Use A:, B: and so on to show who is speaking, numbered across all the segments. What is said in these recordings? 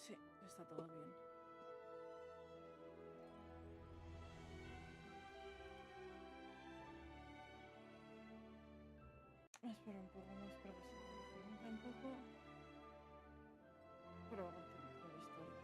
A: Sí, está todo bien. Espera un poco más para que se me caliente un poco. Pero va a continuar con la historia.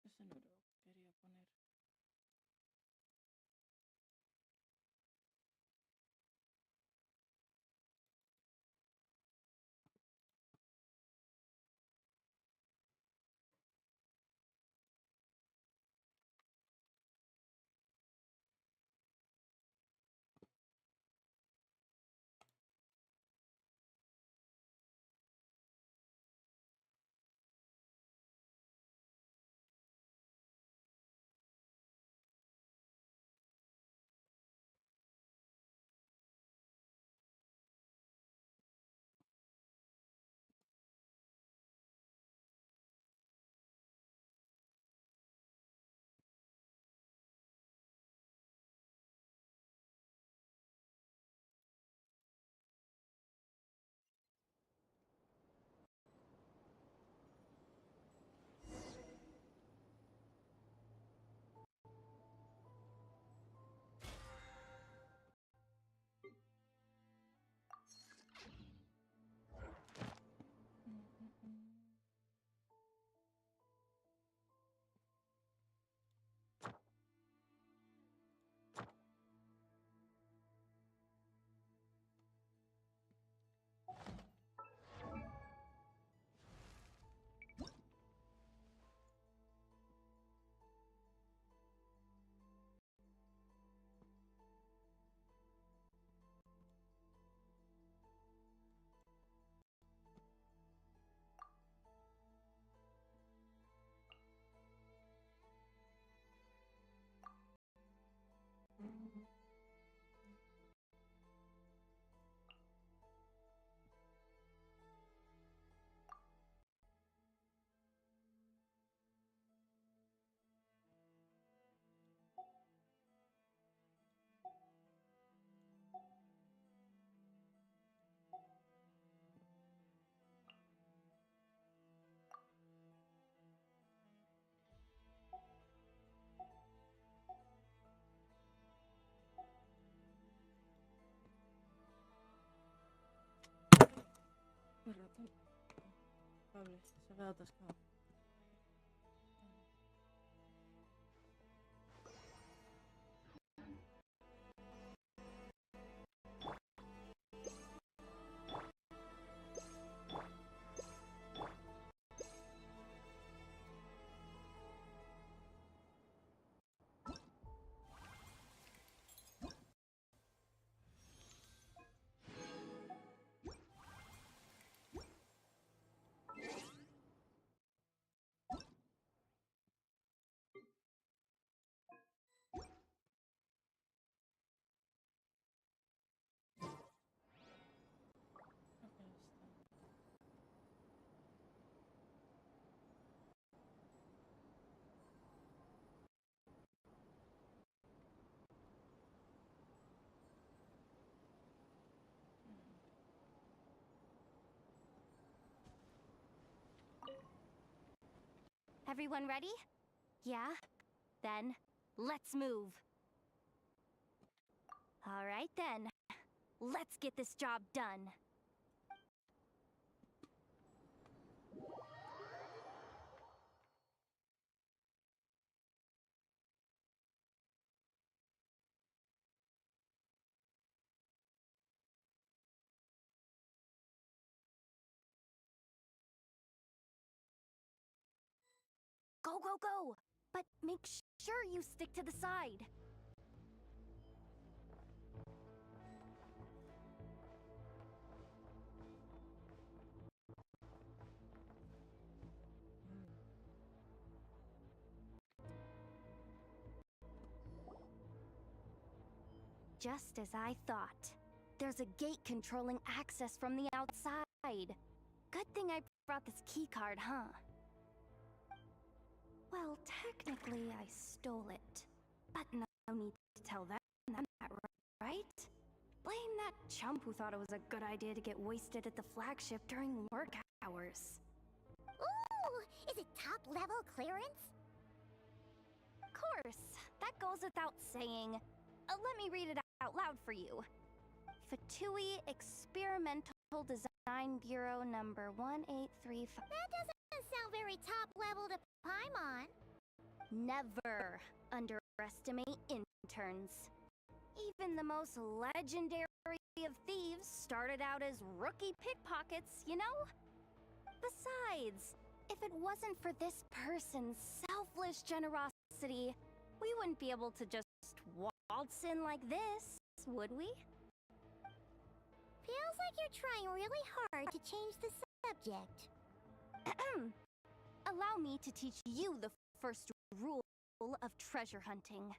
A: Ese no era lo que quería poner. El cable se ha quedado atascado.
B: Everyone ready? Yeah? Then, let's move. Alright then. Let's get this job done. Go, go, go! But make sure you stick to the side. Just as I thought. There's a gate controlling access from the outside. Good thing I brought this keycard, huh? Well, technically I stole it. But no need to tell them that, right? Blame that chump who thought it was a good idea to get wasted at the flagship during work hours.
C: Ooh! Is it top-level clearance?
B: Of course, that goes without saying. Let me read it out loud for you. Fatui Experimental Design Bureau number 1835.
C: That doesn't sound very top-level to Paimon.
B: Never underestimate interns. Even the most legendary of thieves started out as rookie pickpockets, you know? Besides, if it wasn't for this person's selfless generosity, we wouldn't be able to just waltz in like this, would we?
C: Feels like you're trying really hard to change the subject.
B: Allow me to teach you the first rule of treasure hunting.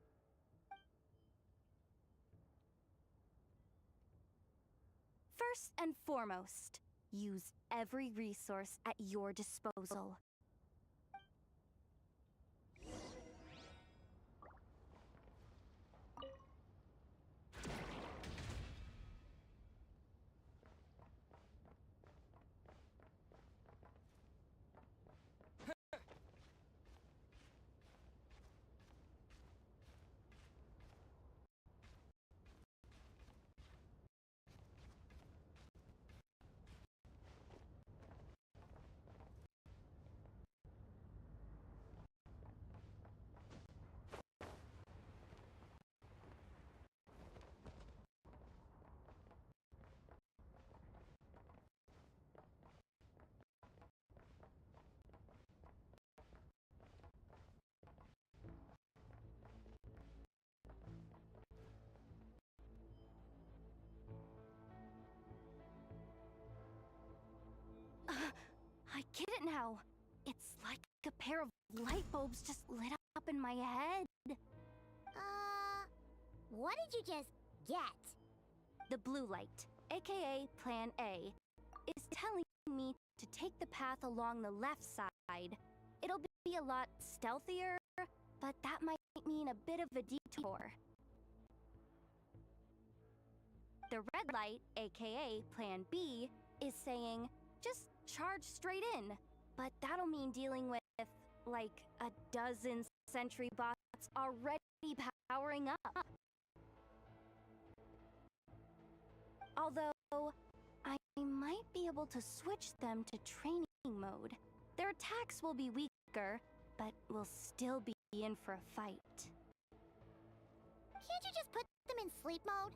B: First and foremost, use every resource at your disposal. I get it now. It's like a pair of light bulbs just lit up in my head.
C: What did you just get?
B: The blue light, aka Plan A, is telling me to take the path along the left side. It'll be a lot stealthier, but that might mean a bit of a detour. The red light, aka Plan B, is saying, just charge straight in. But that'll mean dealing with, like, a dozen sentry bots already powering up. Although, I might be able to switch them to training mode. Their attacks will be weaker, but we'll still be in for a fight.
C: Can't you just put them in sleep mode?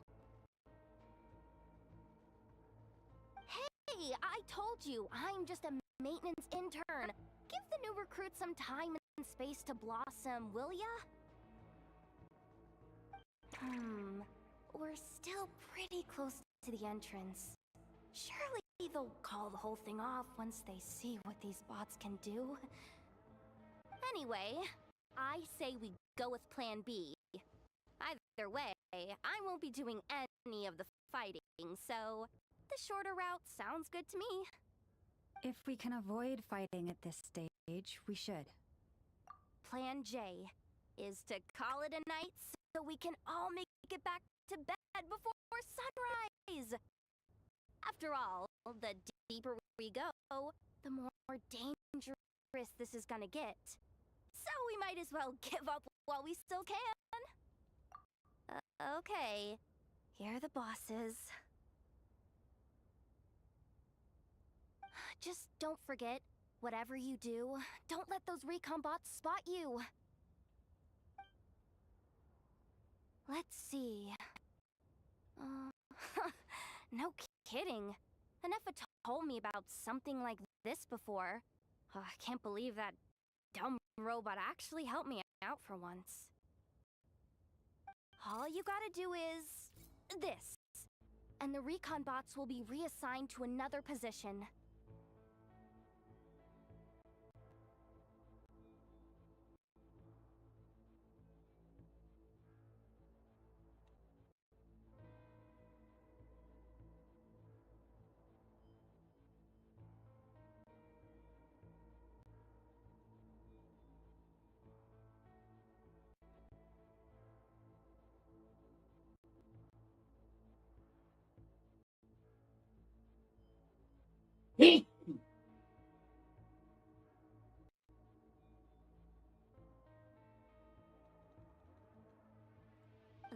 B: Hey, I told you, I'm just a maintenance intern. Give the new recruit some time and space to blossom, will ya? We're still pretty close to the entrance. Surely they'll call the whole thing off once they see what these bots can do. Anyway, I say we go with Plan B. Either way, I won't be doing any of the fighting, so the shorter route sounds good to me.
D: If we can avoid fighting at this stage, we should.
B: Plan J is to call it a night so we can all make it back to bed before sunrise. After all, the deeper we go, the more dangerous this is gonna get. so we might as well give up while we still can. Okay, here are the bosses. Just don't forget, whatever you do, don't let those recon bots spot you. Let's see. No kidding. Anefa told me about something like this before. I can't believe that dumb robot actually helped me out for once. All you gotta do is this, and the recon bots will be reassigned to another position.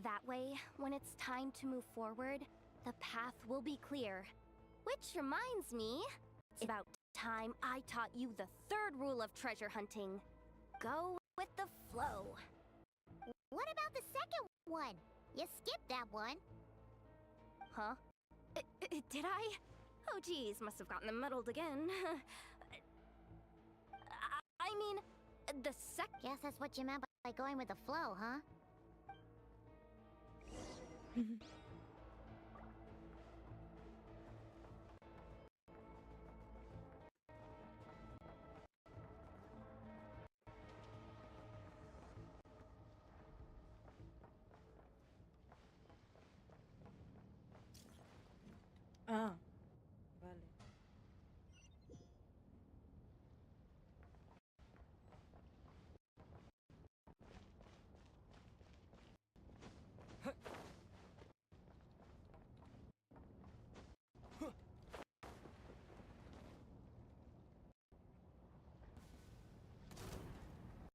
B: That way, when it's time to move forward, the path will be clear. Which reminds me, it's about time I taught you the third rule of treasure hunting. Go with the flow.
C: What about the second one? You skipped that one.
B: Huh? Did I? Oh geez, must have gotten them muddled again. I mean, the
C: Guess that's what you meant by going with the flow, huh?
A: Ah, vale.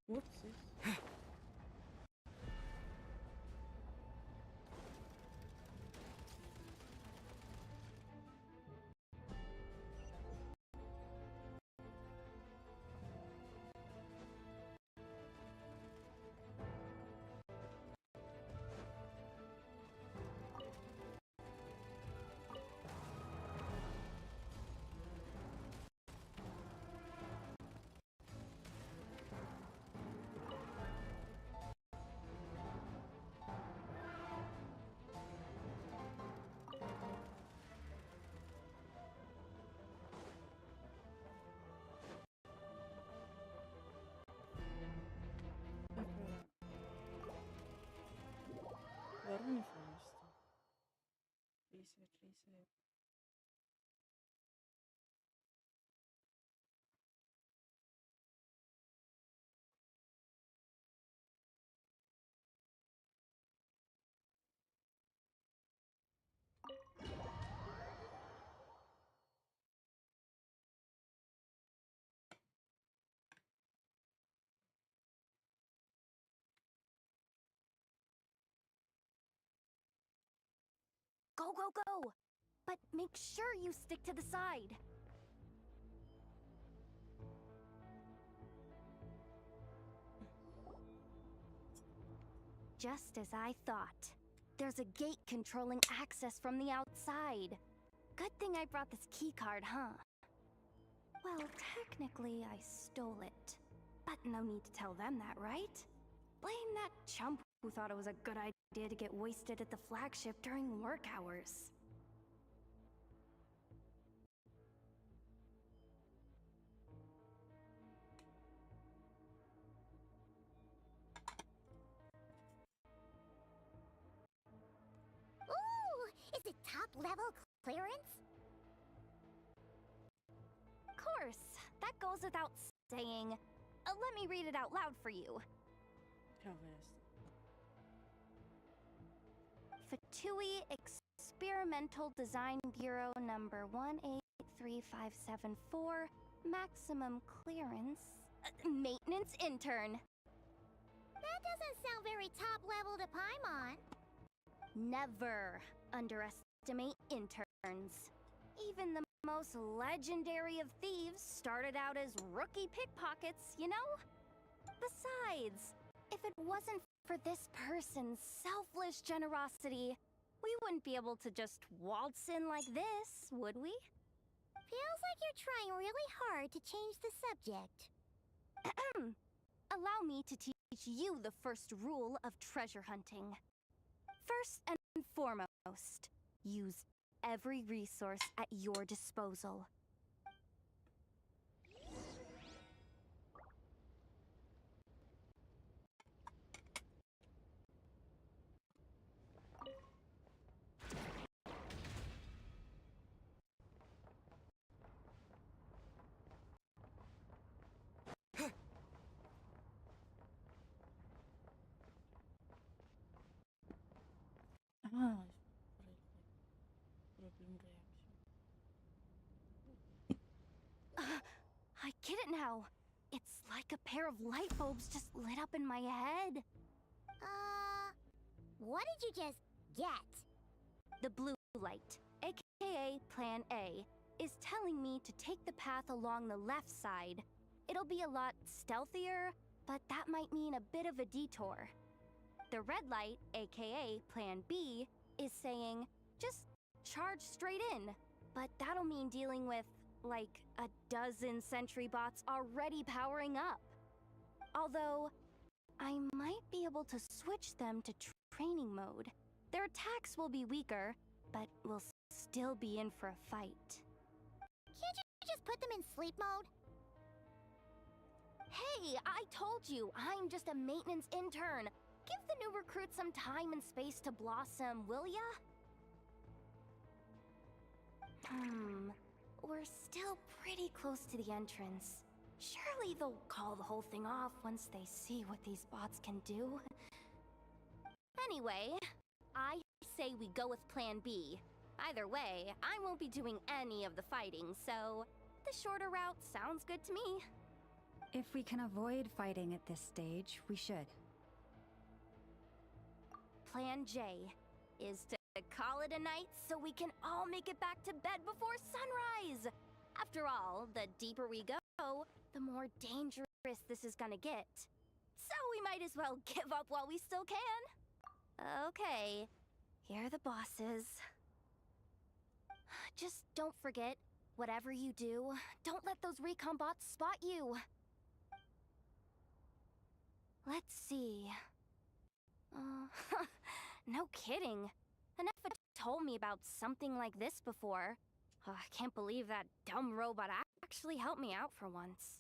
A: Whoopsies. Guarda mi fa sto. Reset, reset.
B: go, go, go! But make sure you stick to the side. Just as I thought. There's a gate controlling access from the outside. Good thing I brought this keycard, huh? Well, technically I stole it. But no need to tell them that, right? Blame that chump who thought it was a good idea to get wasted at the flagship during work hours.
C: Ooh! Is it top-level clearance?
B: Of course, that goes without saying. Let me read it out loud for you.
A: Cavest.
B: Fatui Experimental Design Bureau number 183574, maximum clearance maintenance intern.
C: That doesn't sound very top level to Paimon.
B: Never underestimate interns. Even the most legendary of thieves started out as rookie pickpockets, you know? Besides, if it wasn't for this person's selfless generosity, we wouldn't be able to just waltz in like this, would we?
C: Feels like you're trying really hard to change the subject.
B: Allow me to teach you the first rule of treasure hunting. First and foremost, use every resource at your disposal.
A: Ah, problem reaction.
B: I get it now. It's like a pair of light bulbs just lit up in my head.
C: What did you just get?
B: The blue light, aka Plan A, is telling me to take the path along the left side. It'll be a lot stealthier, but that might mean a bit of a detour. The red light, aka Plan B, is saying, just charge straight in. But that'll mean dealing with, like, a dozen sentry bots already powering up. Although, I might be able to switch them to training mode. Their attacks will be weaker, but we'll still be in for a fight.
C: Can't you just put them in sleep mode?
B: Hey, I told you, I'm just a maintenance intern. Give the new recruit some time and space to blossom, will ya? We're still pretty close to the entrance. Surely they'll call the whole thing off once they see what these bots can do. Anyway, I say we go with Plan B. Either way, I won't be doing any of the fighting, so the shorter route sounds good to me.
D: If we can avoid fighting at this stage, we should.
B: Plan J is to call it a night so we can all make it back to bed before sunrise. After all, the deeper we go, the more dangerous this is gonna get. So we might as well give up while we still can. Okay, here are the bosses. Just don't forget, whatever you do, don't let those recon bots spot you. Let's see. No kidding. Enough told me about something like this before. I can't believe that dumb robot actually helped me out for once.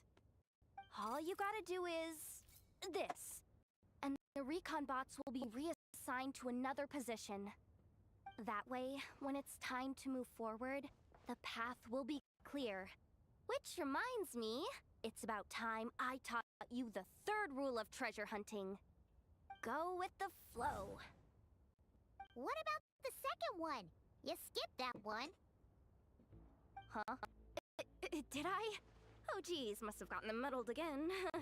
B: All you gotta do is this. And the recon bots will be reassigned to another position. That way, when it's time to move forward, the path will be clear. Which reminds me, it's about time I taught you the third rule of treasure hunting. Go with the flow.
C: What about the second one? You skipped that one.
B: Huh? Did I? Oh geez, must have gotten them muddled again. I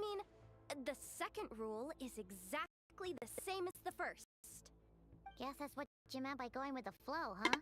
B: mean, the second rule is exactly the same as the first.
C: Guess that's what you meant by going with the flow, huh?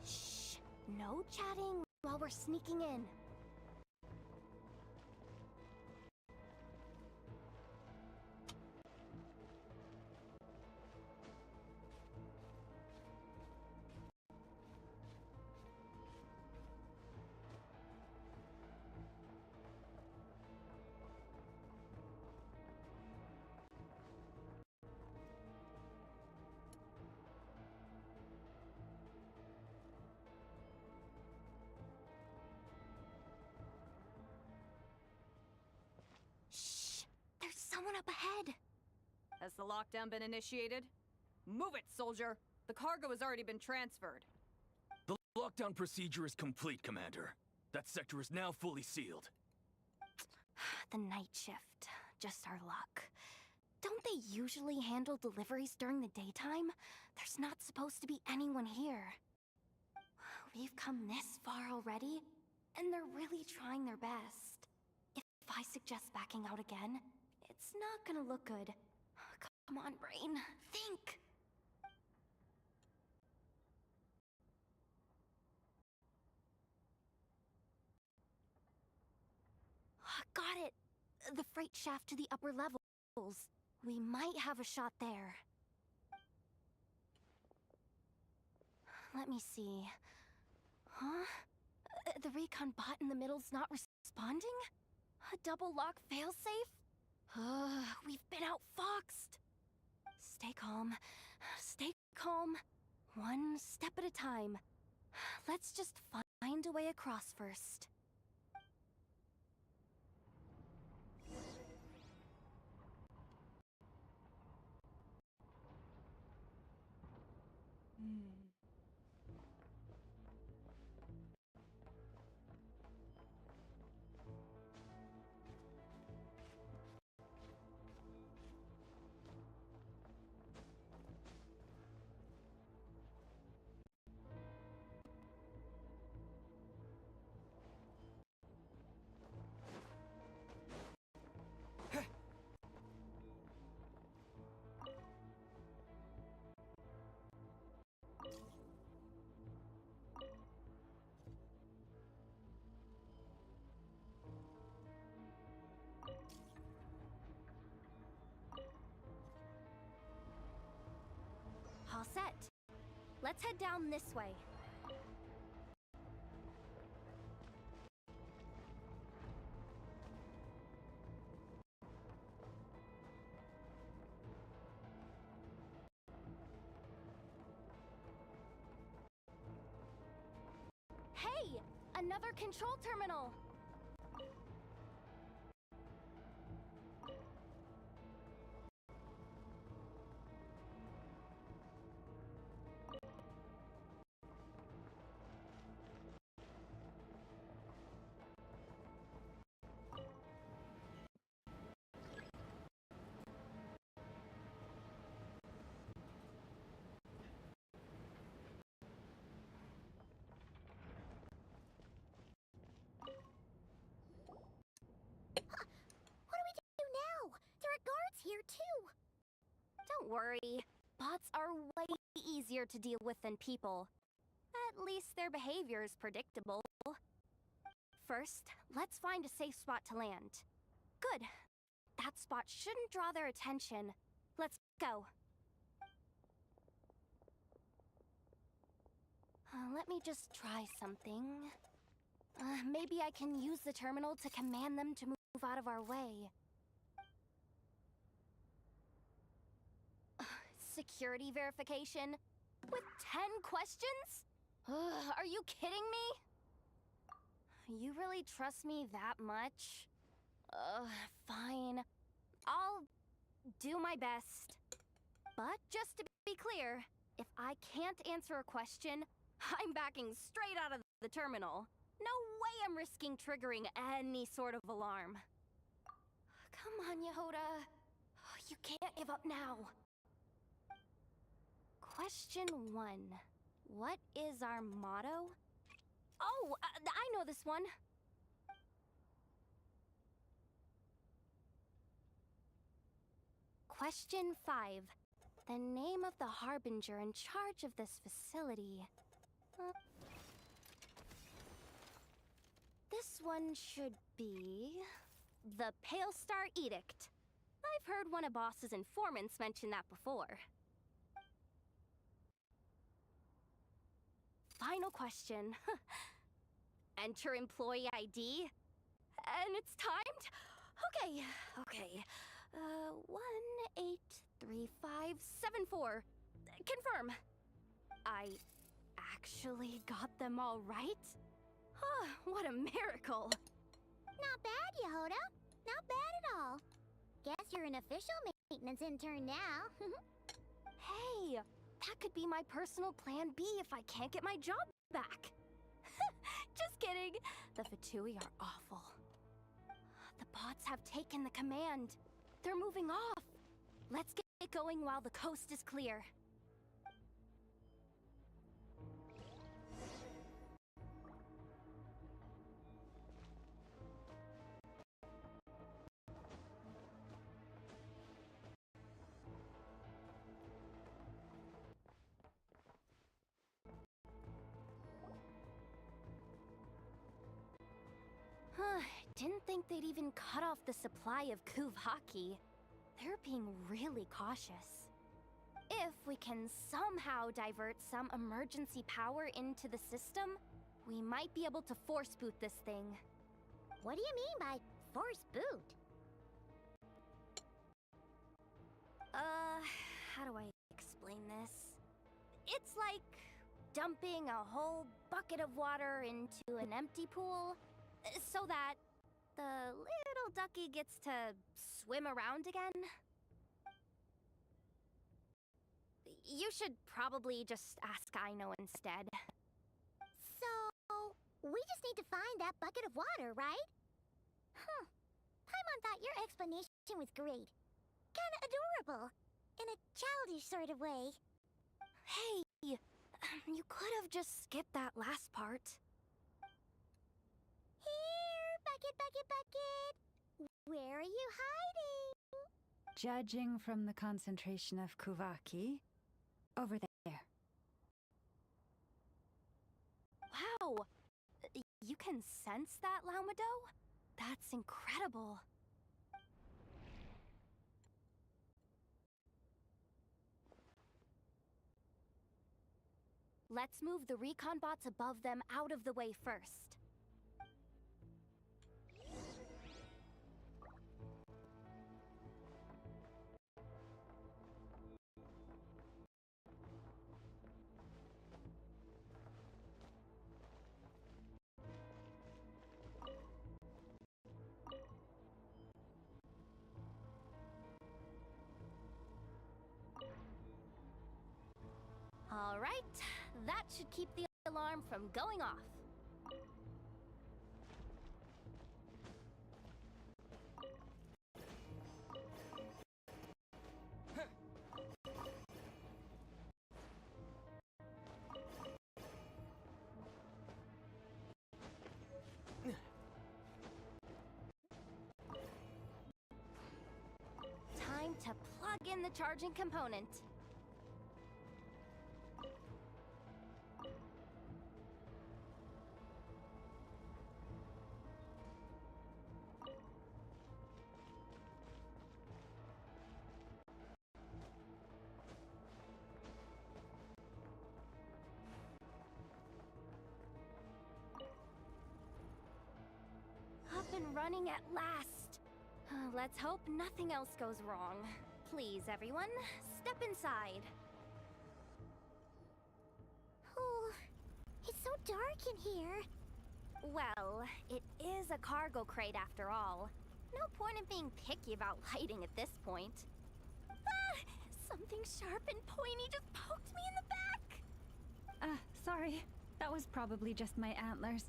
B: Shh, no chatting while we're sneaking in. someone up ahead.
A: Has the lockdown been initiated? Move it, soldier! The cargo has already been transferred.
E: The lockdown procedure is complete, Commander. That sector is now fully sealed.
B: The night shift. Just our luck. Don't they usually handle deliveries during the daytime? There's not supposed to be anyone here. We've come this far already, and they're really trying their best. If I suggest backing out again, it's not gonna look good. Come on, brain. Think! Got it! The freight shaft to the upper levels. We might have a shot there. Let me see. Huh? The recon bot in the middle's not responding? A double lock failsafe? We've been outfoxed. Stay calm. Stay calm. One step at a time. Let's just find a way across first. All set. Let's head down this way. Hey! Another control terminal! Here too. Don't worry. Bots are way easier to deal with than people. At least their behavior is predictable. First, let's find a safe spot to land. Good. That spot shouldn't draw their attention. Let's go. Let me just try something. Maybe I can use the terminal to command them to move out of our way. Security verification? With 10 questions? Are you kidding me? You really trust me that much? Fine. I'll do my best. But just to be clear, if I can't answer a question, I'm backing straight out of the terminal. No way I'm risking triggering any sort of alarm. Come on, Yehoda. You can't give up now. Question 1. What is our motto? Oh, I know this one. Question 5. The name of the harbinger in charge of this facility. This one should be... the Pale Star Edict. I've heard one of Boss's informants mention that before. Final question. Enter employee ID. And it's timed? Okay. 183574. Confirm. I actually got them all right? What a miracle.
C: Not bad, Yehoda. Not bad at all. Guess you're an official maintenance intern now.
B: Hey, that could be my personal plan B if I can't get my job back. Just kidding. The Fatui are awful. The bots have taken the command. They're moving off. Let's get going while the coast is clear. Didn't think they'd even cut off the supply of Kuvaki. They're being really cautious. If we can somehow divert some emergency power into the system, we might be able to force boot this thing.
C: What do you mean by force boot?
B: How do I explain this? It's like dumping a whole bucket of water into an empty pool, so that the little ducky gets to swim around again. You should probably just ask Aino instead.
C: So, we just need to find that bucket of water, right? Huh. Paimon thought your explanation was great. Kinda adorable. In a childish sort of way.
B: Hey, you could have just skipped that last part.
C: Here, bucket, bucket, bucket. Where are you hiding?
D: Judging from the concentration of Kuvaki, over there.
B: Wow! You can sense that, Laumado? That's incredible. Let's move the recon bots above them out of the way first. All right, that should keep the alarm from going off. Time to plug in the charging component. Up and running at last. Let's hope nothing else goes wrong. Please, everyone, step inside.
C: Oh, it's so dark in here.
B: Well, it is a cargo crate after all. No point in being picky about lighting at this point. Ah! Something sharp and pointy just poked me in the back!
D: Sorry. That was probably just my antlers.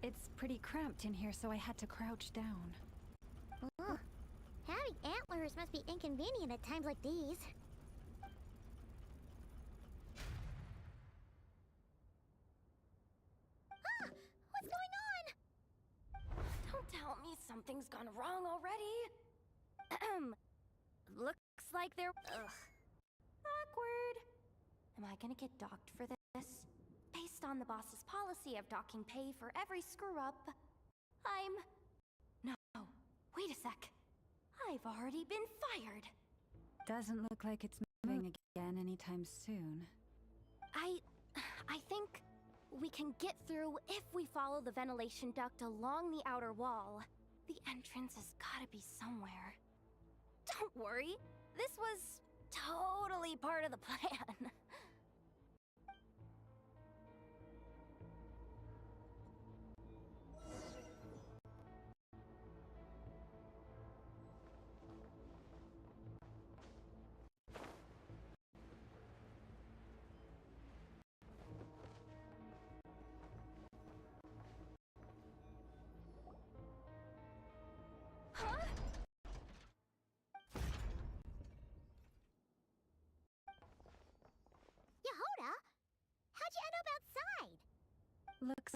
D: It's pretty cramped in here, so I had to crouch down.
C: Ugh. Having antlers must be inconvenient at times like these. Ah! What's going on?
B: Don't tell me something's gone wrong already. Looks like they're... Ugh. Awkward. Am I gonna get docked for this? Based on the boss's policy of docking pay for every screw-up, No, wait a sec. I've already been fired.
D: Doesn't look like it's moving again anytime soon.
B: I think we can get through if we follow the ventilation duct along the outer wall. The entrance has gotta be somewhere. Don't worry, this was totally part of the plan.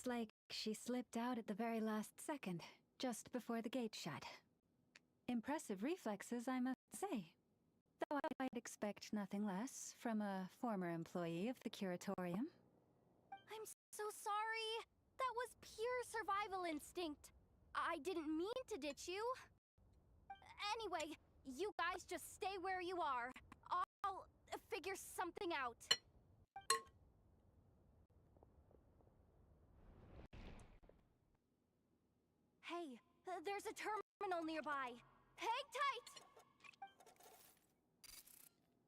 D: Looks like she slipped out at the very last second, just before the gate shut. Impressive reflexes, I must say. Though I'd expect nothing less from a former employee of the curatorium.
B: I'm so sorry. That was pure survival instinct. I didn't mean to ditch you. Anyway, you guys just stay where you are. I'll figure something out. Hey, there's a terminal nearby. Hang tight!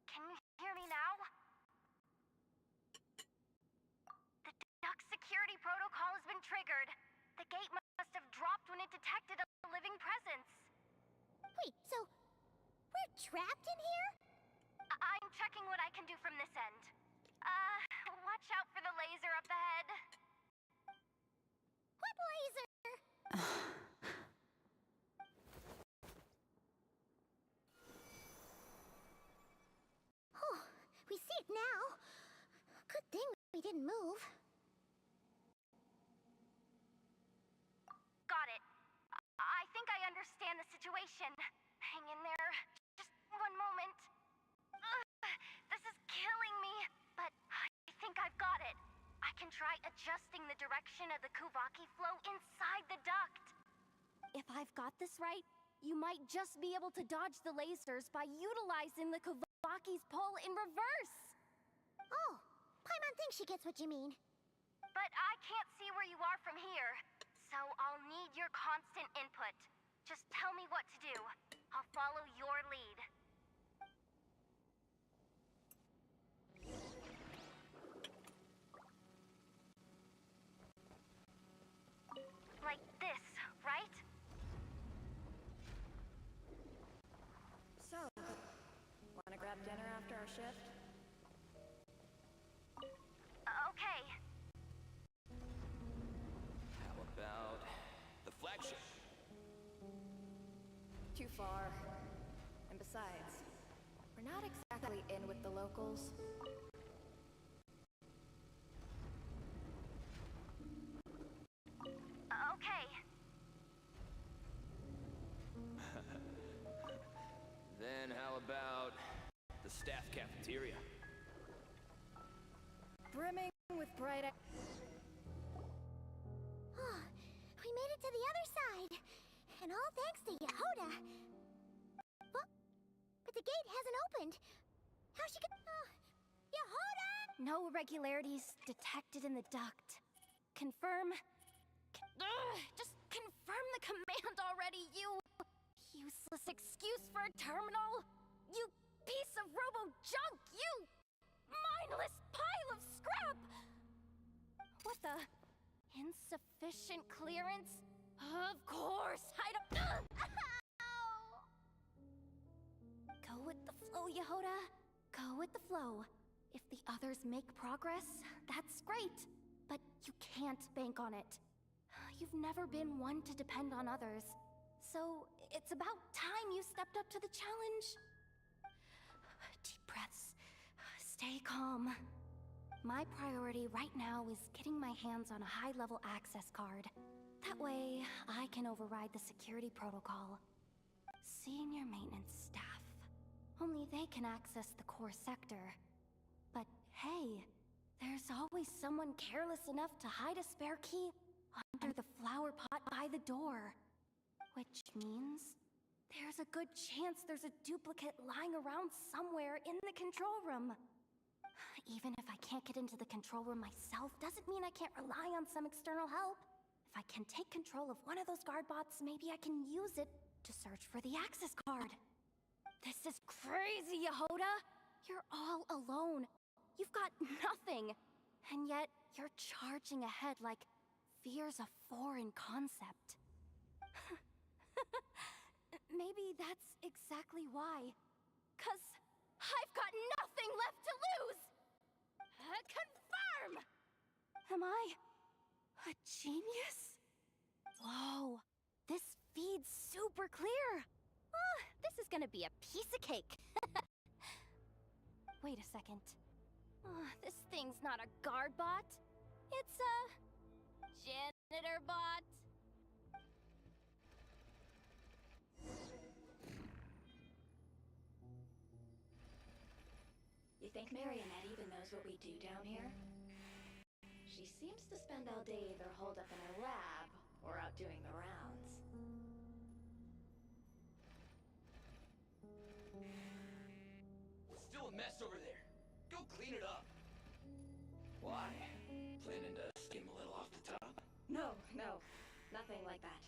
B: Can you hear me now? The duck security protocol has been triggered. The gate must have dropped when it detected a living presence.
C: Wait, so we're trapped in here?
B: I'm checking what I can do from this end. Watch out for the laser up ahead.
C: What laser? Oh, we see it now. Good thing we didn't move.
B: Got it. I think I understand the situation. Hang in there. Just one moment. This is killing me, but I think I've got it. I can try adjusting the direction of the Kuvaki flow inside the duct. If I've got this right, you might just be able to dodge the lasers by utilizing the Kuvaki's pull in reverse.
C: Oh, Paimon thinks she gets what you mean.
B: But I can't see where you are from here, so I'll need your constant input. Just tell me what to do. I'll follow your lead. Like this, right?
A: So, wanna grab dinner after our shift?
B: Okay.
E: How about the flagship?
A: Too far. And besides, we're not exactly in with the locals.
B: Okay.
E: Then how about the staff cafeteria?
A: Brimming with bright eyes.
C: Oh, we made it to the other side. And all thanks to Yehoda. But the gate hasn't opened. How's she gonna... Yehoda!
B: No irregularities detected in the duct. Confirm. Just confirm the command already, you useless excuse for a terminal. You piece of robo-junk, you mindless pile of scrap. What the? Insufficient clearance? Of course, I don't... Ow! Go with the flow, Yehoda. Go with the flow. If the others make progress, that's great. But you can't bank on it. You've never been one to depend on others. So, it's about time you stepped up to the challenge. Deep breaths. Stay calm. My priority right now is getting my hands on a high-level access card. That way, I can override the security protocol. Senior maintenance staff. Only they can access the core sector. But hey, there's always someone careless enough to hide a spare key under the flower pot by the door. Which means there's a good chance there's a duplicate lying around somewhere in the control room. Even if I can't get into the control room myself, doesn't mean I can't rely on some external help. If I can take control of one of those guard bots, maybe I can use it to search for the access card. This is crazy, Yehoda! You're all alone. You've got nothing. And yet, you're charging ahead like fear's a foreign concept. Maybe that's exactly why. 'Cause I've got nothing left to lose! Confirm! Am I a genius? Whoa, this feed's super clear. This is gonna be a piece of cake. Wait a second. This thing's not a guard bot. It's a janitor bot.
F: You think Marionette even knows what we do down here? She seems to spend all day either holed up in her lab or out doing the rounds.
E: It's still a mess over there. Go clean it up. Why? Planning to skim a little off the top?
F: No, nothing like that.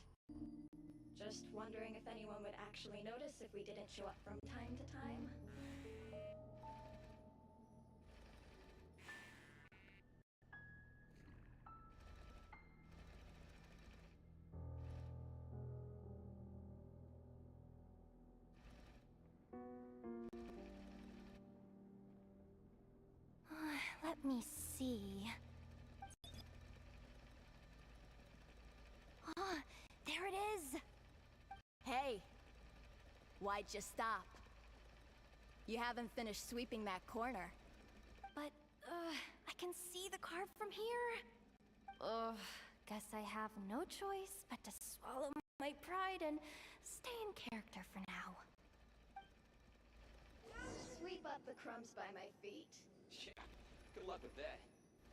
F: Just wondering if anyone would actually notice if we didn't show up from time to time.
B: Let me see. Ah, there it is!
F: Hey! Why'd you stop? You haven't finished sweeping that corner.
B: But, I can see the car from here. Guess I have no choice but to swallow my pride and stay in character for now.
F: Sweep up the crumbs by my feet.
E: Yeah, good luck with that.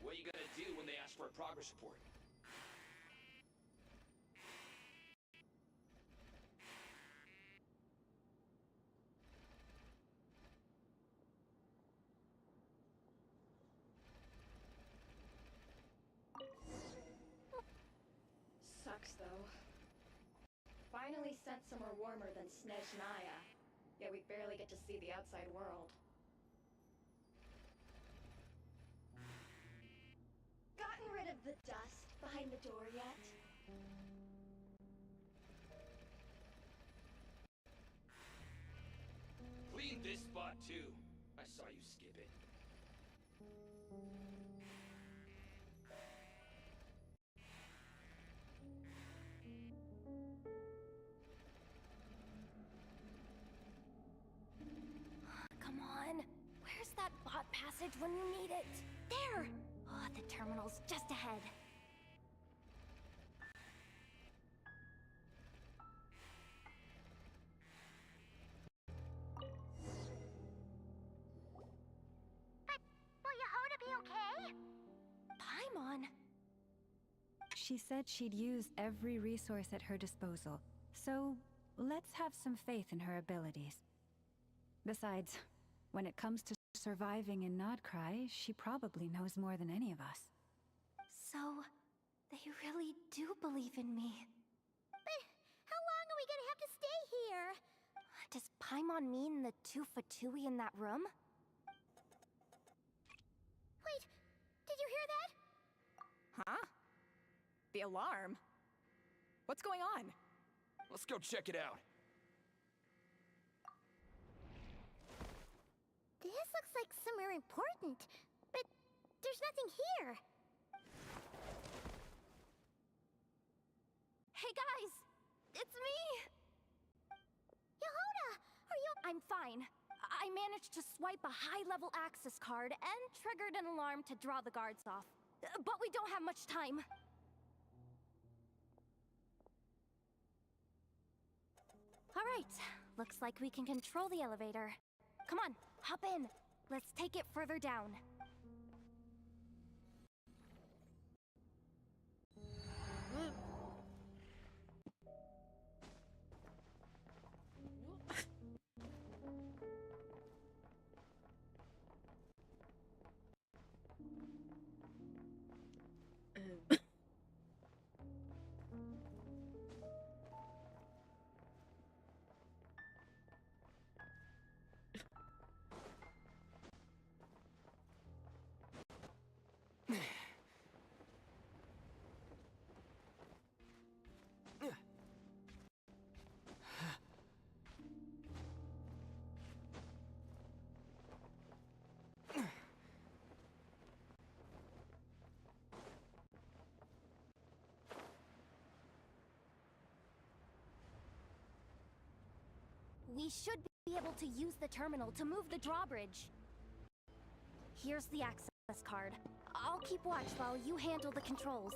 E: What are you gonna do when they ask for a progress report?
F: Sucks, though. Finally sent somewhere warmer than Snezhnaya, yet we barely get to see the outside world. Gotten rid of the dust behind the door yet?
E: Clean this spot too. I saw you skip it.
B: Come on. Where's that bot passage when you need it? There! Oh, the terminal's just ahead.
C: Will Yehoda be okay?
B: Paimon!
D: She said she'd use every resource at her disposal, so let's have some faith in her abilities. Besides, when it comes to surviving in Nod-Krai, she probably knows more than any of us.
B: So, they really do believe in me.
C: But how long are we gonna have to stay here?
B: Does Paimon mean the two Fatui in that room?
C: Wait, did you hear that?
A: Huh? The alarm? What's going on?
E: Let's go check it out.
C: This looks like somewhere important, but there's nothing here.
B: Hey guys! It's me!
C: Yehoda, are you...
B: I'm fine. I managed to swipe a high-level access card and triggered an alarm to draw the guards off. But we don't have much time. All right, looks like we can control the elevator. Come on, hop in. Let's take it further down. We should be able to use the terminal to move the drawbridge. Here's the access card. I'll keep watch while you handle the controls.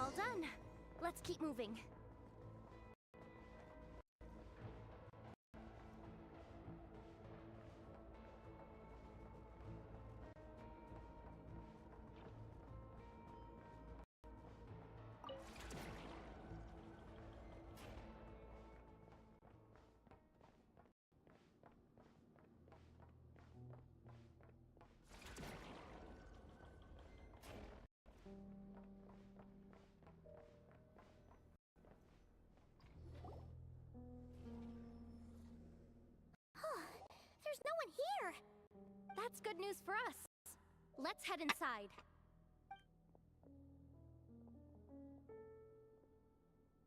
B: All done. Let's keep moving. There's no one here! That's good news for us. Let's head inside.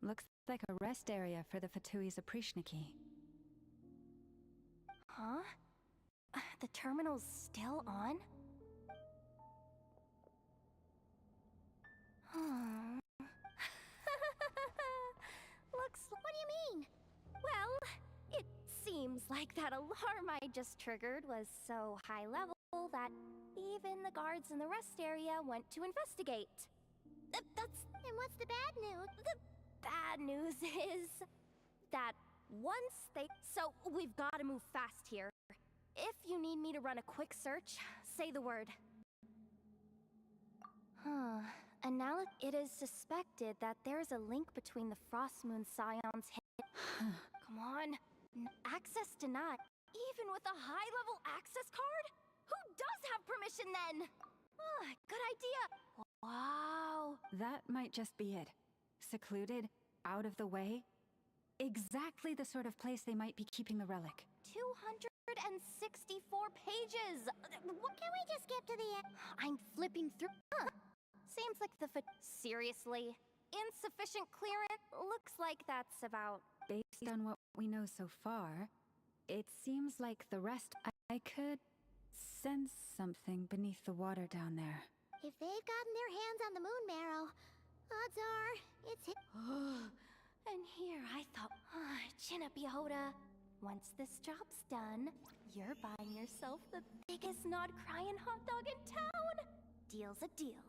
D: Looks like a rest area for the Fatui's Oprishniki.
B: Huh? The terminal's still on? Hmm. What do you mean? Well, it seems like that alarm I just triggered was so high level that even the guards in the rest area went to investigate. And what's the bad news? The bad news is that once they... So, we've got to move fast here. If you need me to run a quick search, say the word. It is suspected that there's a link between the Frost Moon Scion's hit. Come on. Access denied. Even with a high-level access card? Who does have permission then? Good idea. Wow.
D: That might just be it. Secluded, out of the way. Exactly the sort of place they might be keeping the relic.
B: 264 pages! What can we just skip to the end? I'm flipping through. Seems like the Seriously? Insufficient clearance? Looks like that's about...
D: Based on what we know so far, it seems like the rest... I could sense something beneath the water down there.
C: If they've gotten their hands on the moon marrow, odds are it's
B: And here I thought, chin up, Yehoda. Once this job's done, you're buying yourself the biggest Nod-Krai hot dog in town. Deal's a deal.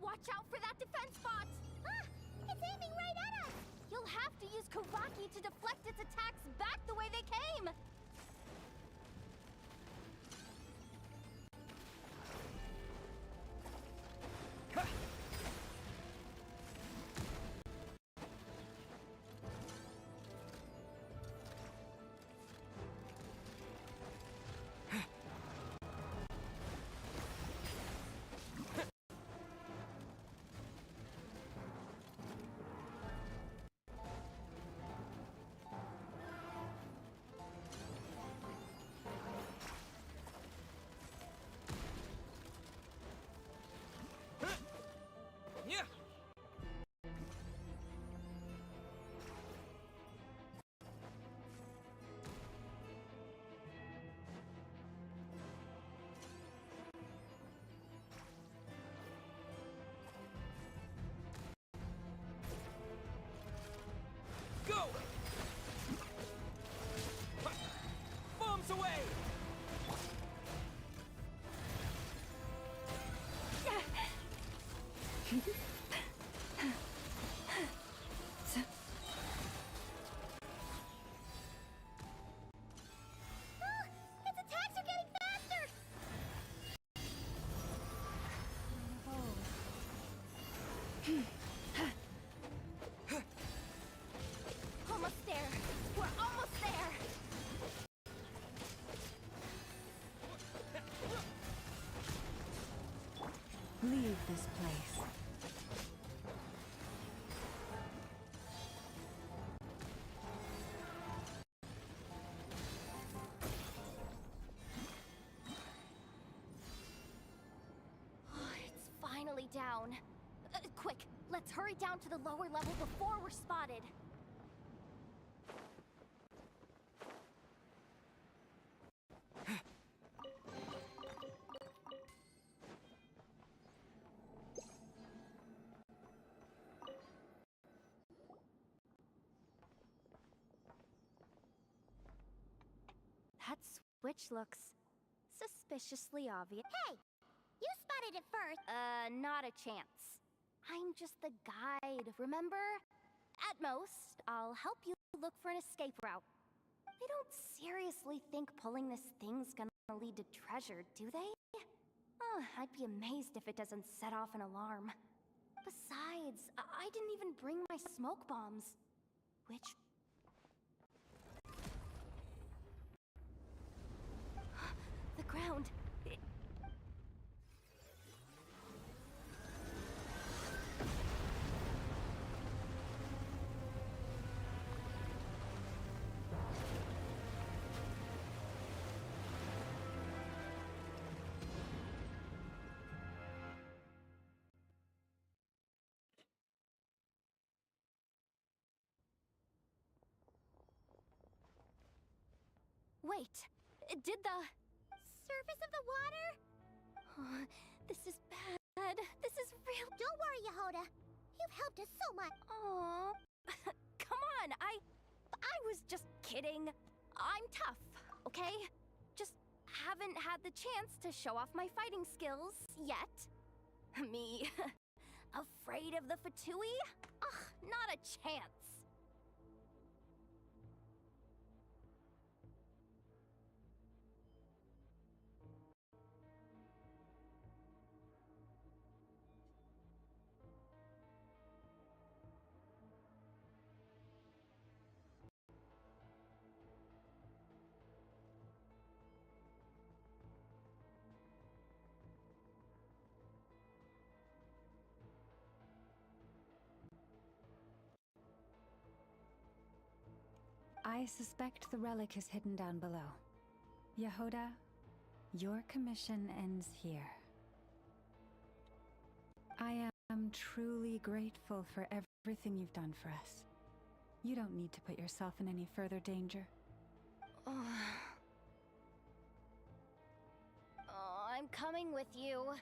B: Watch out for that defense bot!
C: it's aiming right at us!
B: You'll have to use Kovaki to deflect its attacks back the way they came!
D: this place.
B: It's finally down. Quick, let's hurry down to the lower level before we're spotted. That switch looks suspiciously obvious.
C: Hey! You spotted it first!
B: Not a chance. I'm just the guide, remember? At most, I'll help you look for an escape route. They don't seriously think pulling this thing's gonna lead to treasure, do they? I'd be amazed if it doesn't set off an alarm. Besides, I didn't even bring my smoke bombs. Which... the ground... Wait, did the...
C: Surface of the water?
B: This is bad. This is real...
C: Don't worry, Yehoda. You've helped us so much.
B: Aww. Come on, I was just kidding. I'm tough, okay? Just haven't had the chance to show off my fighting skills yet. Me, afraid of the Fatui? Ugh, not a chance.
D: I suspect the relic is hidden down below. Yehoda, your commission ends here. I am truly grateful for everything you've done for us. You don't need to put yourself in any further danger.
B: I'm coming with you.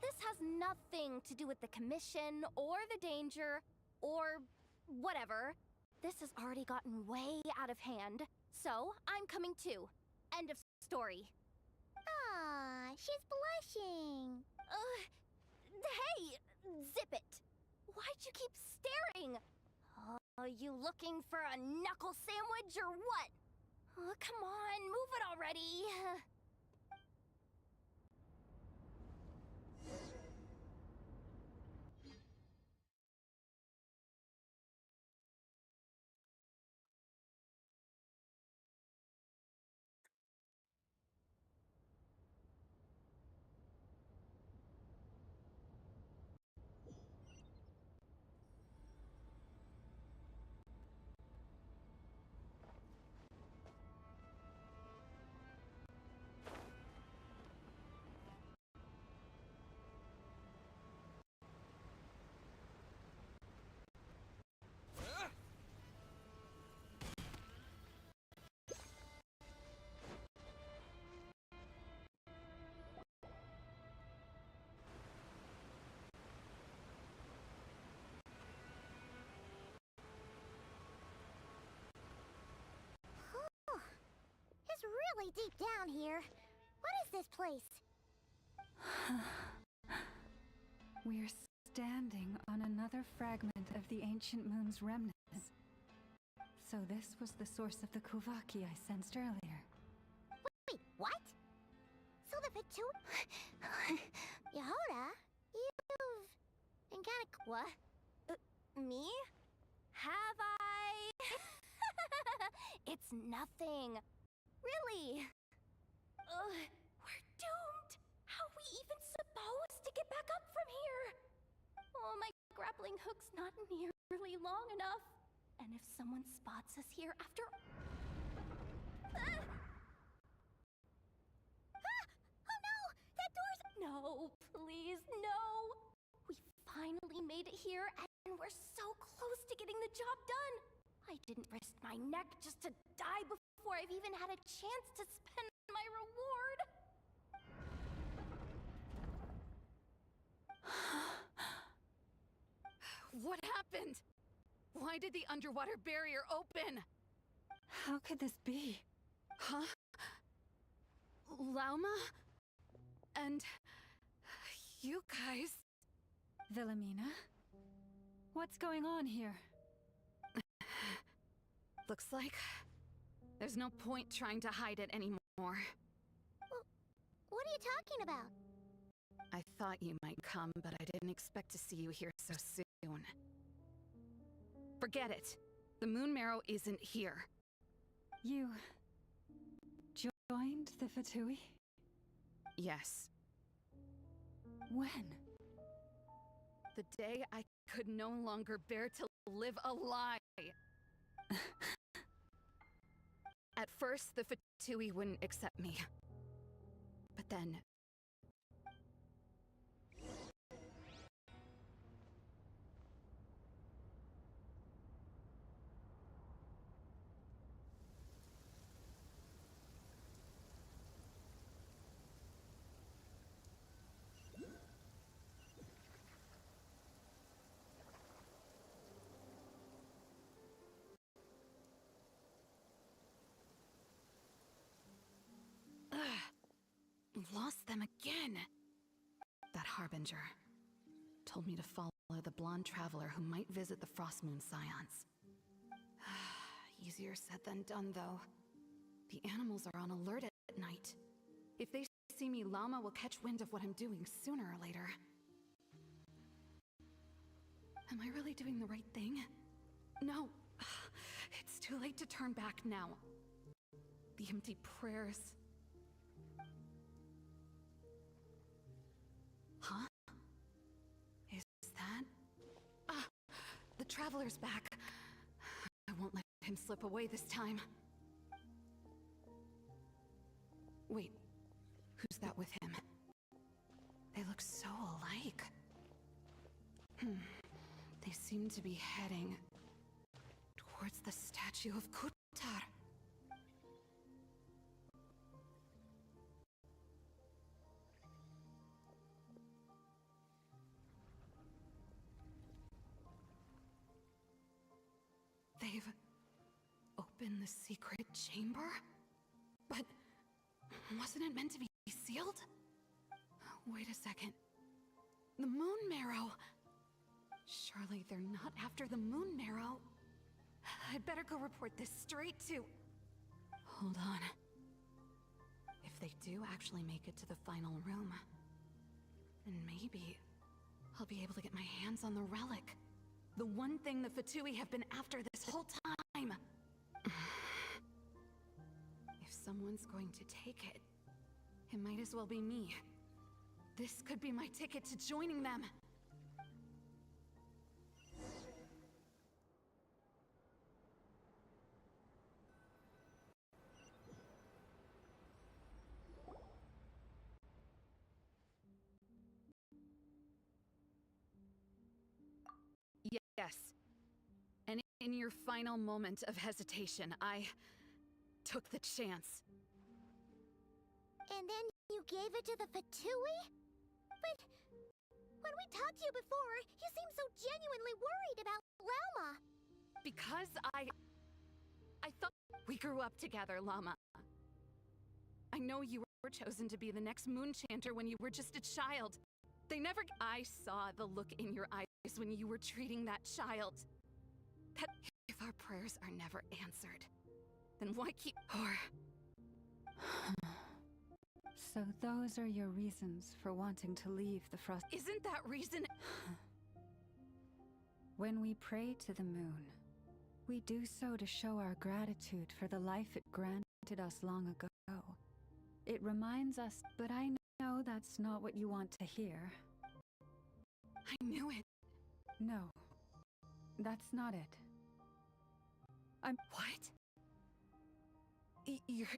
B: This has nothing to do with the commission, or the danger, or whatever. This has already gotten way out of hand, so I'm coming too. End of story.
C: Aw, she's blushing.
B: Hey! Zip it! Why'd you keep staring? Are you looking for a knuckle sandwich or what? Come on, move it already!
C: It's really deep down here. What is this place?
D: We're standing on another fragment of the ancient moon's remnants. So this was the source of the Kuvaki I sensed earlier.
C: Wait, what? So the Fatui... Yehoda, you've been kinda...
B: What? Me? Have I? It's nothing. Really. We're doomed. How are we even supposed to get back up from here. Oh, my grappling hook's not nearly long enough. And if someone spots us here after...
C: Oh no! That door's...
B: No, please, no! We finally made it here, and we're so close to getting the job done. I didn't risk my neck just to die before I've even had a chance to spend my reward.
G: What happened? Why did the underwater barrier open?
D: How could this be?
G: Huh? Lauma? And... you guys...
D: Wilhelmina? What's going on here?
G: Looks like... there's no point trying to hide it anymore.
C: What are you talking about?
G: I thought you might come, but I didn't expect to see you here so soon. Forget it. The Moon Marrow isn't here.
D: You... joined the Fatui?
G: Yes.
D: When?
G: The day I could no longer bear to live a lie. At first, the Fatui wouldn't accept me. But then... lost them again. That Harbinger told me to follow the blonde traveler who might visit the Frostmoon Scions. Easier said than done, though. The animals are on alert at night. If they see me, Lauma will catch wind of what I'm doing sooner or later. Am I really doing the right thing? No. It's too late to turn back now. The empty prayers... Huh? Is that... Ah! The Traveler's back. I won't let him slip away this time. Wait. Who's that with him? They look so alike. They seem to be heading... towards the statue of Kutar. They've opened the secret chamber? But wasn't it meant to be sealed? Wait a second. The Moon Marrow! Surely they're not after the Moon Marrow. I'd better go report this straight to... Hold on. If they do actually make it to the final room, then maybe I'll be able to get my hands on the relic. The one thing the Fatui have been after this whole time. If someone's going to take it, it might as well be me. This could be my ticket to joining them. Yes. And in your final moment of hesitation, I took the chance.
C: And then you gave it to the Fatui? But when we talked to you before, you seemed so genuinely worried about Lauma.
G: Because I thought we grew up together, Llama. I know you were chosen to be the next Moon Chanter when you were just a child. I saw the look in your eyes when you were treating that child. That if our prayers are never answered, then why keep...
D: So those are your reasons for wanting to leave the Frost...
G: Isn't that reason...
D: When we pray to the moon, we do so to show our gratitude for the life it granted us long ago. It reminds us, but I know that's not what you want to hear.
G: I knew it.
D: No, that's not it.
G: What? You're...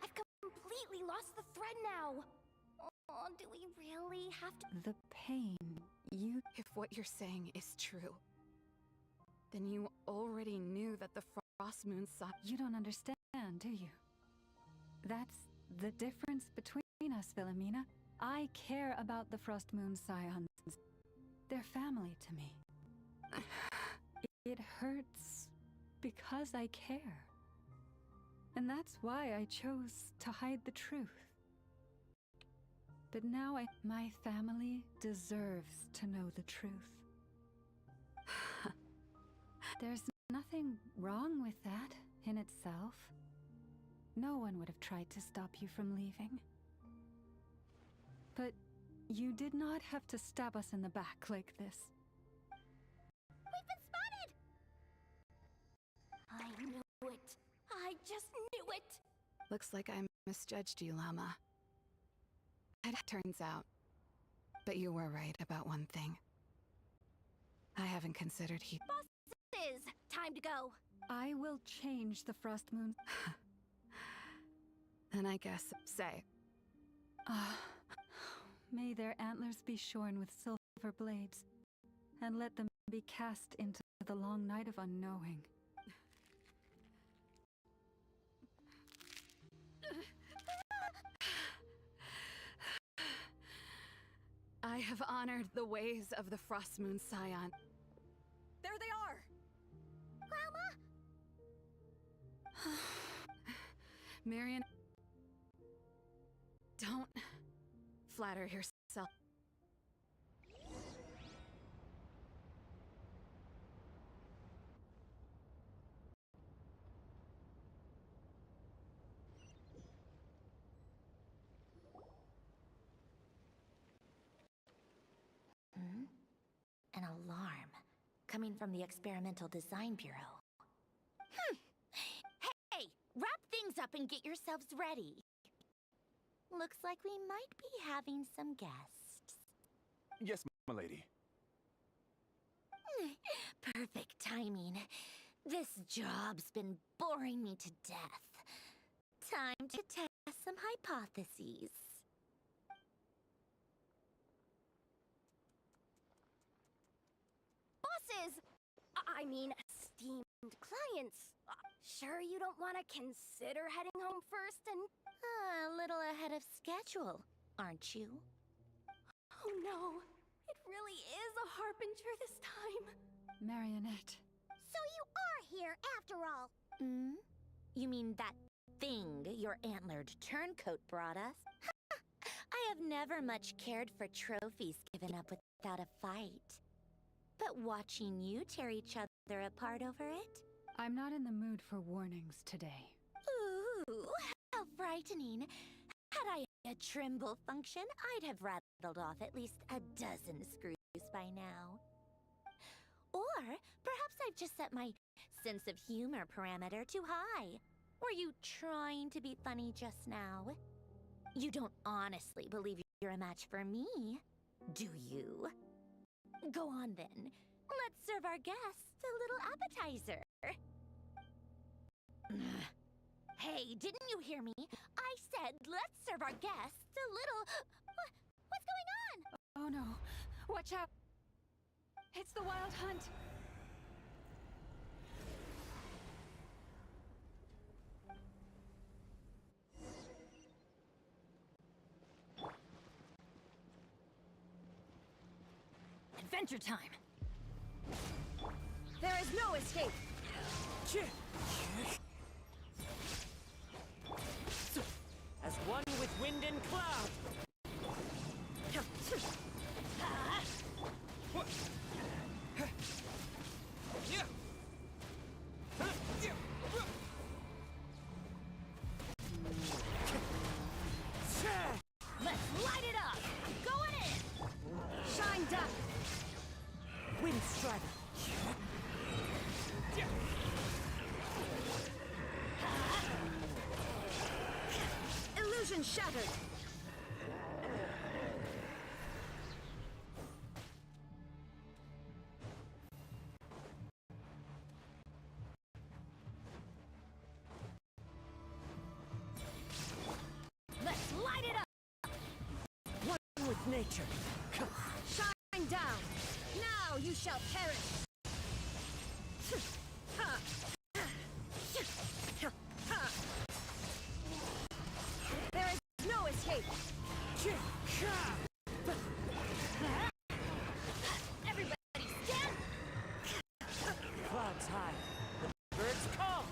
B: I've completely lost the thread now. Oh, do we really have to?
D: The pain you...
G: If what you're saying is true, then you already knew that the Frost Moon saw...
D: You don't understand, do you? That's the difference between us, Philomena. I care about the Frost Moon Scions. They're family to me. It hurts because I care. And that's why I chose to hide the truth. But now my family deserves to know the truth. There's nothing wrong with that in itself. No one would have tried to stop you from leaving. But you did not have to stab us in the back like this.
C: We've been spotted!
B: I knew it. I just knew it.
G: Looks like I misjudged you, Llama. It turns out. But you were right about one thing. I haven't considered
B: Bosses, time to go.
D: I will change the Frost Moon.
G: And I guess, say.
D: May their antlers be shorn with silver blades, and let them be cast into the long night of unknowing.
G: I have honored the ways of the Frost Moon Scion.
A: There they are!
G: Marion, don't flatter yourself.
C: An alarm coming from the Experimental Design Bureau. Hey, wrap things up and get yourselves ready. Looks like we might be having some guests.
H: Yes, my lady.
C: Perfect timing. This job's been boring me to death. Time to test some hypotheses.
B: Bosses! I mean, esteemed clients. Sure you don't want to consider heading home first and...
C: A little ahead of schedule, aren't you?
B: Oh no, it really is a harbinger this time.
D: Marionette.
C: So you are here after all. You mean that thing your antlered turncoat brought us? I have never much cared for trophies given up without a fight. But watching you tear each other apart over it?
D: I'm not in the mood for warnings today.
C: Ooh, how frightening. Had I a Trimble function, I'd have rattled off at least a dozen screws by now. Or perhaps I've just set my sense of humor parameter too high. Were you trying to be funny just now? You don't honestly believe you're a match for me, do you? Go on then. Let's serve our guests a little appetizer. Hey, didn't you hear me? I said let's serve our guests a little... What's going on?
D: Oh no. Watch out. It's the Wild Hunt.
A: Adventure time! There is no escape!
I: As one with wind and cloud!
A: Let's light it up! Going in! Shine down!
I: Wind strider!
A: Illusion shattered!
I: nature.
A: Shine down! Now you shall perish! There is no escape! Everybody stand!
I: Clouds high. The birds call.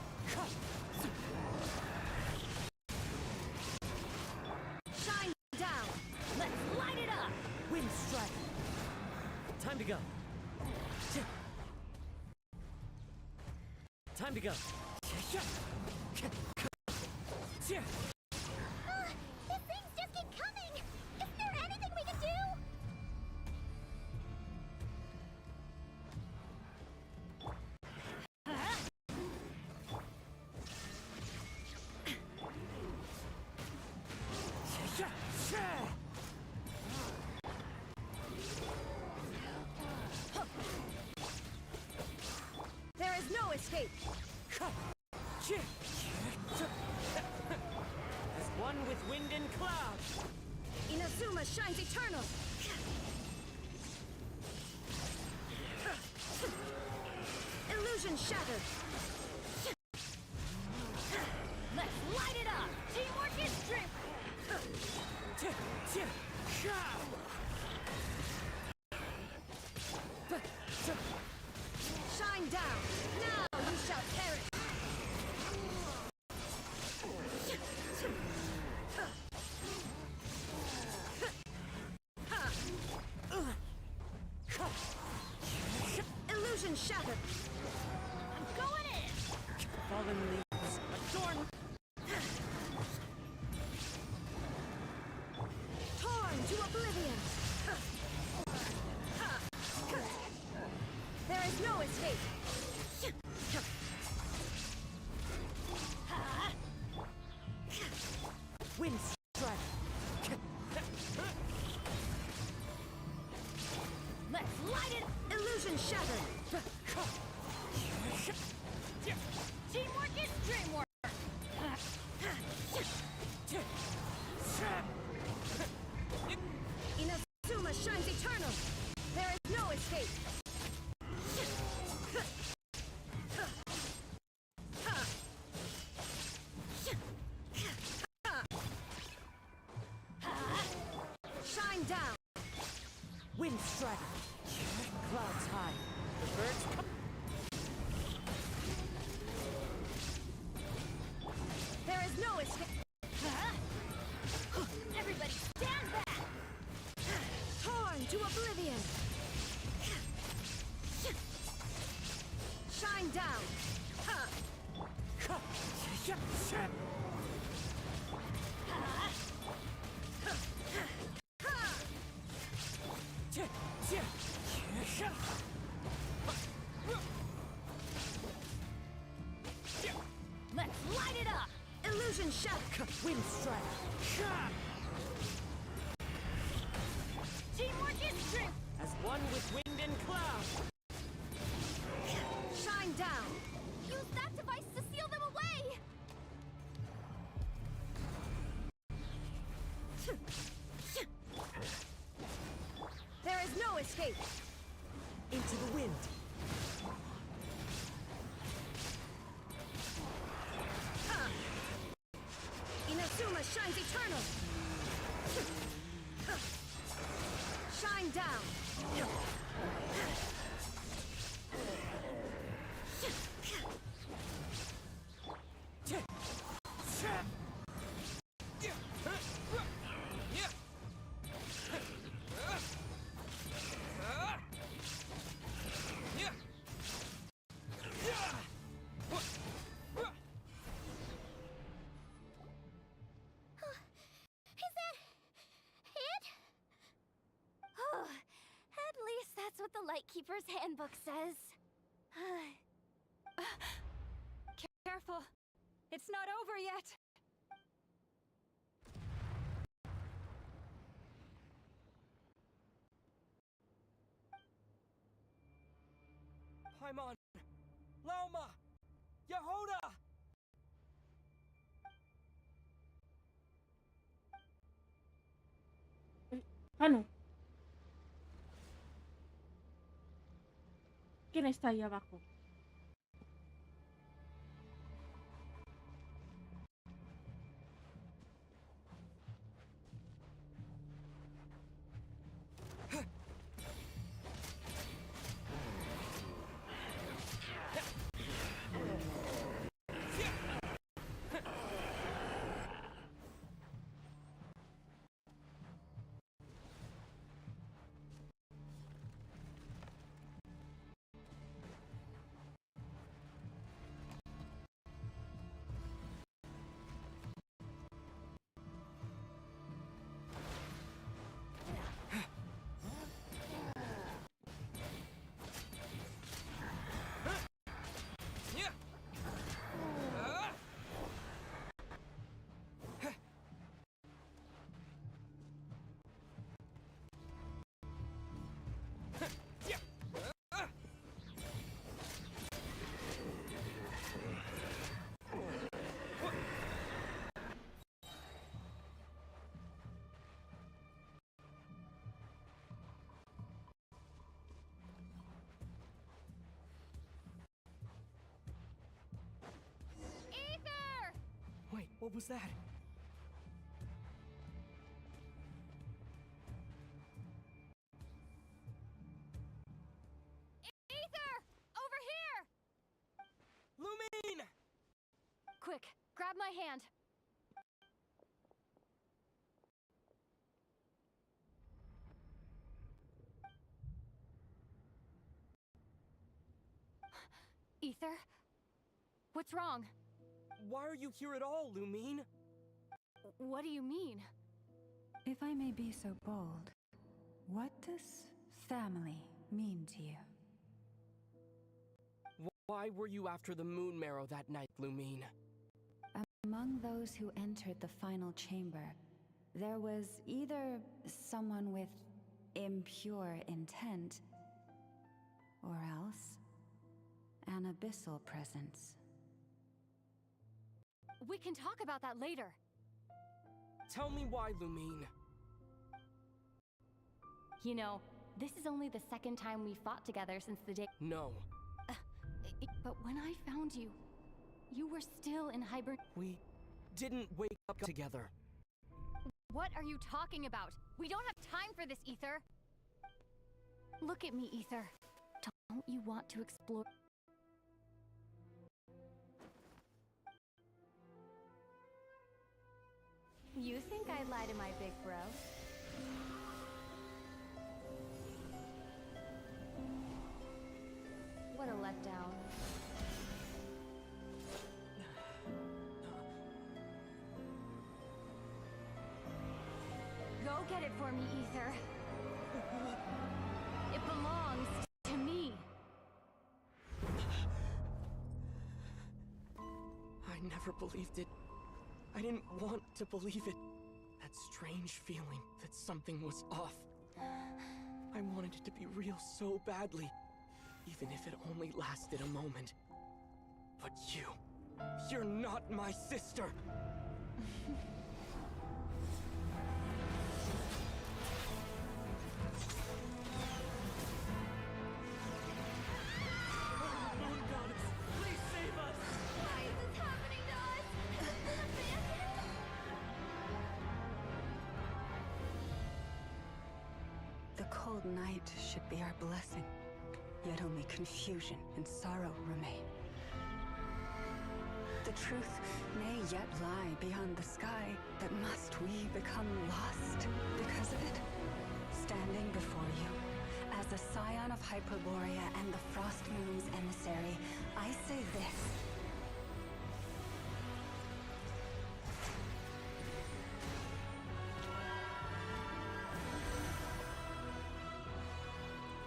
A: Shine down! Let's light it up!
I: Wind strike. Time to go. Time to go.
C: These things just keep coming! Isn't there anything we can do?
A: There is no escape!
I: As one with wind and cloud.
A: Inazuma shines eternal! Illusion shattered! Let's light it up! Teamwork is strength! Shine down! Now you shall perish! Illusion shattered! I'm going in!
I: Fallen leaves adorn.
A: Torn to oblivion! There is no escape!
I: Wind strike.
A: Let's light it! Illusion shattered! Teamwork is dreamwork! Inazuma shines eternal! There is no escape! Shine down!
I: Wind strike. Clouds high. The birds come.
A: There is no escape! Everybody stand back! Torn to oblivion! Shine down! Let's light it up! Illusion shattered!
I: Wind strike.
A: Teamwork is strength!
I: As one with wind and cloud.
A: Shine down!
B: Use that device to seal them away!
A: There is no escape!
I: Into the wind.
A: Inazuma shines eternal! Shine down!
C: Is that it?
B: Oh, at least that's what the Lightkeeper's handbook says.
D: Careful. It's not over yet.
I: Paimon. Lauma. Yehoda.
J: Ano? ¿Quién está ahí abajo?
I: Wait, what was that?
A: Ether! Over here!
I: Lumine!
A: Quick, grab my hand. Ether? What's wrong?
I: Why are you here at all, Lumine?
A: What do you mean?
D: If I may be so bold, what does family mean to you?
I: Why were you after the moon marrow that night, Lumine?
D: Among those who entered the final chamber, there was either someone with impure intent, or else an abyssal presence.
A: We can talk about that later.
I: Tell me why, Lumine.
B: You know, this is only the second time we fought together since the day.
I: No.
B: But when I found you, you were still in
I: We didn't wake up together.
A: What are you talking about? We don't have time for this, Ether.
B: Look at me, Ether. Don't you want to explore? You think I'd lie to my big bro? What a letdown. Go get it for me, Ether. It belongs to me.
I: I never believed it. I didn't want to believe it. That strange feeling that something was off. I wanted it to be real so badly, even if it only lasted a moment. But you're not my sister! Moon goddess, please save us!
C: Why is this happening to us?
K: The cold night should be our blessing, yet only confusion and sorrow remain. The truth may yet lie beyond the sky, but must we become lost because of it? Standing before you, as a scion of Hyperborea and the Frost Moon's emissary, I say this.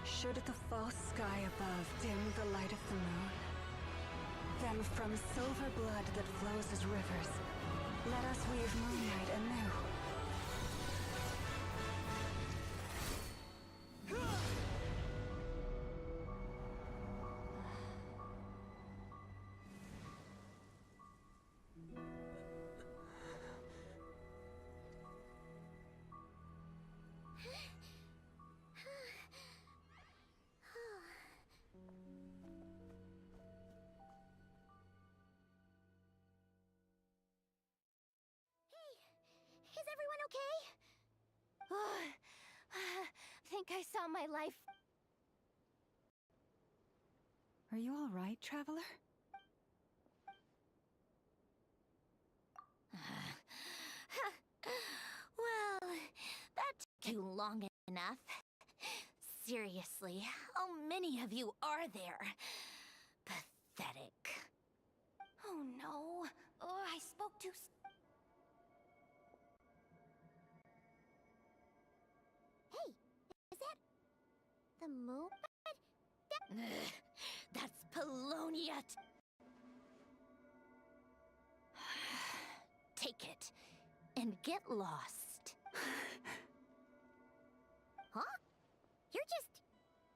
K: Should the false sky above dim the light of the moon, then from silver blood that flows as rivers, let us weave moonlight anew.
C: okay?
B: Think I saw my life.
D: Are you all right, traveler?
C: Well, that took too long enough. Seriously, how many of you are there? Pathetic.
B: Oh no. Oh, I spoke too.
C: Hey, is that the moon? That's Poloniat. Take it and get lost. Huh? You're just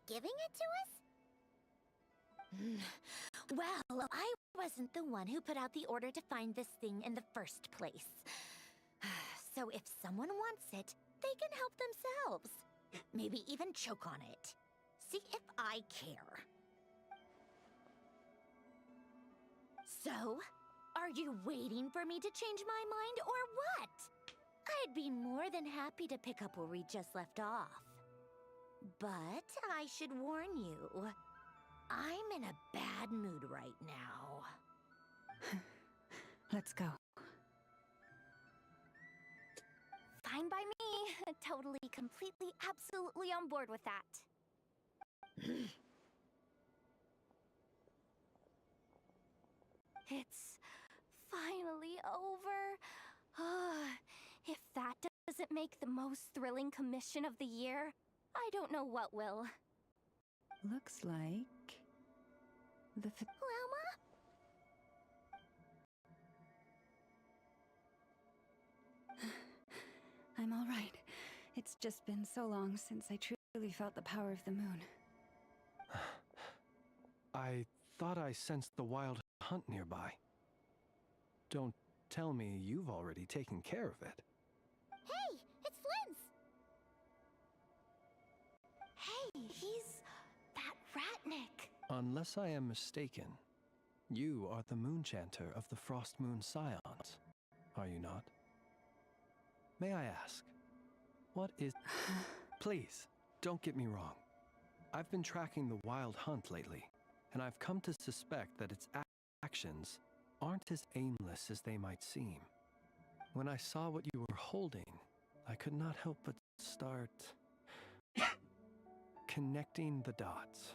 C: giving it to us? Well, I wasn't the one who put out the order to find this thing in the first place. So if someone wants it, they can help themselves. Maybe even choke on it. See if I care. So, are you waiting for me to change my mind or what? I'd be more than happy to pick up where we just left off. But I should warn you, I'm in a bad mood right now.
D: Let's go.
B: Fine by me. Totally, completely, absolutely on board with that. It's finally over. If that doesn't make the most thrilling commission of the year, I don't know what will.
D: Looks like the
C: Lelma?
D: I'm all right. It's just been so long since I truly felt the power of the moon.
H: I thought I sensed the wild hunt nearby. Don't tell me you've already taken care of it.
C: Hey, it's Flint's!
B: Hey, he's that Ratnik.
H: Unless I am mistaken, you are the moon chanter of the Frost Moon Scions, are you not? May I ask, what is... Please, don't get me wrong. I've been tracking the wild hunt lately, and I've come to suspect that its actions aren't as aimless as they might seem. When I saw what you were holding, I could not help but start... connecting the dots.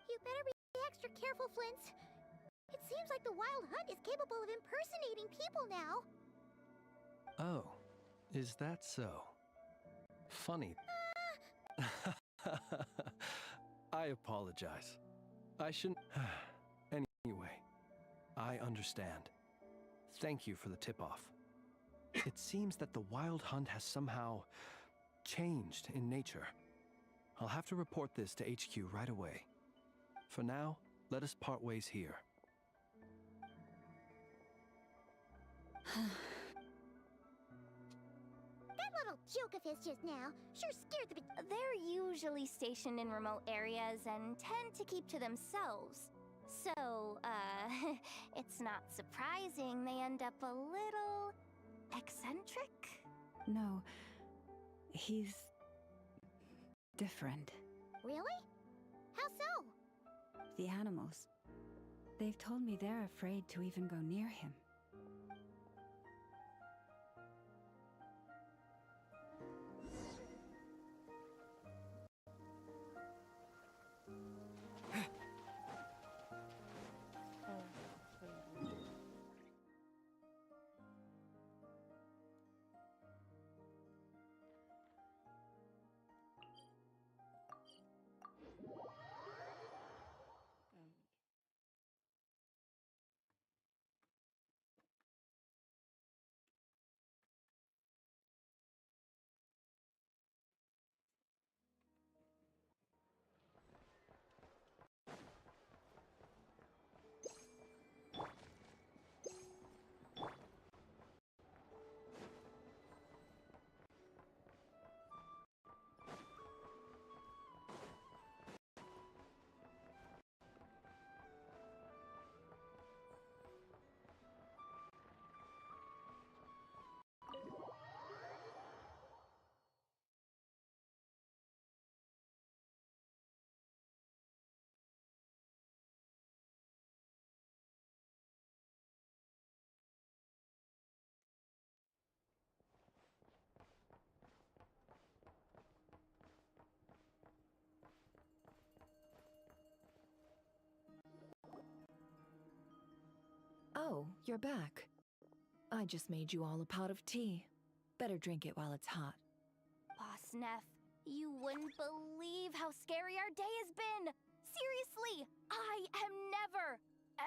C: You better be extra careful, Flint. It seems like the Wild Hunt is capable of impersonating people now.
H: Oh, is that so? Funny. I apologize. I shouldn't... Anyway, I understand. Thank you for the tip-off. It seems that the Wild Hunt has somehow changed in nature. I'll have to report this to HQ right away. For now, let us part ways here.
C: That little joke of his just now sure scared the...
B: They're usually stationed in remote areas and tend to keep to themselves. So, it's not surprising they end up a little... eccentric?
D: No, he's different.
C: Really? How so?
D: The animals. They've told me they're afraid to even go near him.
J: Oh, you're back. I just made you all a pot of tea. Better drink it while it's hot.
B: Boss Neff, you wouldn't believe how scary our day has been! Seriously, I am never,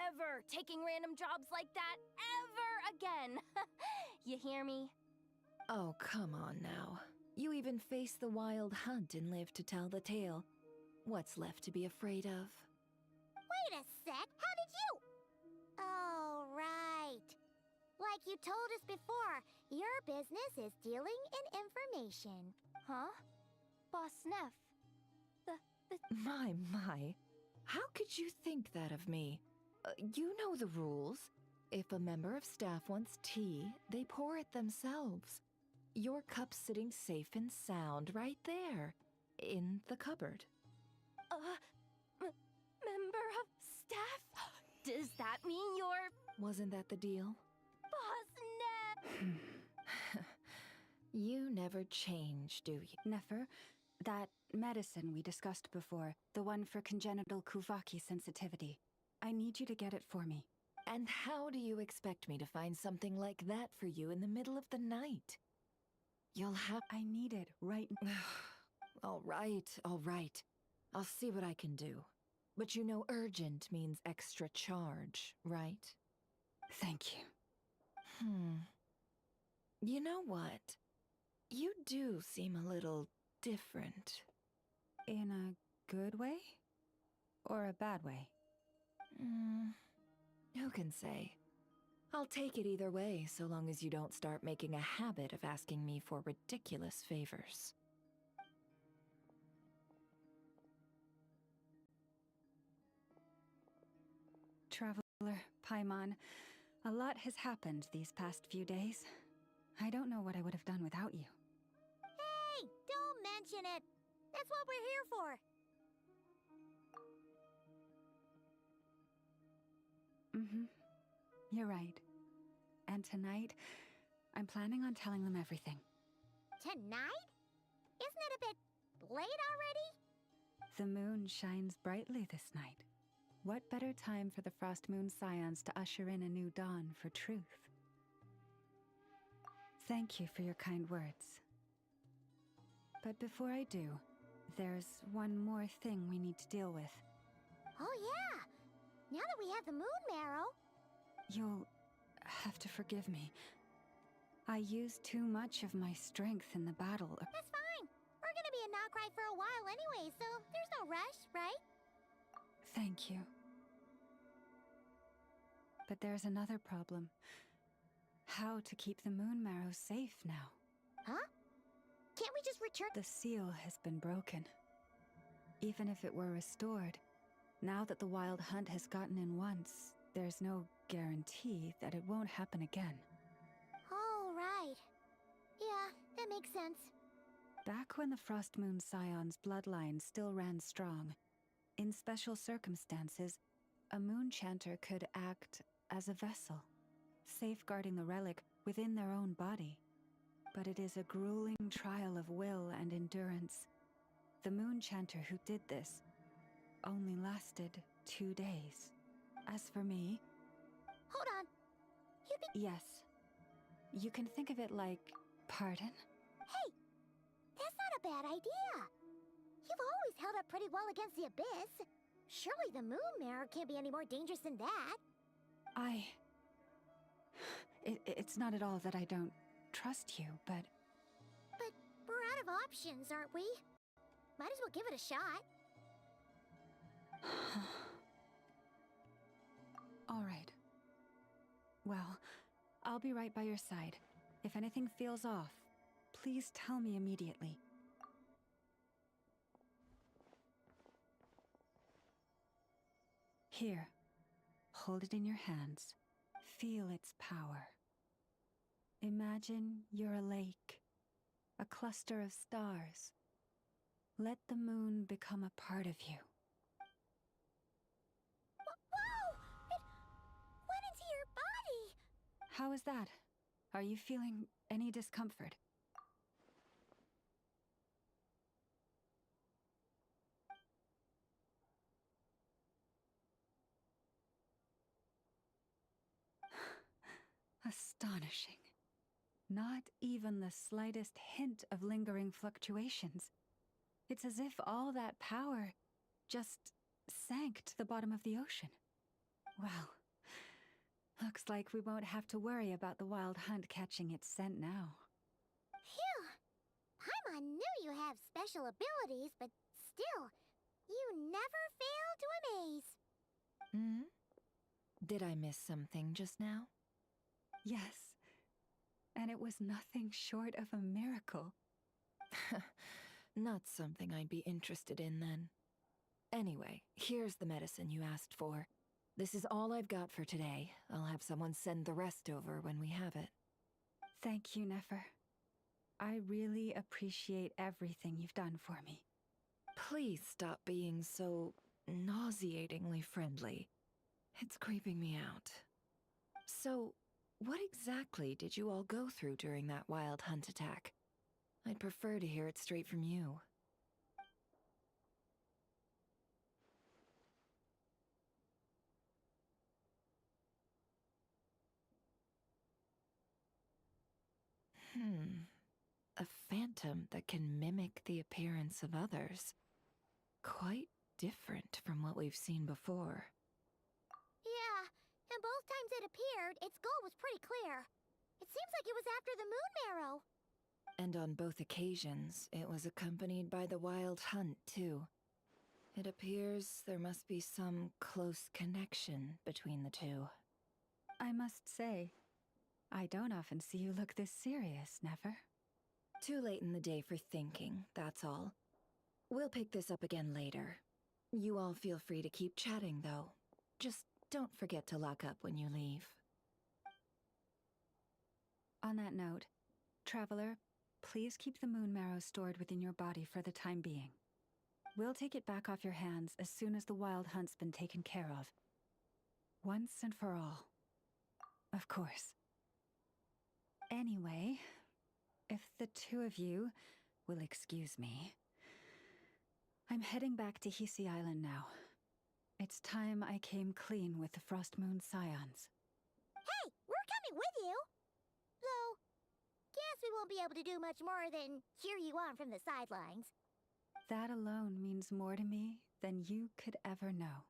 B: ever taking random jobs like that ever again! You hear me?
J: Oh, come on now. You even faced the wild hunt and lived to tell the tale. What's left to be afraid of?
C: Wait a sec, how did you? Oh, right. Like you told us before, your business is dealing in information.
B: Huh? Boss Neff,
J: My. How could you think that of me? You know the rules. If a member of staff wants tea, they pour it themselves. Your cup's sitting safe and sound right there, in the cupboard.
B: member of staff? Does that mean you're...
J: Wasn't that the deal?
B: Boss Neff?
J: You never change, do you?
D: Nefer, that medicine we discussed before, the one for congenital Kuvaki sensitivity, I need you to get it for me.
J: And how do you expect me to find something like that for you in the middle of the night? You'll have...
D: I need it right now.
J: All right. I'll see what I can do. But you know urgent means extra charge, right?
D: Thank you.
J: You know what? You do seem a little different.
D: In a good way? Or a bad way?
J: Who can say? I'll take it either way, so long as you don't start making a habit of asking me for ridiculous favors.
D: Traveler, Paimon, a lot has happened these past few days. I don't know what I would have done without you.
C: Hey, don't mention it. That's what we're here for.
D: You're right. And tonight, I'm planning on telling them everything.
C: Tonight? Isn't it a bit late already?
D: The moon shines brightly this night. What better time for the Frost Moon Scions to usher in a new dawn for truth? Thank you for your kind words. But before I do, there's one more thing we need to deal with.
C: Oh yeah! Now that we have the moon marrow...
D: You'll have to forgive me. I used too much of my strength in the battle.
C: That's fine. We're gonna be in Nod-Krai for a while anyway, so there's no rush, right?
D: Thank you. But there's another problem. How to keep the moon marrow safe now?
C: Huh? Can't we just return—
D: The seal has been broken. Even if it were restored, now that the wild hunt has gotten in once, there's no guarantee that it won't happen again.
C: Oh, right. Yeah, that makes sense.
D: Back when the Frost Moon Scion's bloodline still ran strong, in special circumstances, a moon chanter could act as a vessel, safeguarding the relic within their own body. But it is a grueling trial of will and endurance. The moon chanter who did this only lasted 2 days. As for me...
C: Hold on.
D: Yes. You can think of it like... Pardon?
C: Hey! That's not a bad idea! You've always held up pretty well against the abyss. Surely the moon mirror can't be any more dangerous than that.
D: It's not at all that I don't trust you, but...
C: But we're out of options, aren't we? Might as well give it a shot.
D: All right. Well, I'll be right by your side. If anything feels off, please tell me immediately. Here. Hold it in your hands. Feel its power. Imagine you're a lake, a cluster of stars. Let the moon become a part of you.
C: Whoa! It went into your body!
D: How is that? Are you feeling any discomfort? Astonishing. Not even the slightest hint of lingering fluctuations. It's as if all that power just sank to the bottom of the ocean. Well, looks like we won't have to worry about the wild hunt catching its scent now.
C: Phew! Paimon knew you have special abilities, but still, you never fail to amaze.
J: Hmm? Did I miss something just now?
D: Yes, and it was nothing short of a miracle.
J: Not something I'd be interested in then. Anyway, here's the medicine you asked for. This is all I've got for today. I'll have someone send the rest over when we have it.
D: Thank you, Nefer. I really appreciate everything you've done for me.
J: Please stop being so nauseatingly friendly. It's creeping me out. So, what exactly did you all go through during that wild hunt attack? I'd prefer to hear it straight from you. A phantom that can mimic the appearance of others. Quite different from what we've seen before.
C: Yeah, and both times it appeared, its goal was pretty clear. It seems like it was after the moon marrow.
J: And on both occasions, it was accompanied by the wild hunt, too. It appears there must be some close connection between the two.
D: I must say, I don't often see you look this serious, Nefer.
J: Too late in the day for thinking, that's all. We'll pick this up again later. You all feel free to keep chatting, though. Just don't forget to lock up when you leave.
D: On that note, Traveler, please keep the moon marrow stored within your body for the time being. We'll take it back off your hands as soon as the wild hunt's been taken care of. Once and for all. Of course. Anyway, if the two of you will excuse me, I'm heading back to Hisi Island now. It's time I came clean with the Frost Moon Scions.
C: Hey, we're coming with you! Though, guess we won't be able to do much more than cheer you on from the sidelines.
D: That alone means more to me than you could ever know.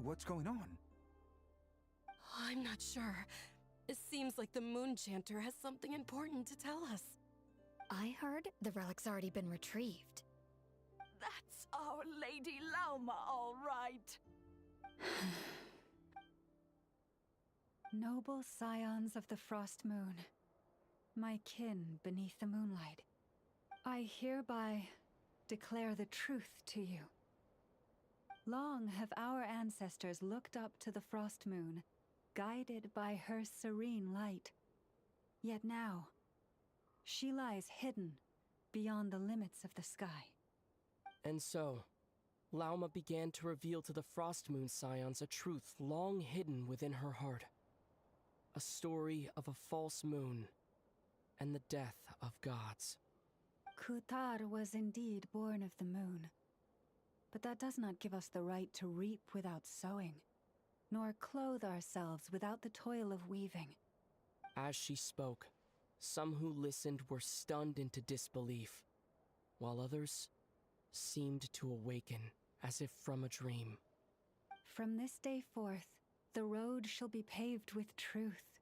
L: What's going on?
M: I'm not sure. It seems like the Moon Chanter has something important to tell us.
N: I heard the relic's already been retrieved.
A: That's our Lady Lauma, all right.
D: Noble scions of the Frost Moon, my kin beneath the moonlight, I hereby declare the truth to you. Long have our ancestors looked up to the Frost Moon, guided by her serene light. Yet now, she lies hidden beyond the limits of the sky.
I: And so, Lauma began to reveal to the Frost Moon Scions a truth long hidden within her heart. A story of a false moon and the death of gods.
D: Kutar was indeed born of the moon. But that does not give us the right to reap without sowing, nor clothe ourselves without the toil of weaving.
I: As she spoke, some who listened were stunned into disbelief, while others seemed to awaken as if from a dream.
D: From this day forth, the road shall be paved with truth,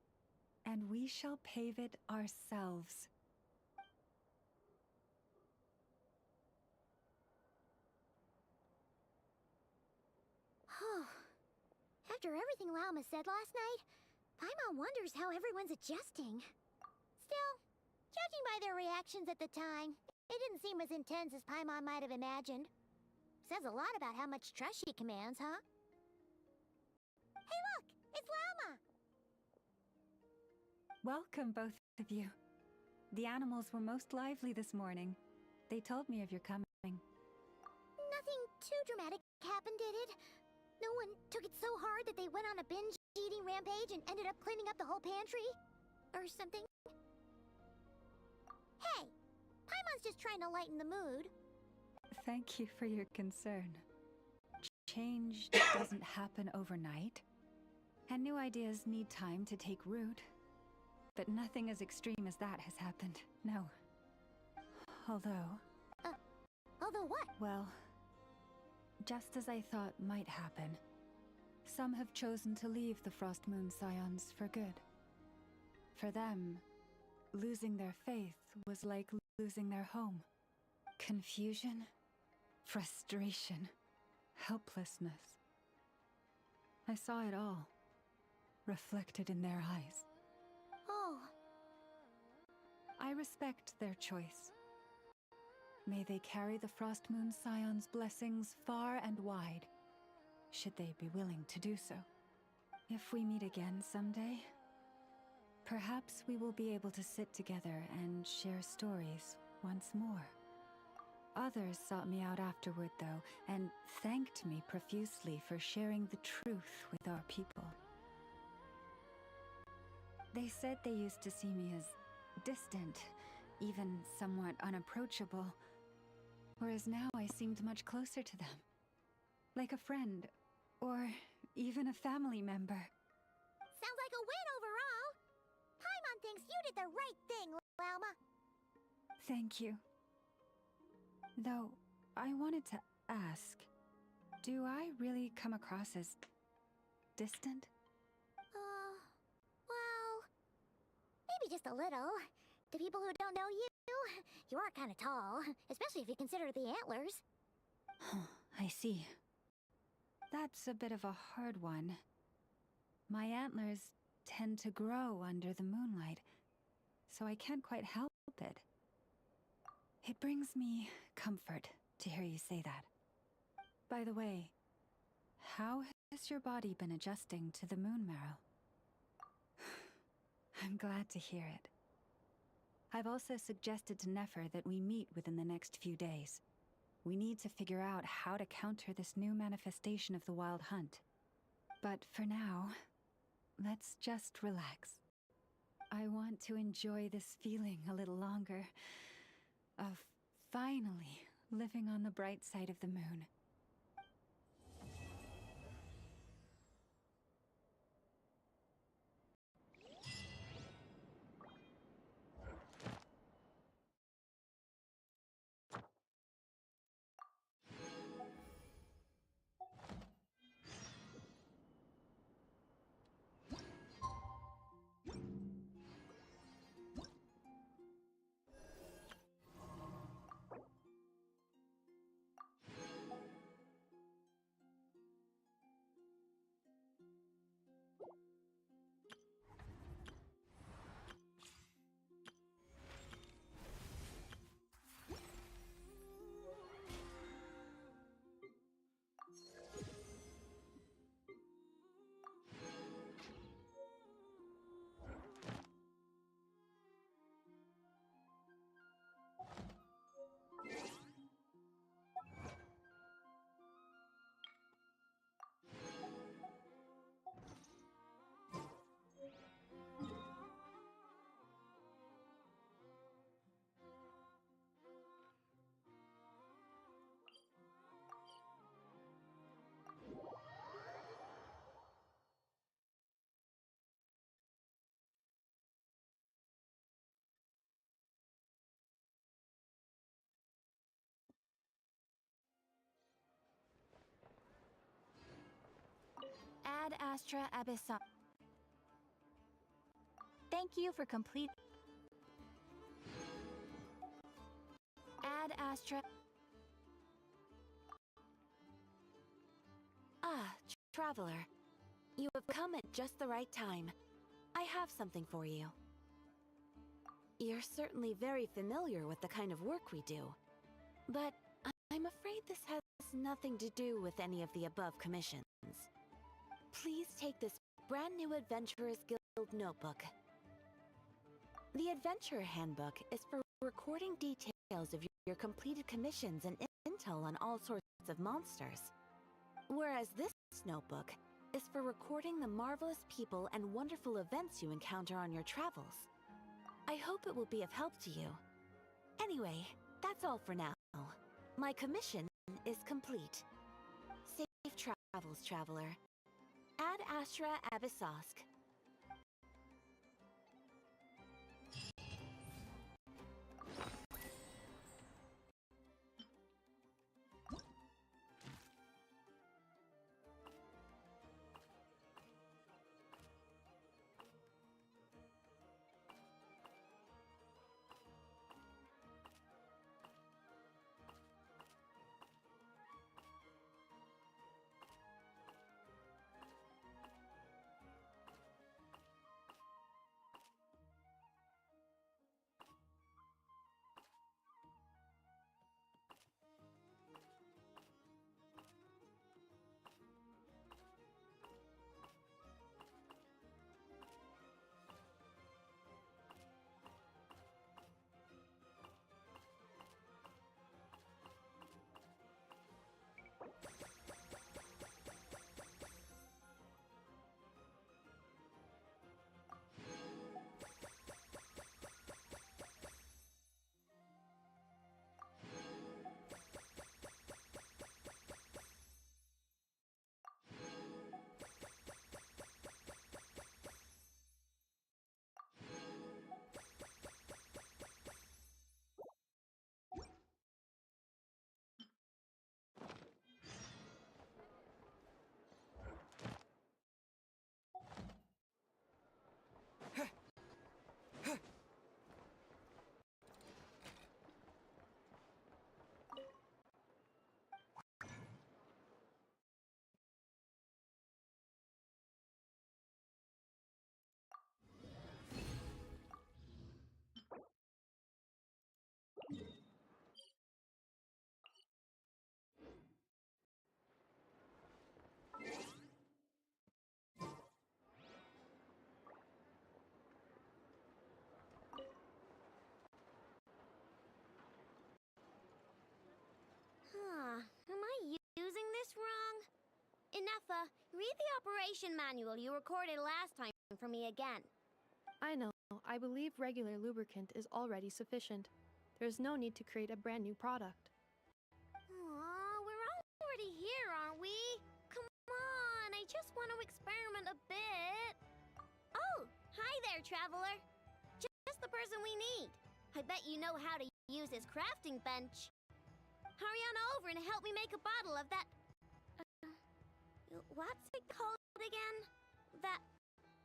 D: and we shall pave it ourselves.
C: After everything Lauma said last night, Paimon wonders how everyone's adjusting. Still, judging by their reactions at the time, it didn't seem as intense as Paimon might have imagined. Says a lot about how much trust she commands, huh? Hey look! It's
D: Welcome, both of you. The animals were most lively this morning. They told me of your coming.
C: Nothing too dramatic happened, did it? No one took it so hard that they went on a binge-eating rampage and ended up cleaning up the whole pantry? Or something? Hey! Paimon's just trying to lighten the mood.
D: Thank you for your concern. Change doesn't happen overnight, and new ideas need time to take root. But nothing as extreme as that has happened, no. Although...
C: Although what?
D: Well, just as I thought might happen, some have chosen to leave the Frost Moon Scions for good. For them, losing their faith was like losing their home. Confusion, frustration, helplessness. I saw it all, reflected in their eyes.
C: Oh.
D: I respect their choice. May they carry the Frost Moon Scion's blessings far and wide, should they be willing to do so. If we meet again someday, perhaps we will be able to sit together and share stories once more. Others sought me out afterward, though, and thanked me profusely for sharing the truth with our people. They said they used to see me as distant, even somewhat unapproachable, whereas now I seemed much closer to them. Like a friend, or even a family member.
C: Sounds like a win overall! Paimon thinks you did the right thing, Lalma.
D: Thank you. Though, I wanted to ask, do I really come across as distant?
C: Well, maybe just a little. To people who don't know you, you are kind of tall, especially if you consider the antlers.
D: I see. That's a bit of a hard one. My antlers tend to grow under the moonlight, so I can't quite help it. It brings me comfort to hear you say that. By the way, how has your body been adjusting to the moon marrow? I'm glad to hear it. I've also suggested to Nefer that we meet within the next few days. We need to figure out how to counter this new manifestation of the Wild Hunt. But for now, let's just relax. I want to enjoy this feeling a little longer, of finally living on the bright side of the moon.
B: Ad Astra Abyssal. Thank you for complete. Ad Astra.
O: Traveler. You have come at just the right time. I have something for you. You're certainly very familiar with the kind of work we do. But I'm afraid this has nothing to do with any of the above commissions. Please take this brand new Adventurers Guild notebook. The Adventurer Handbook is for recording details of your completed commissions and intel on all sorts of monsters. Whereas this notebook is for recording the marvelous people and wonderful events you encounter on your travels. I hope it will be of help to you. Anyway, that's all for now. My commission is complete. Safe travels, traveler. Ad Astra Abyssosk.
C: Am I using this wrong? Ineffa, read the operation manual you recorded last time for me again.
P: I know. I believe regular lubricant is already sufficient. There's no need to create a brand new product.
C: Aw, we're already here, aren't we? Come on, I just want to experiment a bit. Oh, hi there, traveler. Just the person we need. I bet you know how to use this crafting bench. Hurry on over and help me make a bottle of that... what's it called again? That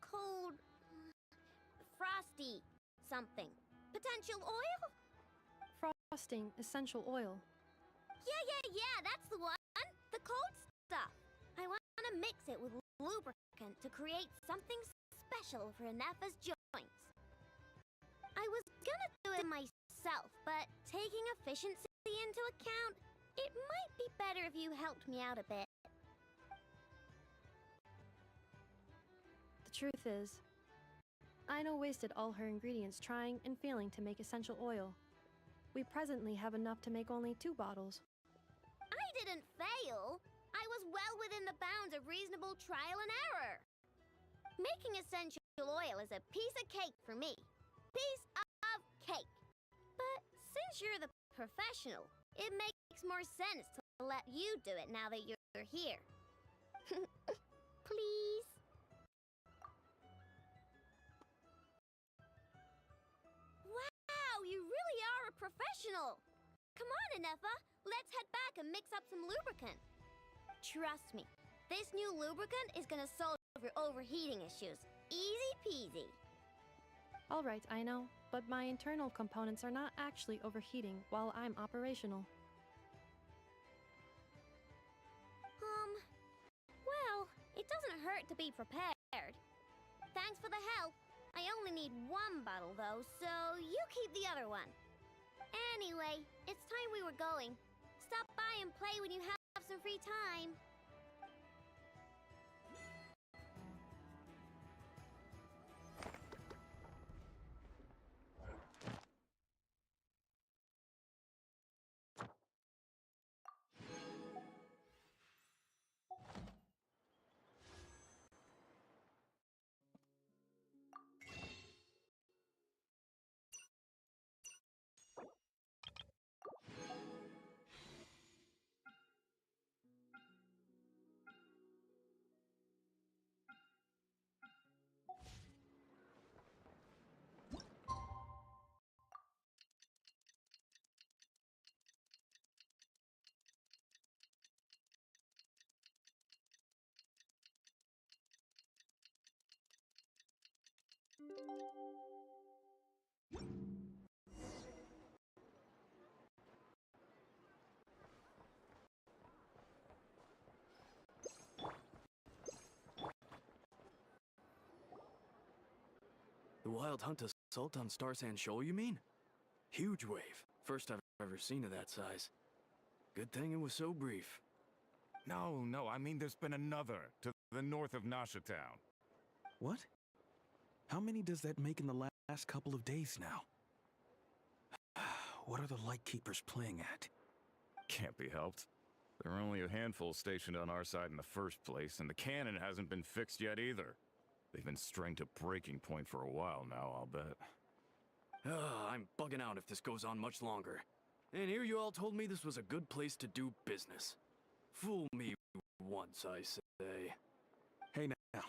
C: cold... frosty something. Potential oil?
P: Frosting essential oil.
C: Yeah, that's the one. The cold stuff. I want to mix it with lubricant to create something special for Ineffa's joints. I was gonna do it myself, but taking efficiency into account, it might be better if you helped me out a bit.
P: The truth is, Aino wasted all her ingredients trying and failing to make essential oil. We presently have enough to make only 2 bottles.
C: I didn't fail. I was well within the bounds of reasonable trial and error. Making essential oil is a piece of cake for me. Piece of cake. But since you're the professional, it makes more sense to let you do it now that you're here. Please? Wow, you really are a professional! Come on, Ineffa, let's head back and mix up some lubricant. Trust me, this new lubricant is gonna solve your overheating issues. Easy peasy.
P: Alright, I know, but my internal components are not actually overheating while I'm operational.
C: Well, it doesn't hurt to be prepared. Thanks for the help. I only need 1 bottle though, so you keep the other one. Anyway, it's time we were going. Stop by and play when you have some free time.
Q: The wild hunt assault on Star Sand Shoal, you mean? Huge wave. First I've ever seen of that size. Good thing it was so brief.
R: No, I mean there's been another to the north of Nasha Town.
L: What? How many does that make in the last couple of days now? What are the Lightkeepers playing at?
R: Can't be helped. There are only a handful stationed on our side in the first place, and the cannon hasn't been fixed yet either. They've been strained to breaking point for a while now, I'll bet.
Q: I'm bugging out if this goes on much longer. And here you all told me this was a good place to do business. Fool me once, I say.
L: Hey now,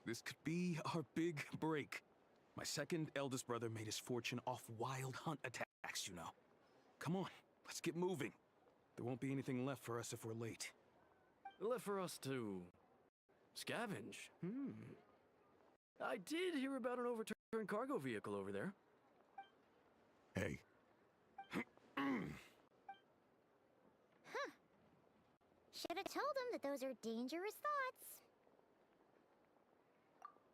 L: this could be our big break. My second eldest brother made his fortune off wild hunt attacks, you know. Come on, let's get moving. There won't be anything left for us if we're late.
Q: Left for us to scavenge? I did hear about an overturned cargo vehicle over there.
R: Hey.
C: Should have told him that those are dangerous thoughts.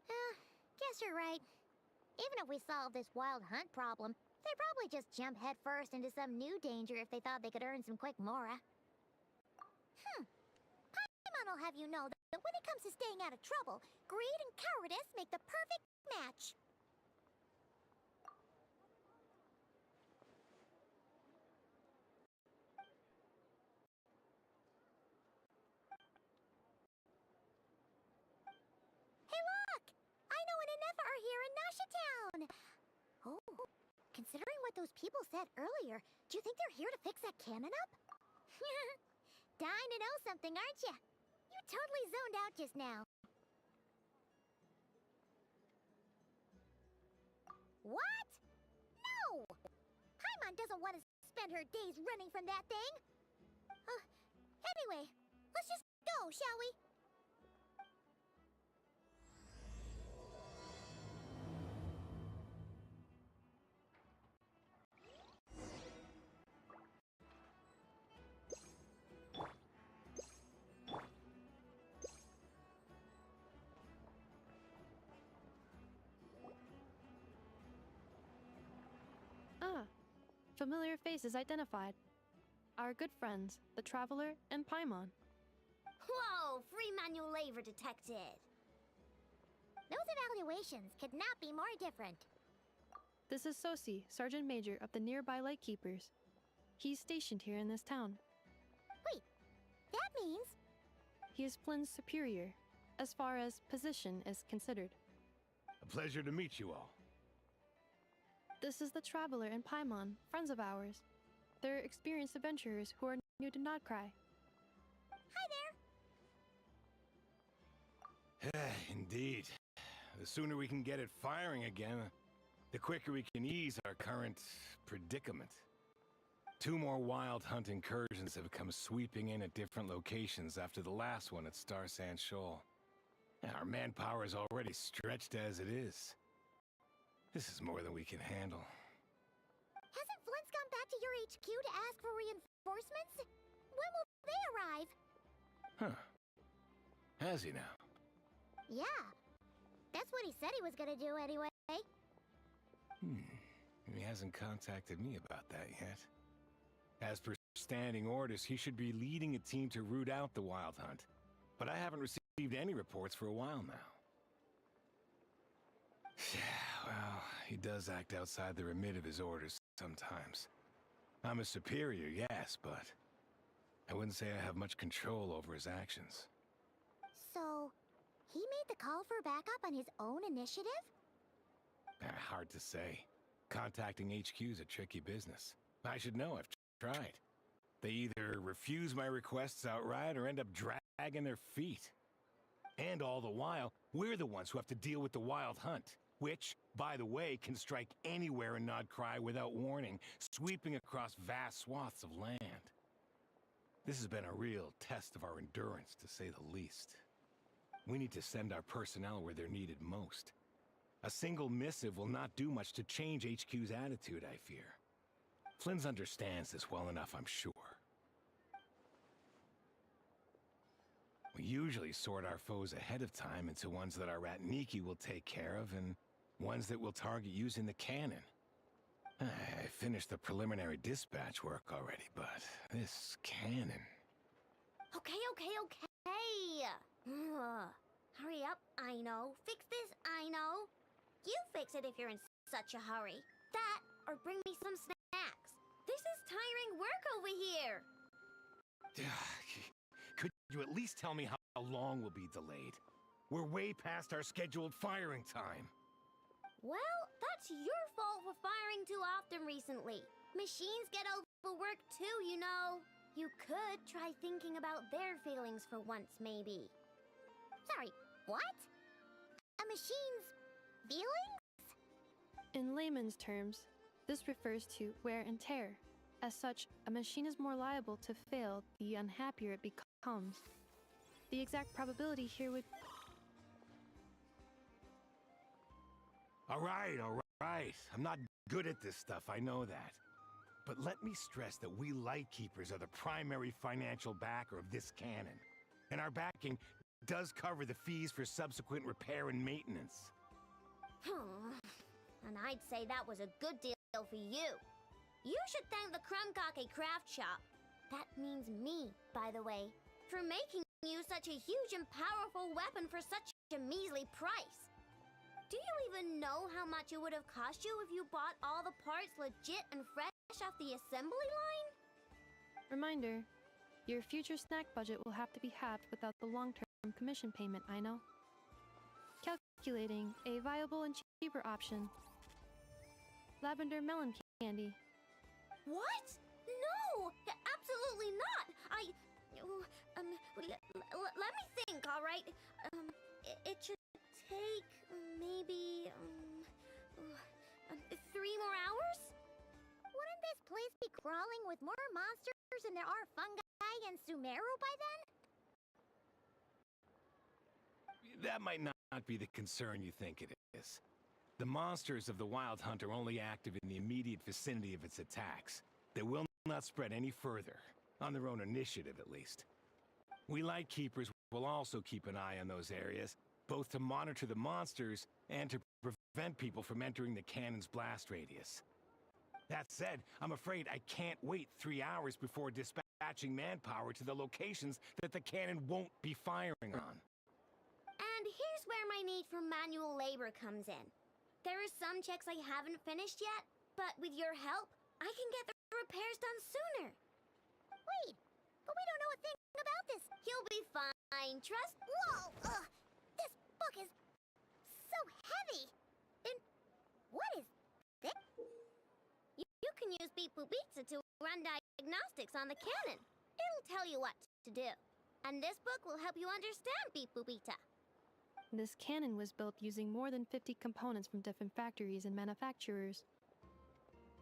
C: Guess you're right. Even if we solve this wild hunt problem, they'd probably just jump headfirst into some new danger if they thought they could earn some quick mora. Paimon will have you know that when it comes to staying out of trouble, greed and cowardice make the perfect match. Hey look! I know an Inefa are here in Nasha Town! Oh, considering what those people said earlier, do you think they're here to fix that cannon up? Dying to know something, aren't you? You totally zoned out just now. What? No! Paimon doesn't want to spend her days running from that thing. Anyway, let's just go, shall we?
P: Familiar faces identified. Our good friends, the Traveler and Paimon.
C: Whoa! Free manual labor detected! Those evaluations could not be more different.
P: This is Sosi, Sergeant Major of the nearby Lightkeepers. He's stationed here in this town.
C: Wait, that means...
P: He is Flynn's superior, as far as position is considered.
R: A pleasure to meet you all.
P: This is the Traveler and Paimon, friends of ours. They're experienced adventurers who are new to Nod-Krai.
C: Hi there!
R: Indeed. The sooner we can get it firing again, the quicker we can ease our current predicament. 2 more wild hunt incursions have come sweeping in at different locations after the last one at Star Sand Shoal. Our manpower is already stretched as it is. This is more than we can handle.
C: Hasn't Flint's gone back to your HQ to ask for reinforcements? When will they arrive?
R: Huh. Has he now?
C: Yeah. That's what he said he was gonna do anyway.
R: He hasn't contacted me about that yet. As per standing orders, he should be leading a team to root out the wild hunt. But I haven't received any reports for a while now. Well, he does act outside the remit of his orders sometimes. I'm a superior, yes, but I wouldn't say I have much control over his actions.
C: So, he made the call for backup on his own initiative?
R: Hard to say. Contacting HQ is a tricky business. I should know, I've tried. They either refuse my requests outright or end up dragging their feet. And all the while, we're the ones who have to deal with the wild hunt. Which, by the way, can strike anywhere in Nod-Krai without warning, sweeping across vast swaths of land. This has been a real test of our endurance, to say the least. We need to send our personnel where they're needed most. A single missive will not do much to change HQ's attitude, I fear. Flynn's understands this well enough, I'm sure. We usually sort our foes ahead of time into ones that our Ratniki will take care of and ones that we'll target using the cannon. I finished the preliminary dispatch work already, but this cannon...
C: Okay. Hurry up, I know. Fix this, I know. You fix it if you're in such a hurry. That, or bring me some snacks. This is tiring work over here.
R: Could you at least tell me how long we'll be delayed? We're way past our scheduled firing time.
C: Well, that's your fault for firing too often recently. Machines get overworked too, you know. You could try thinking about their feelings for once, maybe. Sorry, what? A machine's feelings?
P: In layman's terms, this refers to wear and tear. As such, a machine is more liable to fail the unhappier it becomes. The exact probability here would...
R: All right. I'm not good at this stuff, I know that. But let me stress that we Lightkeepers are the primary financial backer of this cannon. And our backing does cover the fees for subsequent repair and maintenance.
C: And I'd say that was a good deal for you. You should thank the Krumkake craft shop. That means me, by the way, for making you such a huge and powerful weapon for such a measly price. Do you even know how much it would have cost you if you bought all the parts legit and fresh off the assembly line?
P: Reminder, your future snack budget will have to be halved without the long-term commission payment, I know. Calculating a viable and cheaper option. Lavender melon candy.
C: What? No! Absolutely not! Let me think, all right? It should take maybe 3 more hours? Wouldn't this place be crawling with more monsters than there are fungi and Sumeru by then?
R: That might not be the concern you think it is. The monsters of the Wild Hunt are only active in the immediate vicinity of its attacks. They will not spread any further, on their own initiative at least. We Lightkeepers will also keep an eye on those areas, both to monitor the monsters and to prevent people from entering the cannon's blast radius. That said, I'm afraid I can't wait 3 hours before dispatching manpower to the locations that the cannon won't be firing on.
C: And here's where my need for manual labor comes in. There are some checks I haven't finished yet, but with your help, I can get the repairs done sooner. Wait, but we don't know a thing about this. You'll be fine, trust. Whoa! This book is so heavy. And what is this? You can use Beep Boop Pizza to run diagnostics on the cannon. It'll tell you what to do. And this book will help you understand Beep Boop Pizza.
P: This cannon was built using more than 50 components from different factories and manufacturers.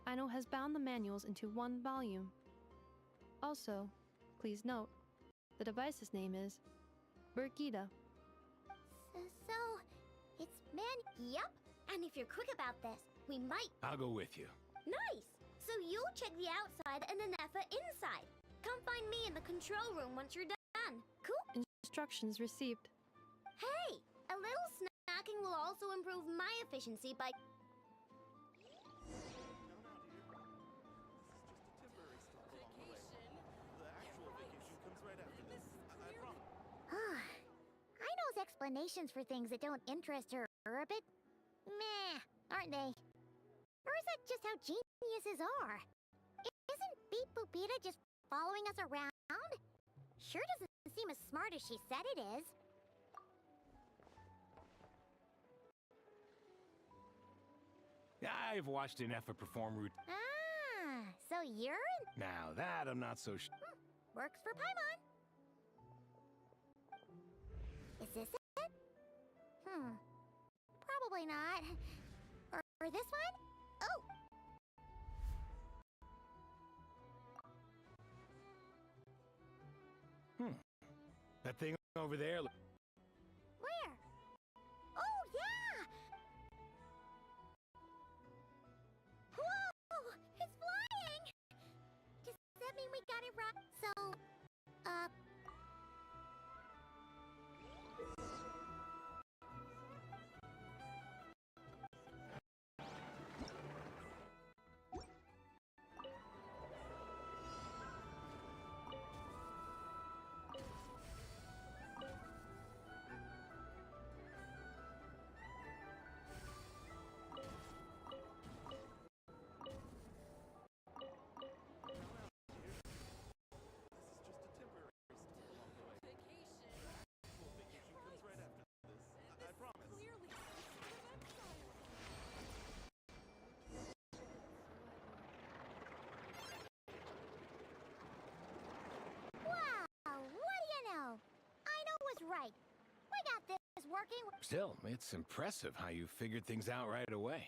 P: Aino has bound the manuals into one volume. Also, please note, the device's name is Burkida.
C: So, it's Yup. And if you're quick about this, we might...
R: I'll go with you.
C: Nice! So you'll check the outside and the Nefa inside. Come find me in the control room once you're done. Cool?
P: Instructions received.
C: Hey! A little snacking will also improve my efficiency by... Aino's explanations for things that don't interest her are a bit... meh, aren't they? Or is that just how geniuses are? Isn't Beep Boopita just following us around? Sure doesn't seem as smart as she said it is.
R: I've watched an effort perform route.
C: Ah, so you're...
R: Now that I'm not so
C: Works for Paimon. Is this it? Probably not. Or this one? Oh!
R: That thing over there...
C: Where? Oh, yeah! right? So, wow, what do you know? I know what's right. We got this working.
R: Still, it's impressive how you figured things out right away.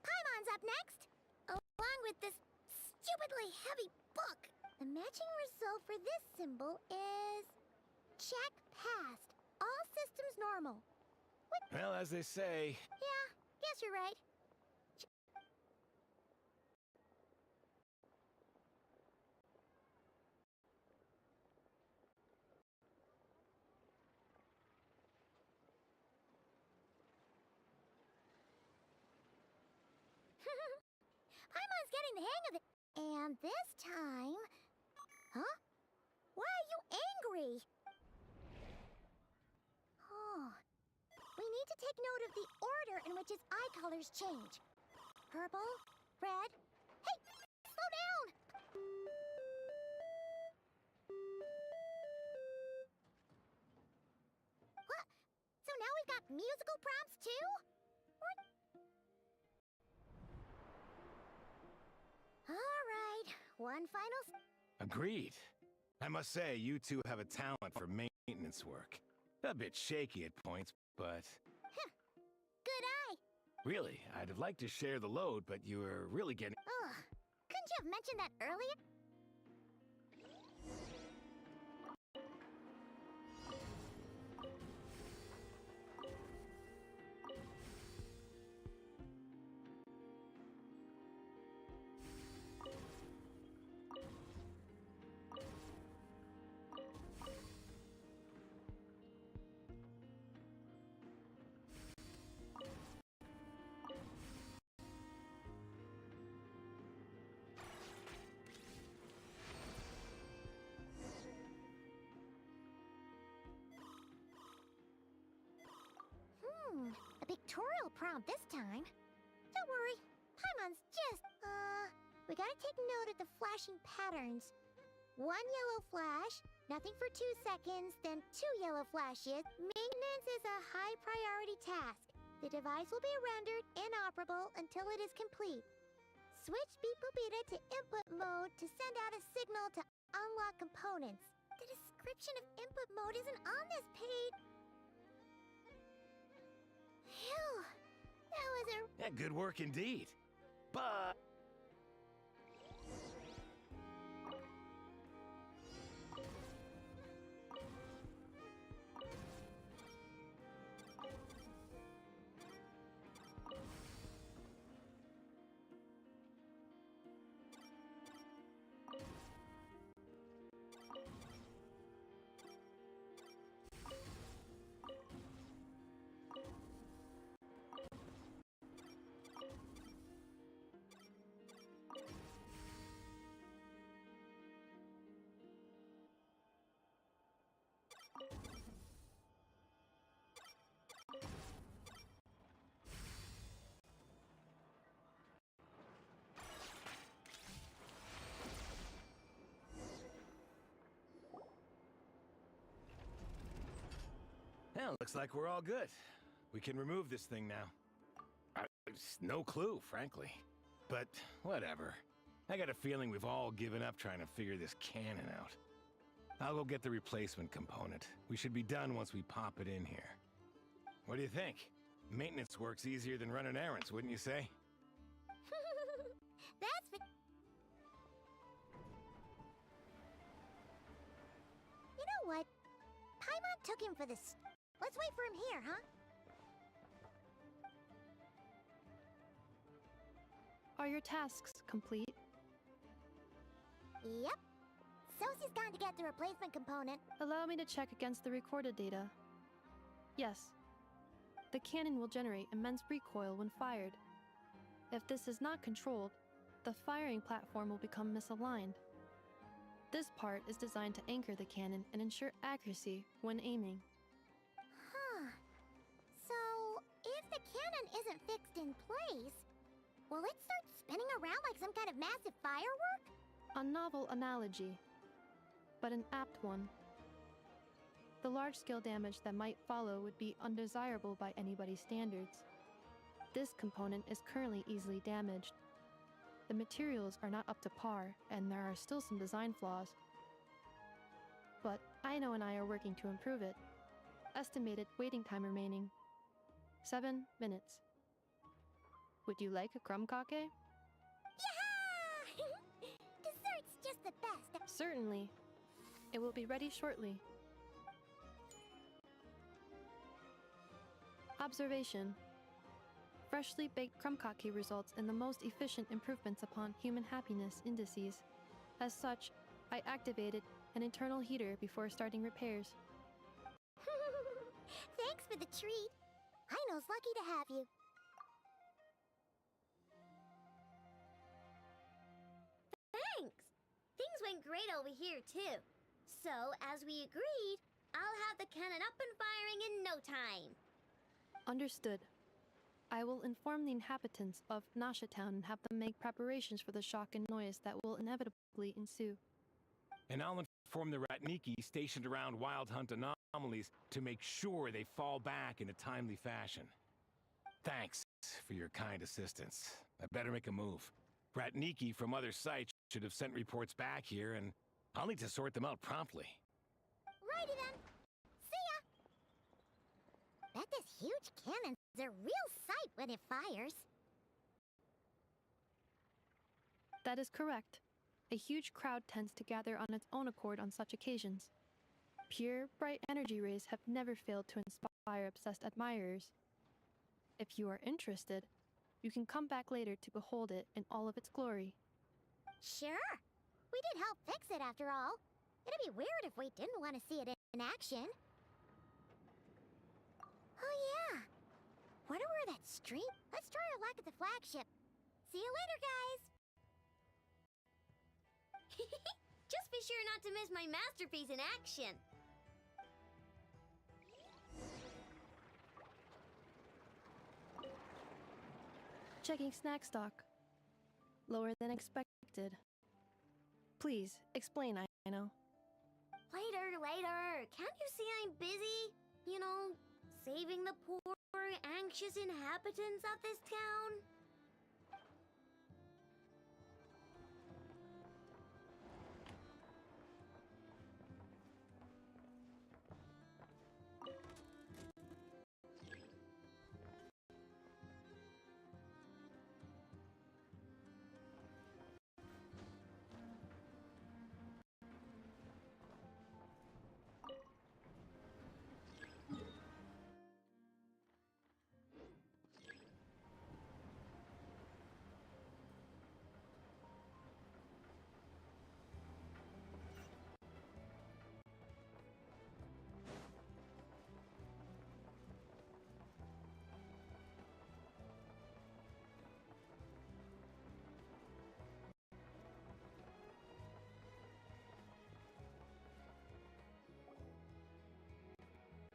C: Paimon's up next, along with this stupidly heavy book. The matching result for this symbol is... check passed. All systems normal. What?
R: Well, as they say...
C: Yeah, guess you're right. Paimon's getting the hang of it. And this time... Huh? Why are you angry? Oh. We need to take note of the order in which his eye colors change. Purple, red... Hey! Slow down! What? So now we've got musical prompts too? What? All right, one final...
R: Agreed. I must say, you two have a talent for maintenance work. A bit shaky at points, but...
C: Huh. Good eye.
R: Really, I'd have liked to share the load, but you were really getting...
C: Ugh. Couldn't you have mentioned that earlier? A pictorial prompt this time. Don't worry, Paimon's just... we gotta take note of the flashing patterns. 1 yellow flash, nothing for 2 seconds, then 2 yellow flashes. Maintenance is a high priority task. The device will be rendered inoperable until it is complete. Switch Beeple Beta to input mode to send out a signal to unlock components. The description of input mode isn't on this page. Phew, that was a...
R: Yeah, good work indeed. But... Well, looks like we're all good. We can remove this thing now. No clue, frankly. But whatever. I got a feeling we've all given up trying to figure this cannon out. I'll go get the replacement component. We should be done once we pop it in here. What do you think? Maintenance work's easier than running errands, wouldn't you say?
C: That's for... You know what? Paimon took him for this. Let's wait for him here, huh?
P: Are your tasks complete?
C: Yep. Sosie's gone to get the replacement component.
P: Allow me to check against the recorded data. Yes. The cannon will generate immense recoil when fired. If this is not controlled, the firing platform will become misaligned. This part is designed to anchor the cannon and ensure accuracy when aiming.
C: Huh. So, if the cannon isn't fixed in place, will it start spinning around like some kind of massive firework?
P: A novel analogy, but an apt one. The large-scale damage that might follow would be undesirable by anybody's standards. This component is currently easily damaged. The materials are not up to par, and there are still some design flaws. But Aino and I are working to improve it. Estimated waiting time remaining: 7 minutes. Would you like a crumb cake?
C: Yeah! Dessert's just the best.
P: Certainly. It will be ready shortly. Observation. Freshly baked crumb cake results in the most efficient improvements upon human happiness indices. As such, I activated an internal heater before starting repairs.
C: Thanks for the treat. Aino's lucky to have you. Thanks. Things went great over here, too. So, as we agreed, I'll have the cannon up and firing in no time.
P: Understood. I will inform the inhabitants of Nasha Town and have them make preparations for the shock and noise that will inevitably ensue.
R: And I'll inform the Ratniki stationed around Wild Hunt anomalies to make sure they fall back in a timely fashion. Thanks for your kind assistance. I better make a move. Ratniki from other sites should have sent reports back here, and I'll need to sort them out promptly.
C: Righty then. See ya! Bet this huge cannon's a real sight when it fires.
P: That is correct. A huge crowd tends to gather on its own accord on such occasions. Pure, bright energy rays have never failed to inspire obsessed admirers. If you are interested, you can come back later to behold it in all of its glory.
C: Sure. We did help fix it after all. It'd be weird if we didn't want to see it in action. Oh yeah. Wonder where that stream? Let's try our luck at the flagship. See you later, guys. Just be sure not to miss my masterpiece in action.
P: Checking snack stock. Lower than expected. Please, explain, Aino.
C: Later. Can't you see I'm busy? You know, saving the poor, anxious inhabitants of this town?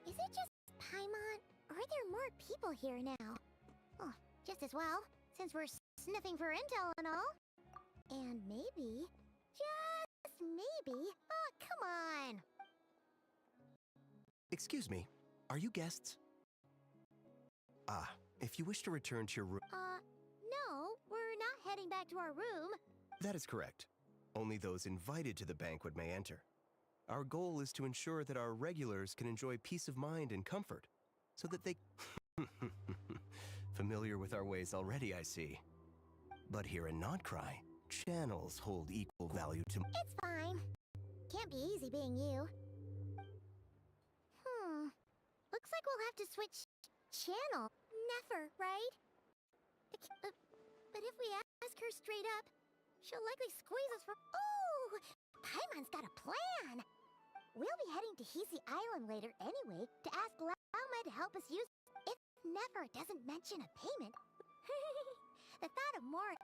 C: Is it just Paimon, or are there more people here now? Oh, just as well, since we're sniffing for intel and all. And maybe, just maybe, oh, come on!
S: Excuse me, are you guests? Ah, if you wish to return to your room...
C: No, we're not heading back to our room.
S: That is correct. Only those invited to the banquet may enter. Our goal is to ensure that our regulars can enjoy peace of mind and comfort, so that they... Familiar with our ways already, I see. But here in Nod-Krai, channels hold equal value to...
C: It's fine. Can't be easy being you. Looks like we'll have to switch channel. Never, right? But if we ask her straight up, she'll likely squeeze us for... Oh! Paimon's got a plan! We'll be heading to Hisi Island later anyway to ask Lauma to help us use... If Never doesn't mention a payment. The thought of more...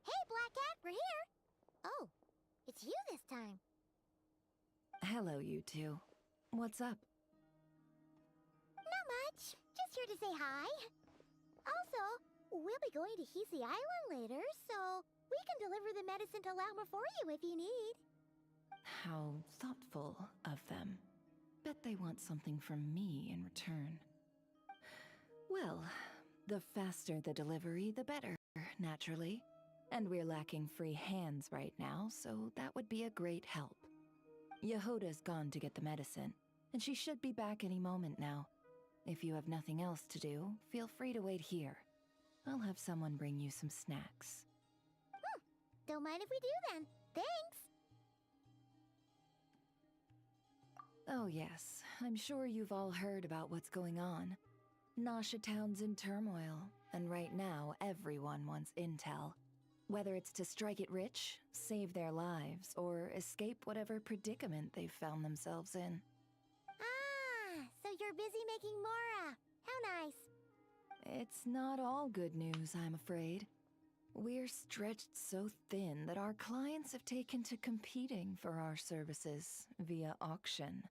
C: Hey, Black Cat, we're here! Oh, it's you this time.
J: Hello, you two. What's up?
C: Not much. Just here to say hi. Also, we'll be going to Hisi Island later, so we can deliver the medicine to Lauma for you if you need.
J: How thoughtful of them. Bet they want something from me in return. Well, the faster the delivery, the better, naturally. And we're lacking free hands right now, so that would be a great help. Yehoda's gone to get the medicine, and she should be back any moment now. If you have nothing else to do, feel free to wait here. I'll have someone bring you some snacks.
C: Don't mind if we do then. Thanks!
J: Oh yes, I'm sure you've all heard about what's going on. Nasha Town's in turmoil, and right now everyone wants intel. Whether it's to strike it rich, save their lives, or escape whatever predicament they've found themselves in.
C: Ah, so you're busy making Mora. How nice.
J: It's not all good news, I'm afraid. We're stretched so thin that our clients have taken to competing for our services via auction.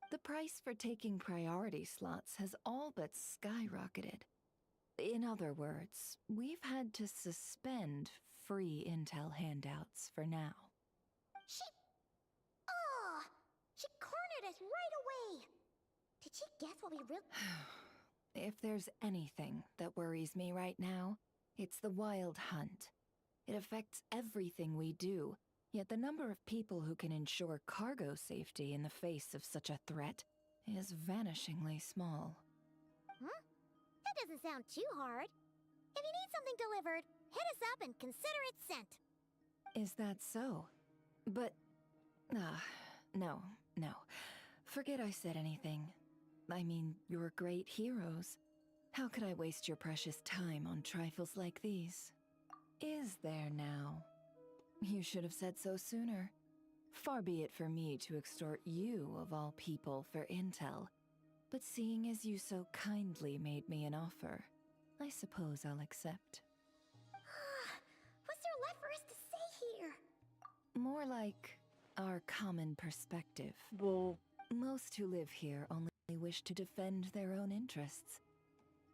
J: The price for taking priority slots has all but skyrocketed. In other words, we've had to suspend free intel handouts for now.
C: She cornered us right away! Did she guess what we really...
J: If there's anything that worries me right now, it's the wild hunt. It affects everything we do, yet the number of people who can ensure cargo safety in the face of such a threat is vanishingly small.
C: That doesn't sound too hard. If you need something delivered, hit us up and consider it sent.
J: Is that so? But... no. Forget I said anything. I mean, you're great heroes. How could I waste your precious time on trifles like these? Is there now? You should have said so sooner. Far be it for me to extort you, of all people, for intel. But seeing as you so kindly made me an offer, I suppose I'll accept.
C: What's there left for us to say here?
J: More like our common perspective. Most who live here only wish to defend their own interests.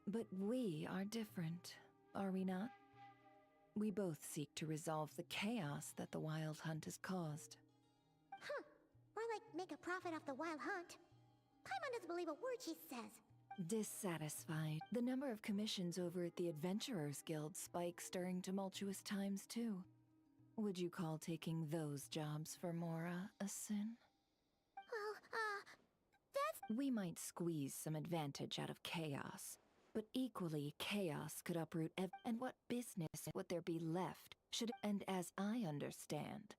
J: But we are different, are we not? We both seek to resolve the chaos that the Wild Hunt has caused.
C: More like make a profit off the Wild Hunt. Paimon doesn't believe a word she says.
J: Dissatisfied, the number of commissions over at the Adventurers Guild spikes during tumultuous times too. Would you call taking those jobs for Mora a sin?
C: Well, that's...
J: We might squeeze some advantage out of chaos, but equally chaos could uproot and what business would there be left should... And as I understand,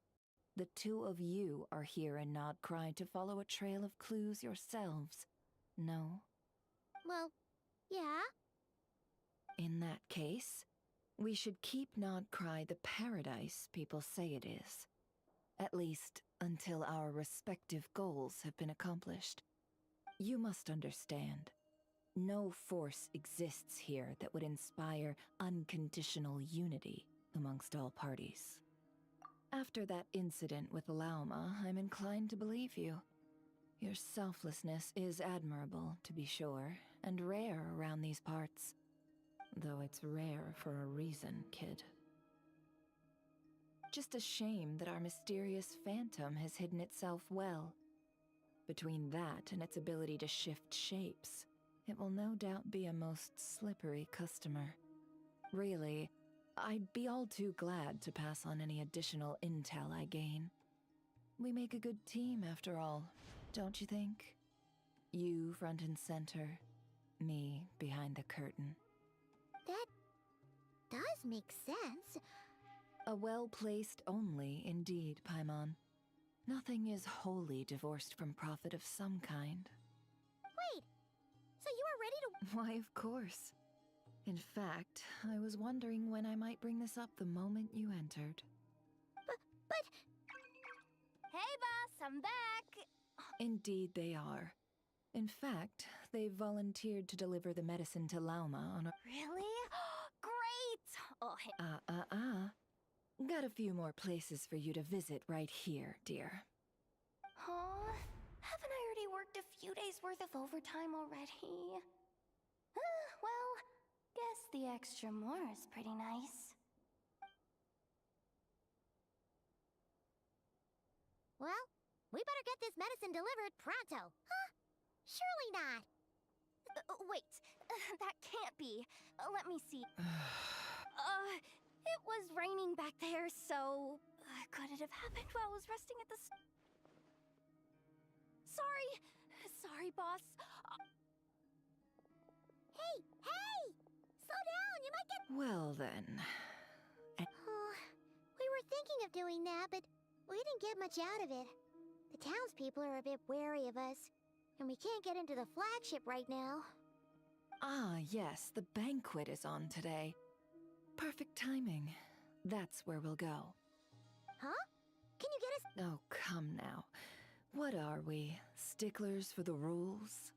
J: the two of you are here in Nod-Krai to follow a trail of clues yourselves, no?
C: Well, yeah.
J: In that case, we should keep Nod-Krai the paradise people say it is. At least, until our respective goals have been accomplished. You must understand, no force exists here that would inspire unconditional unity amongst all parties. After that incident with Lauma, I'm inclined to believe you. Your selflessness is admirable, to be sure, and rare around these parts. Though it's rare for a reason, kid. Just a shame that our mysterious phantom has hidden itself well. Between that and its ability to shift shapes, it will no doubt be a most slippery customer. Really, I'd be all too glad to pass on any additional intel I gain. We make a good team, after all, don't you think? You front and center, me behind the curtain.
C: That does make sense.
J: A well-placed only, indeed, Paimon. Nothing is wholly divorced from profit of some kind.
C: Wait, so you are ready to—
J: Why, of course. In fact, I was wondering when I might bring this up the moment you entered.
C: But... Hey, boss, I'm back!
J: Indeed they are. In fact, they've volunteered to deliver the medicine to Lauma on a—
C: Really? Great! Oh, hey.
J: Got a few more places for you to visit right here, dear.
B: Huh? Haven't I already worked a few days' worth of overtime already? Well, guess the extra more is pretty nice.
C: Well, we better get this medicine delivered pronto. Huh? Surely not.
B: Wait, that can't be. Let me see. It was raining back there, so could it have happened while I was resting at the Sorry, boss.
C: Hey! Slow down, you might get—
J: Well then.
C: We were thinking of doing that, but we didn't get much out of it. The townspeople are a bit wary of us, and we can't get into the flagship right now.
J: Ah, yes, the banquet is on today. Perfect timing. That's where we'll go.
C: Huh? Can you get us—
J: Oh, come now. What are we? Sticklers for the rules?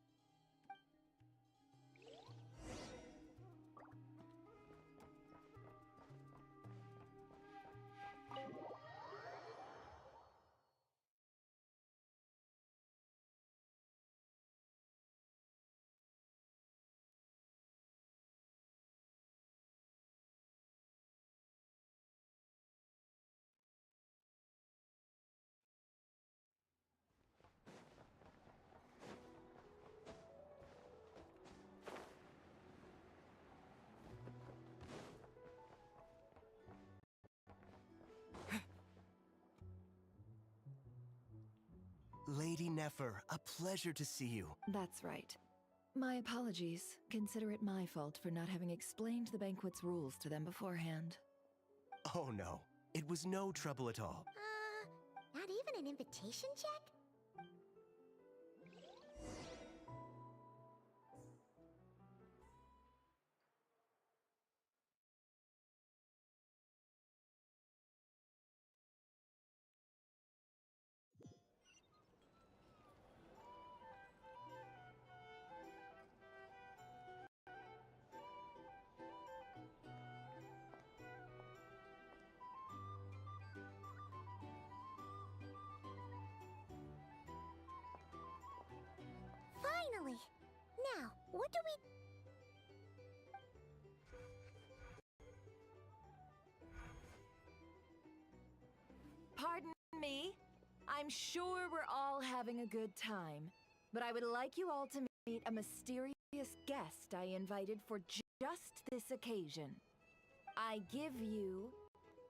S: Lady Nefer, a pleasure to see you.
J: That's right. My apologies. Consider it my fault for not having explained the banquet's rules to them beforehand.
S: Oh no, it was no trouble at all.
C: Not even an invitation check? Finally! Now, what do we—
J: Pardon me? I'm sure we're all having a good time, but I would like you all to meet a mysterious guest I invited for just this occasion. I give you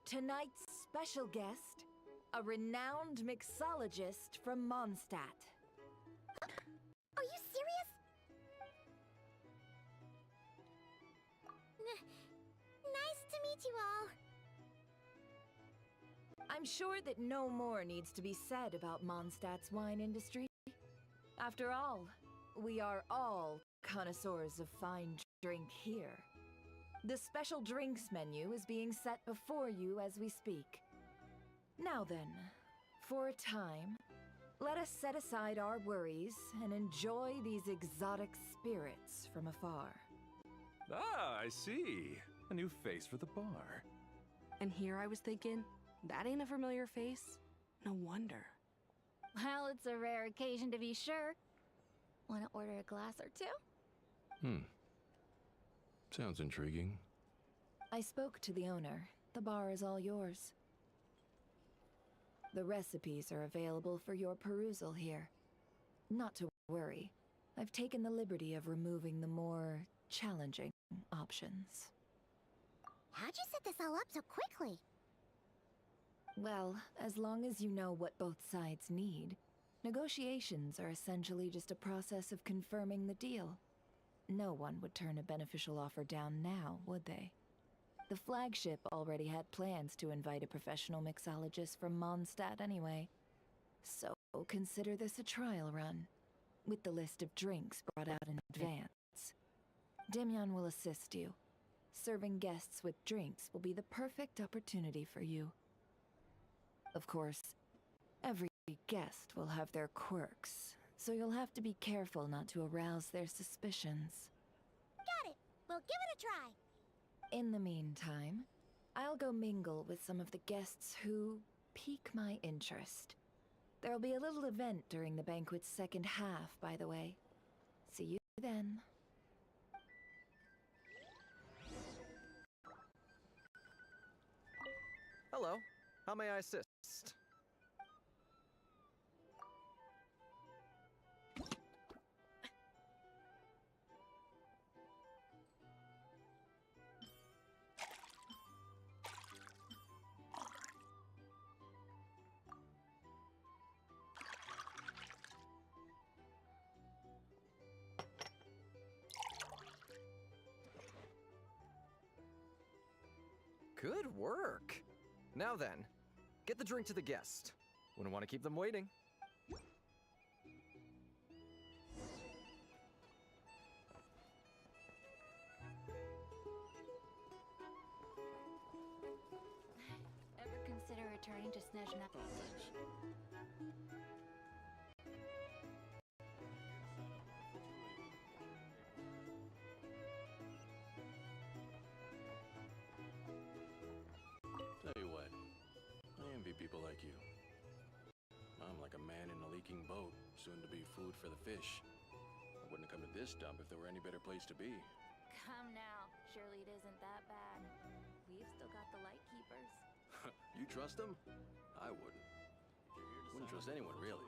J: tonight's special guest, a renowned mixologist from Mondstadt.
C: Are you serious? Nice to meet you all.
J: I'm sure that no more needs to be said about Mondstadt's wine industry. After all, we are all connoisseurs of fine drink here. The special drinks menu is being set before you as we speak. Now then, for a time, let us set aside our worries and enjoy these exotic spirits from afar.
L: Ah, I see. A new face for the bar.
M: And here I was thinking, that ain't a familiar face. No wonder.
B: Well, it's a rare occasion to be sure. Want to order a glass or two?
Q: Sounds intriguing.
J: I spoke to the owner. The bar is all yours. The recipes are available for your perusal here. Not to worry. I've taken the liberty of removing the more challenging options.
C: How How'd you set this all up so quickly?
J: Well, as long as you know what both sides need, negotiations are essentially just a process of confirming the deal. No one would turn a beneficial offer down now, would they? The flagship already had plans to invite a professional mixologist from Mondstadt anyway. So consider this a trial run, with the list of drinks brought out in advance. Demyon will assist you. Serving guests with drinks will be the perfect opportunity for you. Of course, every guest will have their quirks, so you'll have to be careful not to arouse their suspicions.
C: Got it! We'll give it a try!
J: In the meantime, I'll go mingle with some of the guests who pique my interest. There'll be a little event during the banquet's second half, by the way. See you then.
T: Hello. How may I assist? Good work! Now then, get the drink to the guest. Wouldn't want to keep them waiting.
B: Ever consider returning to Snezhna?
Q: Oh, thanks. Tell you what, I envy people like you. I'm like a man in a leaking boat, soon to be food for the fish. I wouldn't have come to this dump if there were any better place to be.
B: Come now. Surely it isn't that bad. We've still got the light keepers.
Q: You trust them? I wouldn't. Wouldn't trust anyone, really.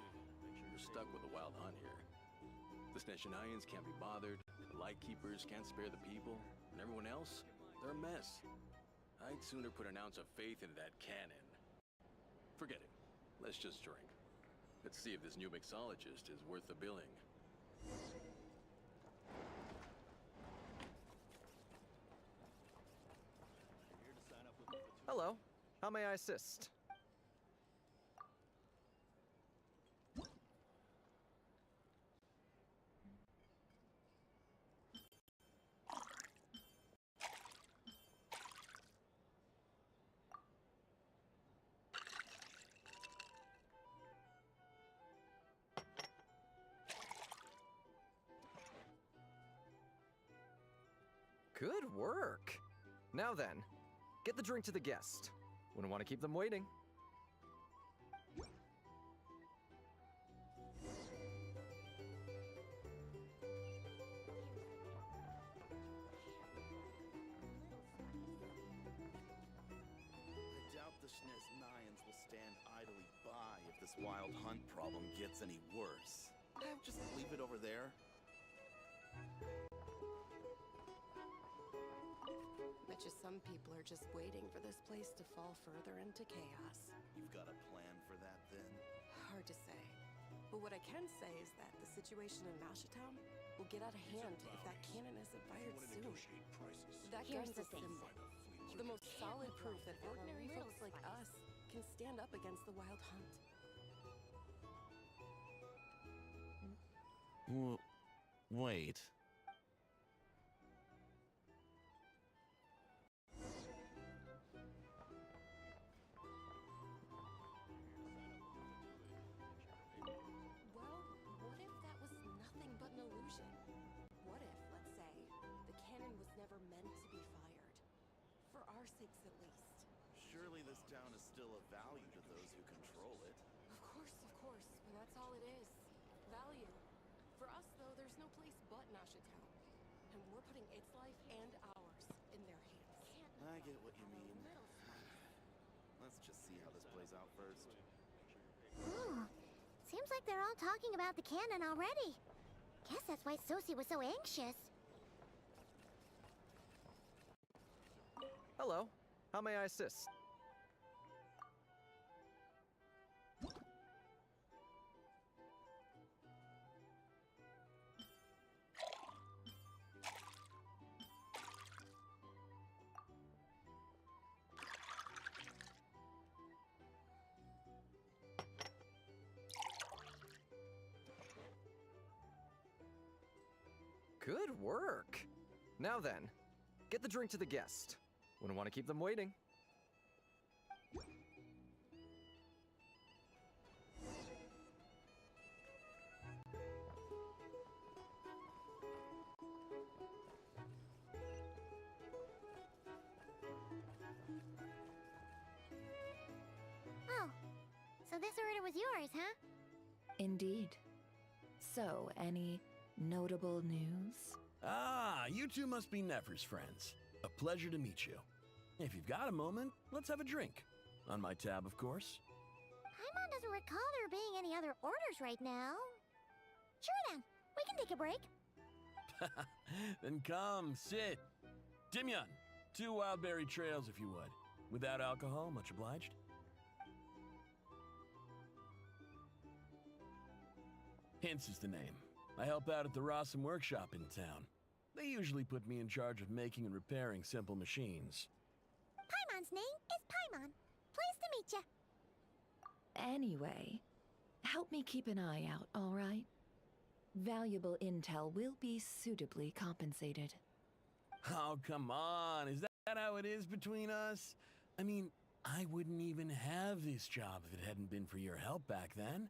Q: You're stuck with the wild hunt here. The Snezhnayans can't be bothered, the Lightkeepers can't spare the people, and everyone else, they're a mess. I'd sooner put an ounce of faith into that cannon. Forget it. Let's just drink. Let's see if this new mixologist is worth the billing.
T: Hello. How may I assist? Good work! Now then, get the drink to the guest. Wouldn't want to keep them waiting.
U: I doubt the Snezhnayans will stand idly by if this wild hunt problem gets any worse. Just leave it over there.
M: Bet you some people are just waiting for this place to fall further into chaos.
U: You've got a plan for that, then?
M: Hard to say. But what I can say is that the situation in Nashitown will get out of hand if that cannon isn't fired soon. That
B: Here's
M: gun's
B: the
M: a
B: thing.
M: symbol. The most solid proof that ordinary folks like us can stand up against the wild hunt.
U: Wait.
M: Well, what if that was nothing but an illusion? What if, let's say, the cannon was never meant to be fired? For our sakes, at least.
U: Surely this town is still of value to those who control it.
M: Of course, and that's all it is. Value. For us, though, there's no place but Nashitown. And we're putting its life and ours in their hands.
U: I get what you mean. Let's just see how this plays out first.
C: Ooh, seems like they're all talking about the cannon already. Guess that's why Sosie was so anxious.
T: Hello. How may I assist? Good work. Now then, get the drink to the guest. Wouldn't want to keep them waiting.
C: Oh, so this order was yours, huh?
J: Indeed. So, any notable news?
F: Ah, you two must be Nefer's friends. A pleasure to meet you. If you've got a moment, let's have a drink. On my tab, of course.
C: Paimon doesn't recall there being any other orders right now. Sure then, we can take a break.
F: Then come, sit. Dimyon, 2 wildberry trails if you would. Without alcohol, much obliged. Hints is the name. I help out at the Rossum workshop in town. They usually put me in charge of making and repairing simple machines.
C: Paimon's name is Paimon. Pleased to meet you.
J: Anyway, help me keep an eye out, all right? Valuable intel will be suitably compensated.
F: Oh, come on. Is that how it is between us? I mean, I wouldn't even have this job if it hadn't been for your help back then.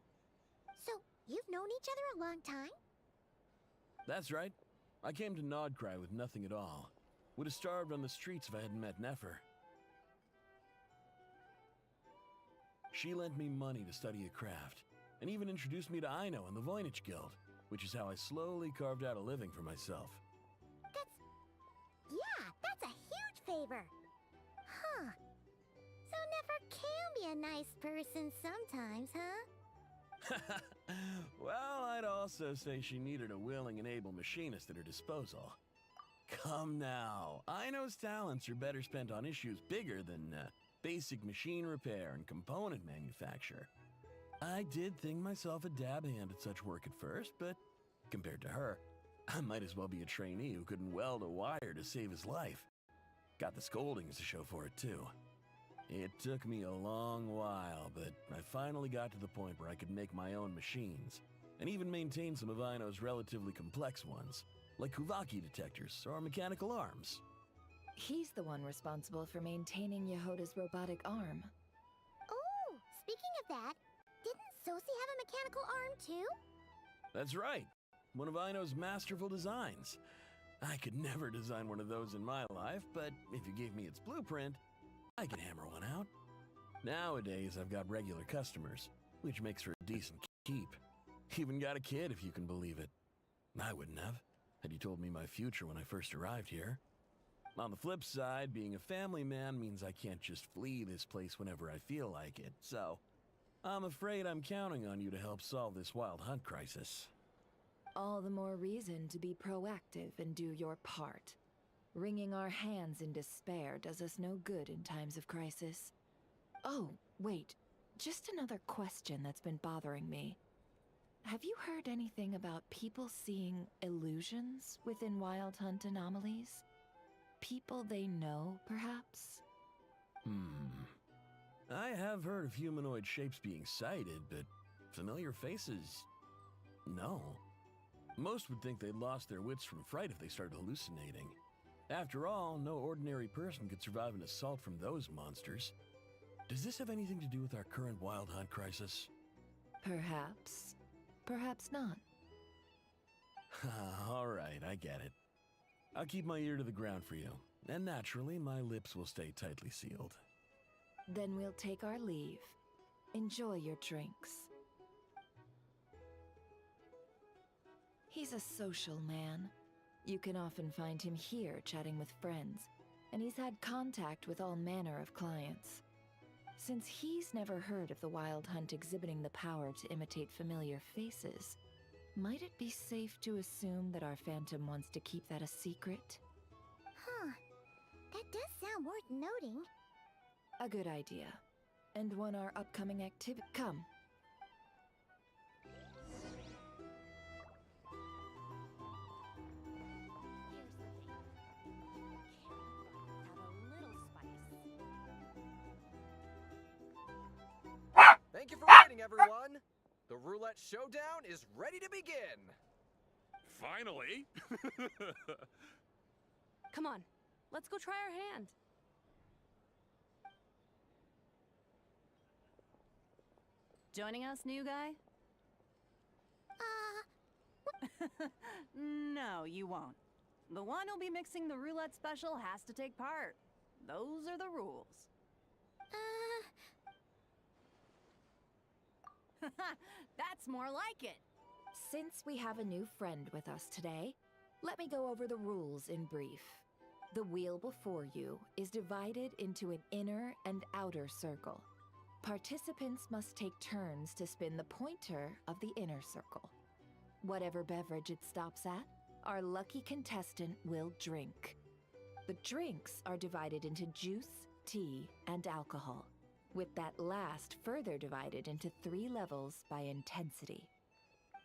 C: So, you've known each other a long time?
F: That's right. I came to Nod-Krai with nothing at all. Would have starved on the streets if I hadn't met Nefer. She lent me money to study a craft, and even introduced me to Aino and the Voynich Guild, which is how I slowly carved out a living for myself.
C: That's a huge favor. Huh. So Nefer can be a nice person sometimes, huh?
F: Well, I'd also say she needed a willing and able machinist at her disposal. Come now, Aino's talents are better spent on issues bigger than basic machine repair and component manufacture. I did think myself a dab hand at such work at first, but compared to her, I might as well be a trainee who couldn't weld a wire to save his life. Got the scoldings to show for it, too. It took me a long while, but I finally got to the point where I could make my own machines, and even maintain some of Aino's relatively complex ones, like Kuvaki detectors or mechanical arms.
J: He's the one responsible for maintaining Yehoda's robotic arm.
C: Oh, speaking of that, didn't Sosi have a mechanical arm too?
F: That's right. One of Aino's masterful designs. I could never design one of those in my life, but if you gave me its blueprint, I could hammer one out. Nowadays, I've got regular customers, which makes for a decent keep. Even got a kid, if you can believe it. I wouldn't have, had you told me my future when I first arrived here. On the flip side, being a family man means I can't just flee this place whenever I feel like it, so I'm afraid I'm counting on you to help solve this wild hunt crisis.
J: All the more reason to be proactive and do your part. Wringing our hands in despair does us no good in times of crisis. Oh, wait. Just another question that's been bothering me. Have you heard anything about people seeing illusions within Wild Hunt anomalies? People they know, perhaps?
F: I have heard of humanoid shapes being sighted, but familiar faces? No. Most would think they'd lost their wits from fright if they started hallucinating. After all, no ordinary person could survive an assault from those monsters. Does this have anything to do with our current Wild Hunt crisis?
J: Perhaps. Perhaps not.
F: All right, I get it. I'll keep my ear to the ground for you, and naturally, my lips will stay tightly sealed.
J: Then we'll take our leave. Enjoy your drinks. He's a social man. You can often find him here chatting with friends, and he's had contact with all manner of clients. Since he's never heard of the Wild Hunt exhibiting the power to imitate familiar faces, might it be safe to assume that our Phantom wants to keep that a secret?
C: Huh. That does sound worth noting.
J: A good idea. And one our upcoming activity. Come.
T: Thank you for waiting, everyone. The roulette showdown is ready to begin.
L: Finally!
A: Come on, let's go try our hand. Joining us, new guy? No, you won't. The one who'll be mixing the roulette special has to take part. Those are the rules. That's more like it.
J: Since we have a new friend with us today, let me go over the rules in brief. The wheel before you is divided into an inner and outer circle. Participants must take turns to spin the pointer of the inner circle. Whatever beverage it stops at, our lucky contestant will drink. The drinks are divided into juice, tea, and alcohol, with that last further divided into 3 levels by intensity.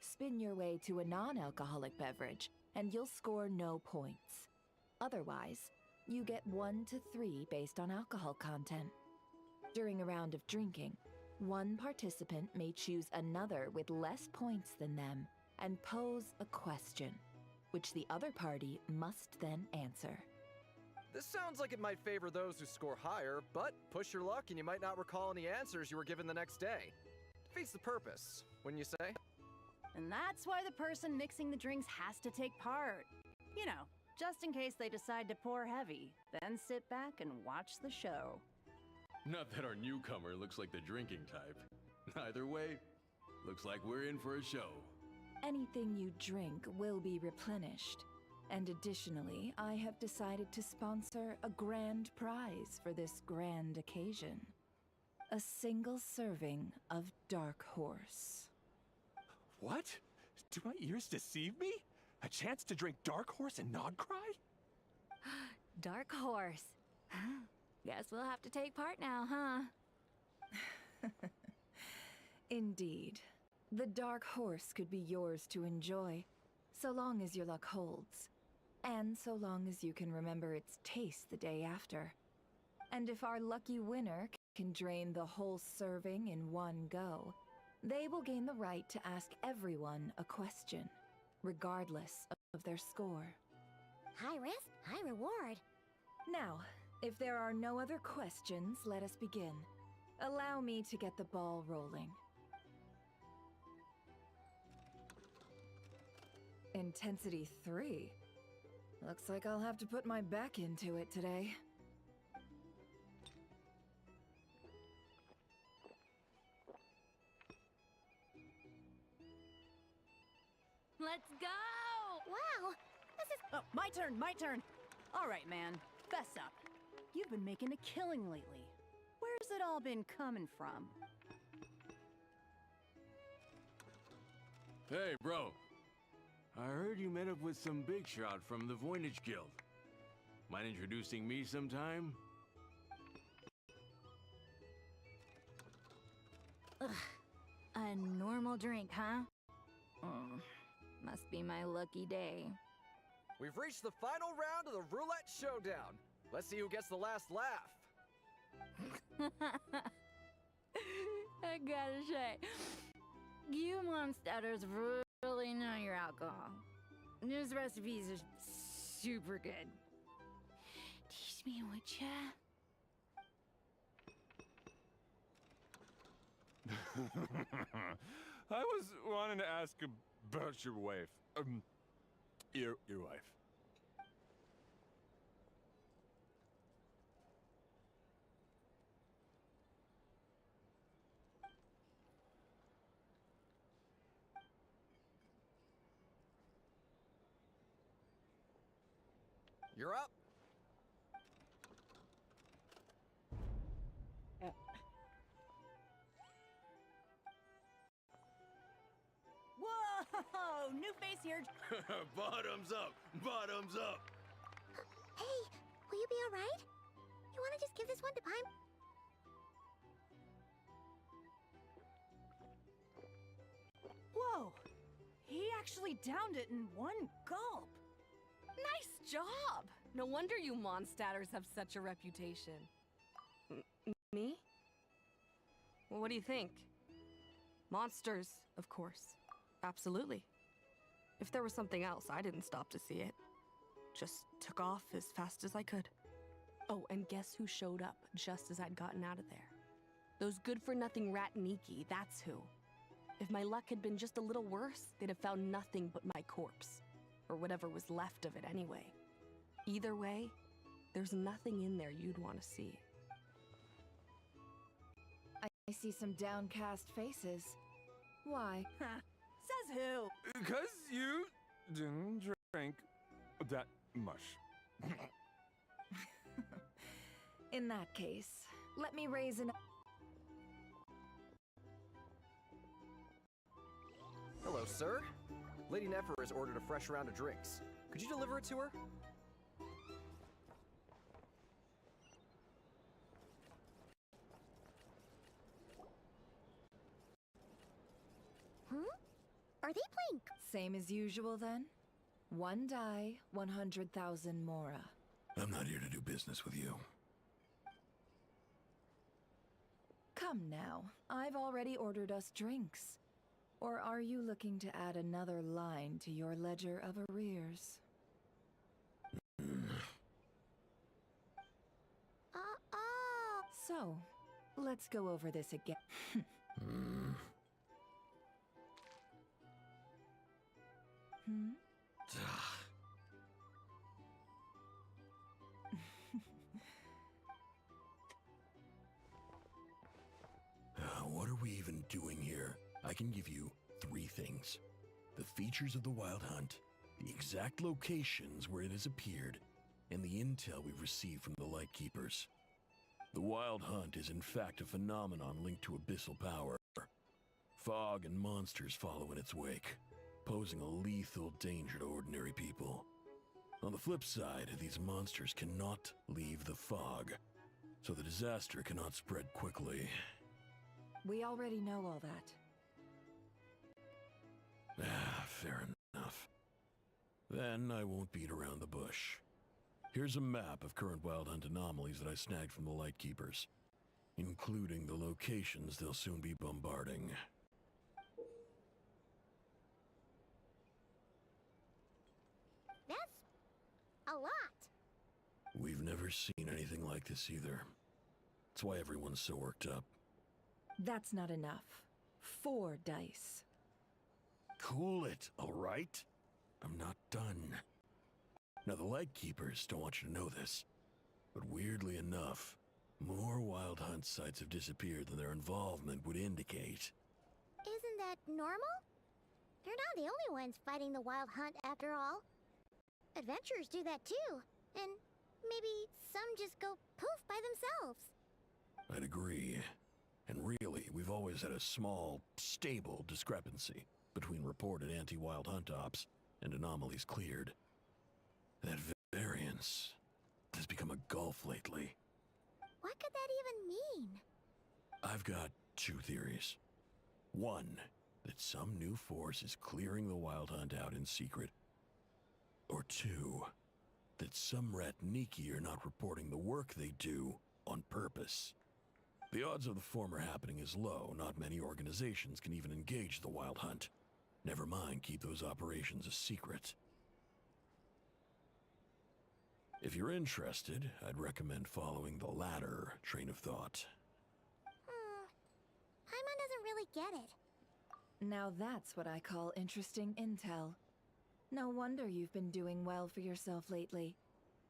J: Spin your way to a non-alcoholic beverage, and you'll score no points. Otherwise, you get 1 to 3 based on alcohol content. During a round of drinking, one participant may choose another with less points than them and pose a question, which the other party must then answer.
T: This sounds like it might favor those who score higher, but push your luck and you might not recall any answers you were given the next day. Defeats the purpose, wouldn't you say?
A: And that's why the person mixing the drinks has to take part. You know, just in case they decide to pour heavy, then sit back and watch the show.
Q: Not that our newcomer looks like the drinking type. Either way, looks like we're in for a show.
J: Anything you drink will be replenished. And additionally, I have decided to sponsor a grand prize for this grand occasion. A single serving of Dark Horse.
E: What? Do my ears deceive me? A chance to drink Dark Horse and Nod-Krai?
B: Dark Horse. Guess we'll have to take part now, huh?
J: Indeed. The Dark Horse could be yours to enjoy, so long as your luck holds. And so long as you can remember its taste the day after. And if our lucky winner can drain the whole serving in one go, they will gain the right to ask everyone a question, regardless of their score.
C: High risk, high reward.
J: Now, if there are no other questions, let us begin. Allow me to get the ball rolling. Intensity 3. Looks like I'll have to put my back into it today.
A: Let's go!
C: Wow, this is...
A: Oh, my turn. All right, man, fess up. You've been making a killing lately. Where's it all been coming from?
Q: Hey, bro. I heard you met up with some big shot from the Voynich Guild. Mind introducing me sometime?
B: Ugh. A normal drink, huh? Must be my lucky day.
T: We've reached the final round of the roulette showdown. Let's see who gets the last laugh.
B: I gotta say, you monsters really know your alcohol. These recipes are super good. Teach me, would ya?
E: I was wanting to ask about your wife. Your wife.
T: You're up.
A: Whoa! New face here.
Q: Bottoms up! Bottoms up!
C: Hey, will you be alright? You wanna just give this one to Paimon?
A: Whoa! He actually downed it in one gulp.
G: Nice job! No wonder you Mondstatters have such a reputation. Me? Well, what do you think? Monsters, of course. Absolutely. If there was something else, I didn't stop to see it. Just took off as fast as I could. Oh, and guess who showed up just as I'd gotten out of there? Those good-for-nothing rat Niki, that's who. If my luck had been just a little worse, they'd have found nothing but my corpse. Or whatever was left of it anyway. Either way, there's nothing in there you'd want to see.
J: I see some downcast faces. Why?
A: Says who?
E: Because you didn't drink that much.
J: In that case, let me raise an...
T: Hello, sir. Lady Nefer has ordered a fresh round of drinks. Could you deliver it to her?
C: Are they playing?
J: Same as usual, then? One die, 100,000 mora.
F: I'm not here to do business with you.
J: Come now, I've already ordered us drinks. Or are you looking to add another line to your ledger of arrears? So, let's go over this again.
F: What are we even doing here? I can give you 3 things. The features of the Wild Hunt, the exact locations where it has appeared, and the intel we've received from the Lightkeepers. The Wild Hunt is in fact a phenomenon linked to abyssal power. Fog and monsters follow in its wake, posing a lethal danger to ordinary people. On the flip side, these monsters cannot leave the fog, so the disaster cannot spread quickly.
J: We already know all that.
F: Fair enough. Then I won't beat around the bush. Here's a map of current Wild Hunt anomalies that I snagged from the Lightkeepers, including the locations they'll soon be bombarding.
C: That's a lot.
F: We've never seen anything like this either. That's why everyone's so worked up.
J: That's not enough. 4 dice.
F: Cool it, all right? I'm not done. Now, the Lightkeepers don't want you to know this, but weirdly enough, more Wild Hunt sites have disappeared than their involvement would indicate.
C: Isn't that normal? They're not the only ones fighting the Wild Hunt after all. Adventurers do that too, and maybe some just go poof by themselves.
F: I'd agree. And really, we've always had a small, stable discrepancy between reported anti-Wild Hunt ops and anomalies cleared. That variance has become a gulf lately.
C: What could that even mean?
F: I've got 2 theories. One, that some new force is clearing the Wild Hunt out in secret. Or 2, that some rat Niki are not reporting the work they do on purpose. The odds of the former happening is low. Not many organizations can even engage the Wild Hunt. Never mind keep those operations a secret. If you're interested, I'd recommend following the latter train of thought.
C: Paimon doesn't really get it.
J: Now that's what I call interesting intel. No wonder you've been doing well for yourself lately.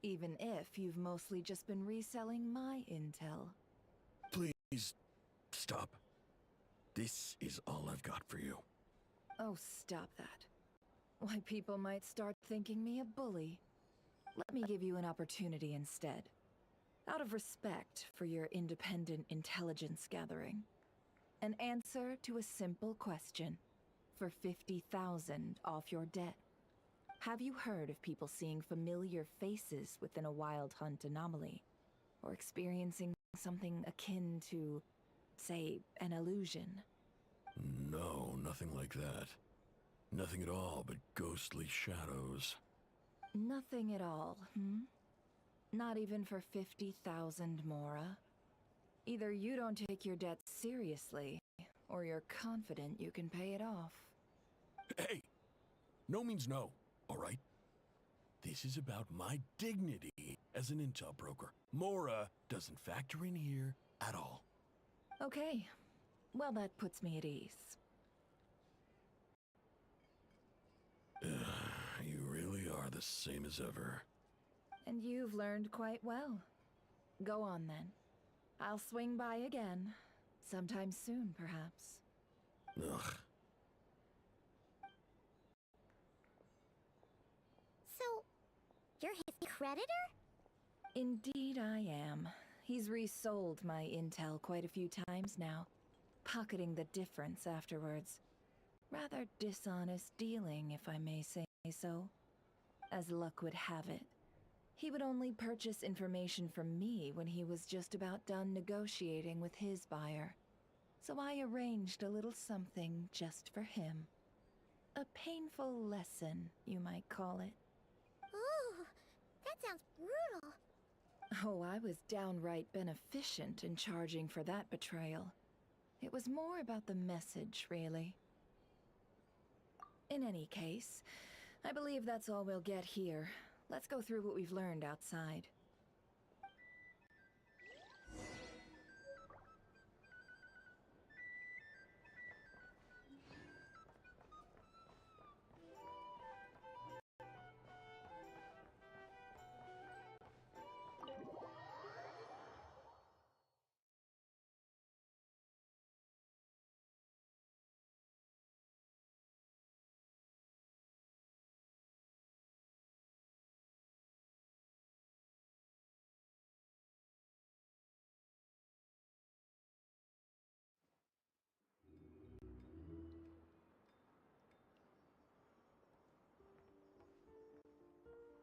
J: Even if you've mostly just been reselling my intel.
F: Please, stop. This is all I've got for you.
J: Oh, stop that. Why, people might start thinking me a bully. Let me give you an opportunity instead. Out of respect for your independent intelligence gathering. An answer to a simple question. For 50,000 off your debt. Have you heard of people seeing familiar faces within a wild hunt anomaly? Or experiencing something akin to, say, an illusion?
F: No, nothing like that. Nothing at all but ghostly shadows.
J: Nothing at all, hmm? Not even for 50,000 Mora? Either you don't take your debt seriously, or you're confident you can pay it off.
F: Hey! No means no, all right? This is about my dignity as an intel broker. Mora doesn't factor in here at all.
J: Okay. Well, that puts me at ease.
F: You really are the same as ever.
J: And you've learned quite well. Go on, then. I'll swing by again. Sometime soon, perhaps.
F: Ugh.
C: So, you're his creditor?
J: Indeed I am. He's resold my intel quite a few times now, pocketing the difference afterwards. Rather dishonest dealing, if I may say so. As luck would have it, he would only purchase information from me when he was just about done negotiating with his buyer. So I arranged a little something just for him. A painful lesson, you might call it.
C: Ooh, that sounds brutal.
J: Oh, I was downright beneficent in charging for that betrayal. It was more about the message, really. In any case, I believe that's all we'll get here. Let's go through what we've learned outside.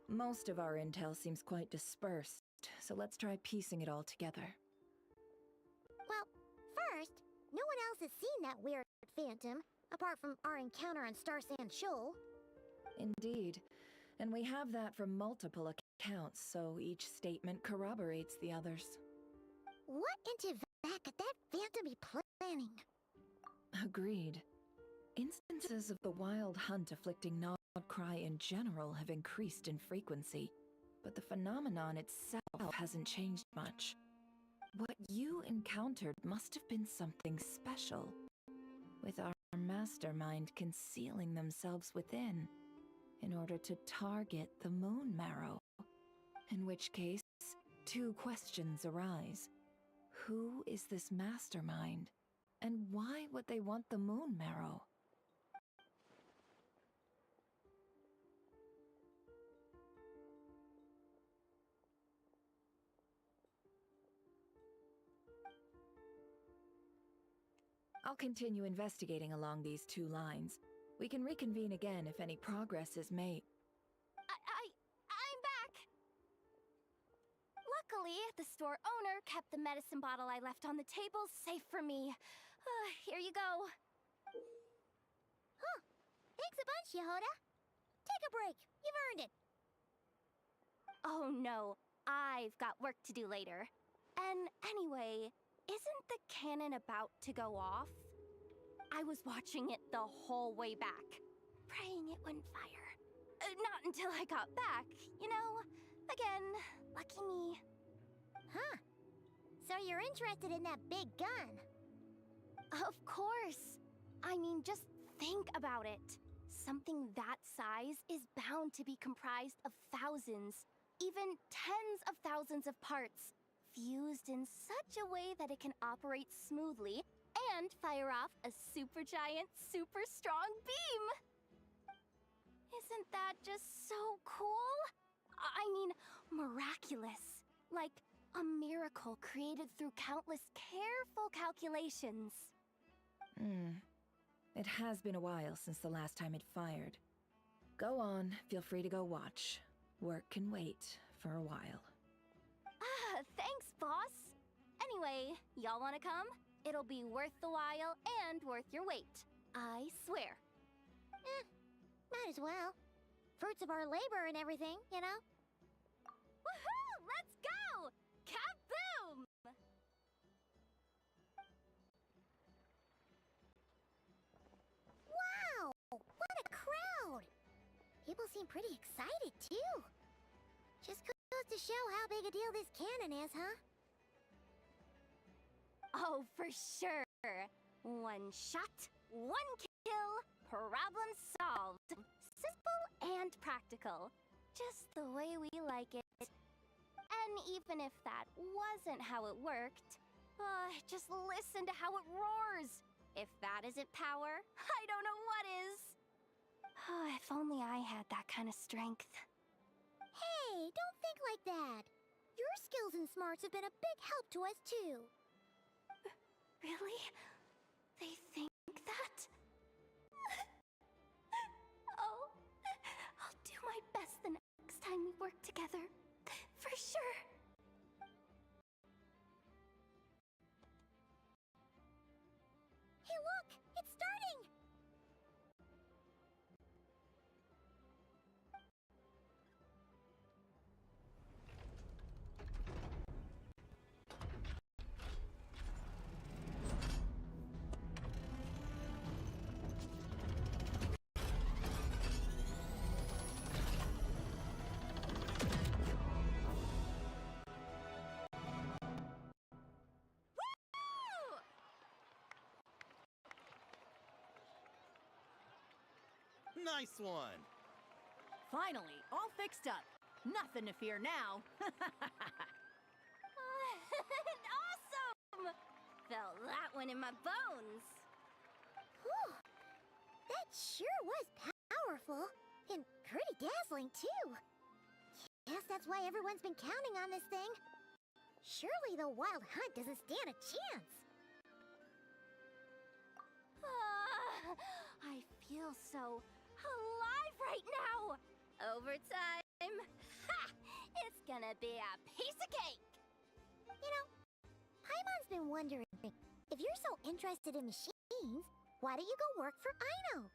J: Most of our intel seems quite dispersed, so let's try piecing it all together.
C: Well, first, no one else has seen that weird phantom, apart from our encounter on Star Sand Shoal.
J: Indeed, and we have that from multiple accounts, so each statement corroborates the others.
C: What into that could that phantom be planning?
J: Agreed. Instances of the wild hunt afflicting Nod-Krai in general have increased in frequency, but the phenomenon itself hasn't changed much. What you encountered must have been something special, with our mastermind concealing themselves within, in order to target the moon marrow. In which case, two questions arise. Who is this mastermind? And why would they want the moon marrow? I'll continue investigating along these two lines. We can reconvene again if any progress is made.
B: I'm back! Luckily, the store owner kept the medicine bottle I left on the table safe for me. Here you go.
C: Huh. Thanks a bunch, Yehoda. Take a break. You've earned it.
B: Oh no, I've got work to do later. And anyway, isn't the cannon about to go off? I was watching it the whole way back, praying it wouldn't fire. Not until I got back, you know? Again, lucky me.
C: Huh. So you're interested in that big gun?
B: Of course. I mean, just think about it. Something that size is bound to be comprised of thousands, even tens of thousands of parts, fused in such a way that it can operate smoothly and fire off a supergiant, super strong beam! Isn't that just so cool? I mean, miraculous. Like a miracle created through countless careful calculations.
J: It has been a while since the last time it fired. Go on, feel free to go watch. Work can wait for a while.
B: Ah, thanks, boss. Anyway, y'all wanna come? It'll be worth the while and worth your wait. I swear.
C: Might as well. Fruits of our labor and everything, you know?
B: Woohoo! Let's go! Kaboom!
C: Wow! What a crowd! People seem pretty excited, too. Just goes to show how big a deal this cannon is, huh?
B: Oh, for sure. One shot, one kill, problem solved. Simple and practical. Just the way we like it. And even if that wasn't how it worked, just listen to how it roars. If that isn't power, I don't know what is. If only I had that kind of strength.
C: Hey, don't think like that. Your skills and smarts have been a big help to us, too.
B: Really? They think that? Oh, I'll do my best the next time we work together. For sure.
C: Hey, look! It's starting!
U: Nice one!
A: Finally, all fixed up. Nothing to fear now.
B: Awesome! Felt that one in my bones.
C: Whew. That sure was powerful. And pretty dazzling, too. Guess that's why everyone's been counting on this thing. Surely the wild hunt doesn't stand a chance.
B: I feel so alive right now! Overtime! Ha! It's gonna be a piece of cake!
C: You know, Paimon's been wondering, if you're so interested in machines, why don't you go work for Aino?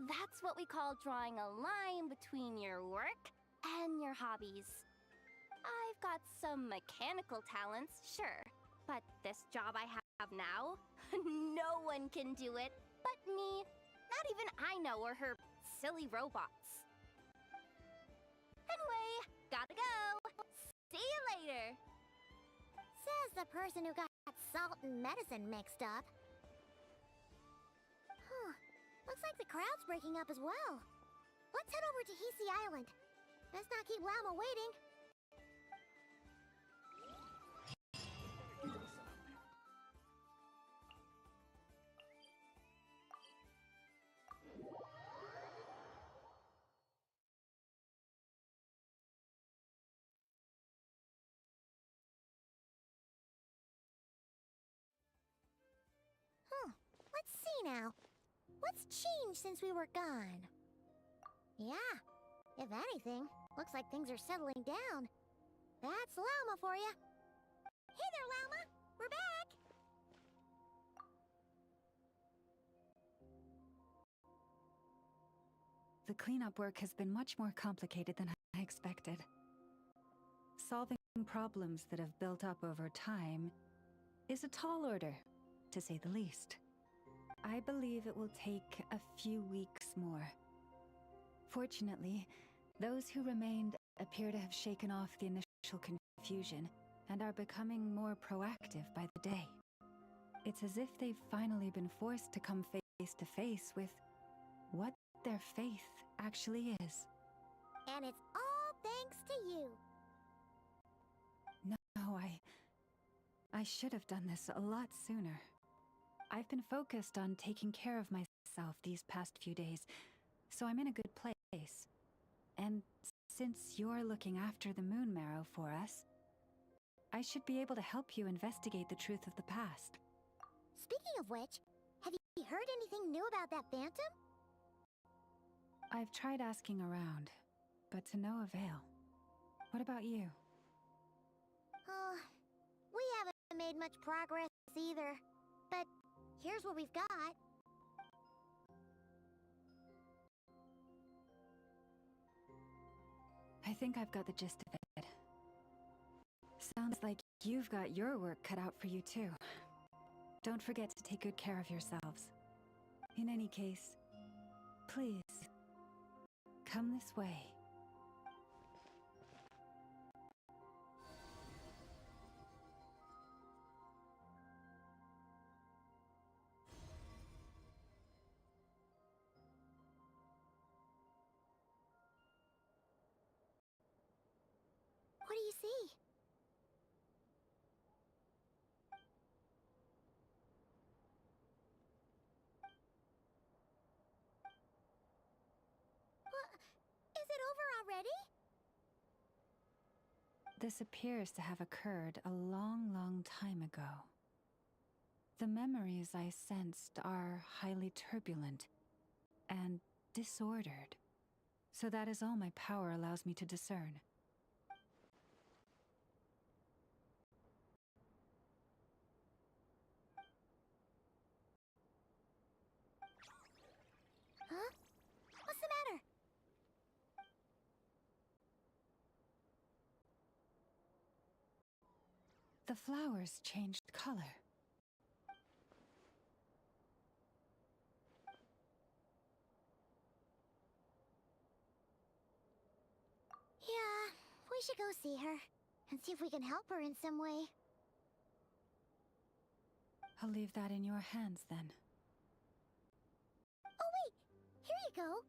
B: That's what we call drawing a line between your work and your hobbies. I've got some mechanical talents, sure, but this job I have now, no one can do it but me. Not even Aino or her silly robots. Anyway, gotta go. See you later.
C: Says the person who got salt and medicine mixed up. Huh. Looks like the crowd's breaking up as well. Let's head over to Hisi Island. Best not keep Llama waiting. Let's see now. What's changed since we were gone? Yeah, if anything, looks like things are settling down. That's Llama for you. Hey there, Llama! We're back!
D: The cleanup work has been much more complicated than I expected. Solving problems that have built up over time is a tall order, to say the least. I believe it will take a few weeks more. Fortunately, those who remained appear to have shaken off the initial confusion and are becoming more proactive by the day. It's as if they've finally been forced to come face to face with what their faith actually is.
C: And it's all thanks to you.
D: No, I should have done this a lot sooner. I've been focused on taking care of myself these past few days, so I'm in a good place. And since you're looking after the Moon Marrow for us, I should be able to help you investigate the truth of the past.
C: Speaking of which, have you heard anything new about that phantom?
D: I've tried asking around, but to no avail. What about you?
C: Oh, we haven't made much progress either. But here's what we've got.
D: I think I've got the gist of it. Sounds like you've got your work cut out for you too. Don't forget to take good care of yourselves. In any case, please, come this way.
C: What do you see? Is it over already?
D: This appears to have occurred a long, long time ago. The memories I sensed are highly turbulent and disordered. So that is all my power allows me to discern.
C: Huh? What's the matter?
D: The flowers changed color.
C: Yeah, we should go see her and see if we can help her in some way.
D: I'll leave that in your hands then.
C: Oh wait, here you go.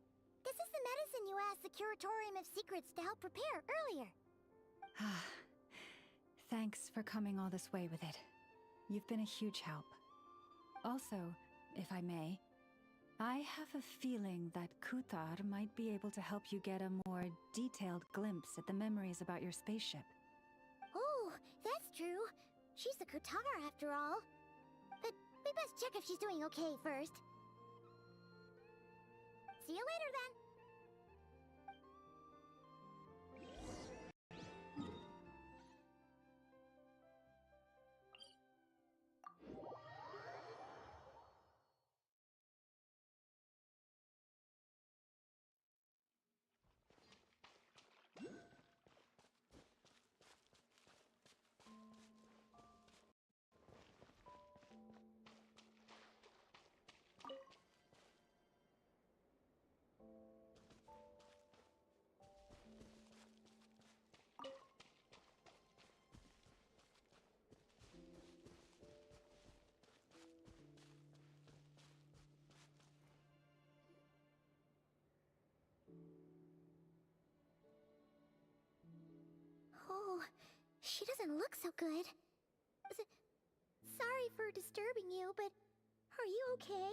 C: This is the medicine you asked the Curatorium of Secrets to help prepare earlier.
D: Ah, thanks for coming all this way with it. You've been a huge help. Also, if I may, I have a feeling that Kuthar might be able to help you get a more detailed glimpse at the memories about your spaceship.
C: Oh, that's true. She's the Kutar after all. But we best check if she's doing okay first. See you later then. Oh, she doesn't look so good. Sorry for disturbing you, but are you okay?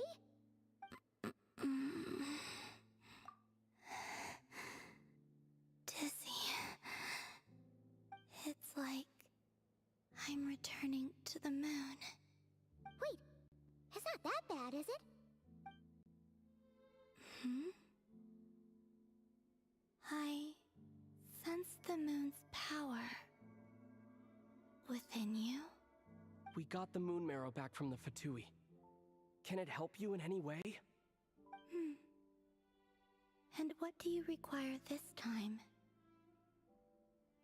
B: Dizzy. It's like I'm returning to the moon.
C: Wait, it's not that bad, is it?
B: Hmm? I sense the moon's power within you.
I: We got the moon marrow back from the Fatui. Can it help you in any way?
B: And what do you require this time?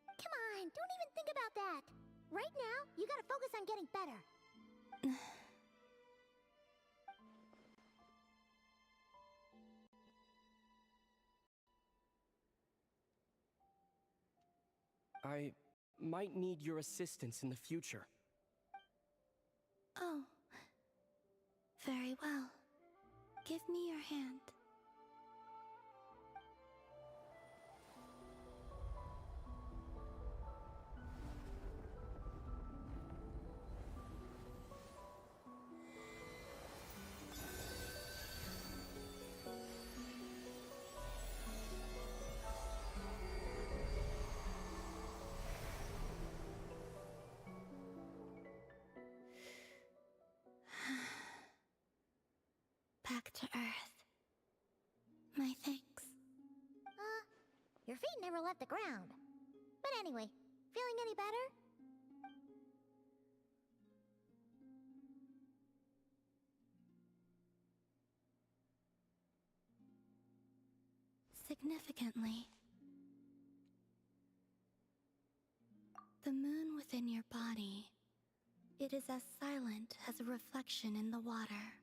C: Come on, don't even think about that. Right now, you gotta focus on getting better.
I: I might need your assistance in the future.
B: Oh. Very well. Give me your hand. Back to Earth.
C: never left the ground. But anyway, feeling any better?
N: Significantly, the moon within your body, it is as silent as a reflection in the water.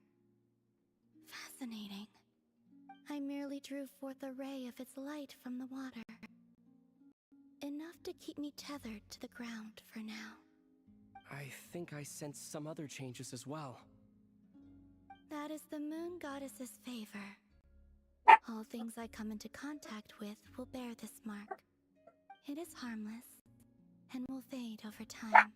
N: Fascinating. I merely drew forth a ray of its light from the water. Enough to keep me tethered to the ground for now.
I: I think I sense some other changes as well.
N: That is the moon goddess's favor. All things I come into contact with will bear this mark. It is harmless and will fade over time.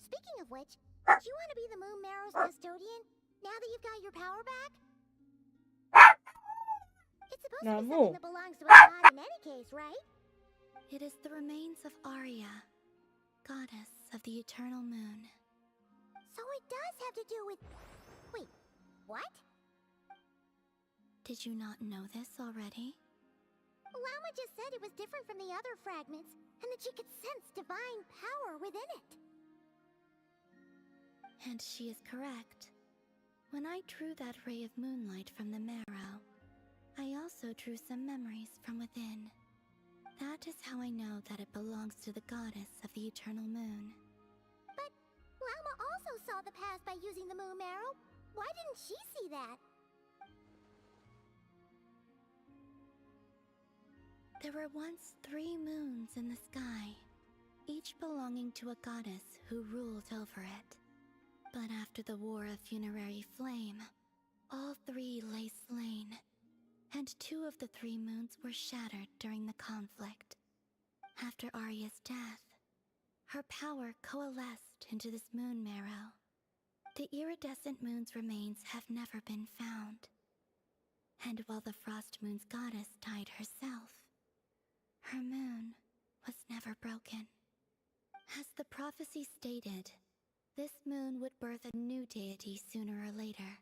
C: Speaking of which, do you want to be the Moon Marrow's custodian now that you've got your power back? It's supposed to be something that belongs to a god in any case, right?
N: It is the remains of Arya, goddess of the eternal moon.
C: So it does have to do with... Wait, what?
N: Did you not know this already?
C: Llama just said it was different from the other fragments, and that she could sense divine power within it.
N: And she is correct. When I drew that ray of moonlight from the marrow, I also drew some memories from within. That is how I know that it belongs to the goddess of the eternal moon.
C: But Llama also saw the past by using the moon marrow. Why didn't she see that?
N: There were once 3 moons in the sky, each belonging to a goddess who ruled over it. But after the War of Funerary Flame, all 3 lay slain, and 2 of the 3 moons were shattered during the conflict. After Arya's death, her power coalesced into this moon marrow. The iridescent moon's remains have never been found. And while the Frost Moon's goddess died herself, her moon was never broken. As the prophecy stated, this moon would birth a new deity sooner or later.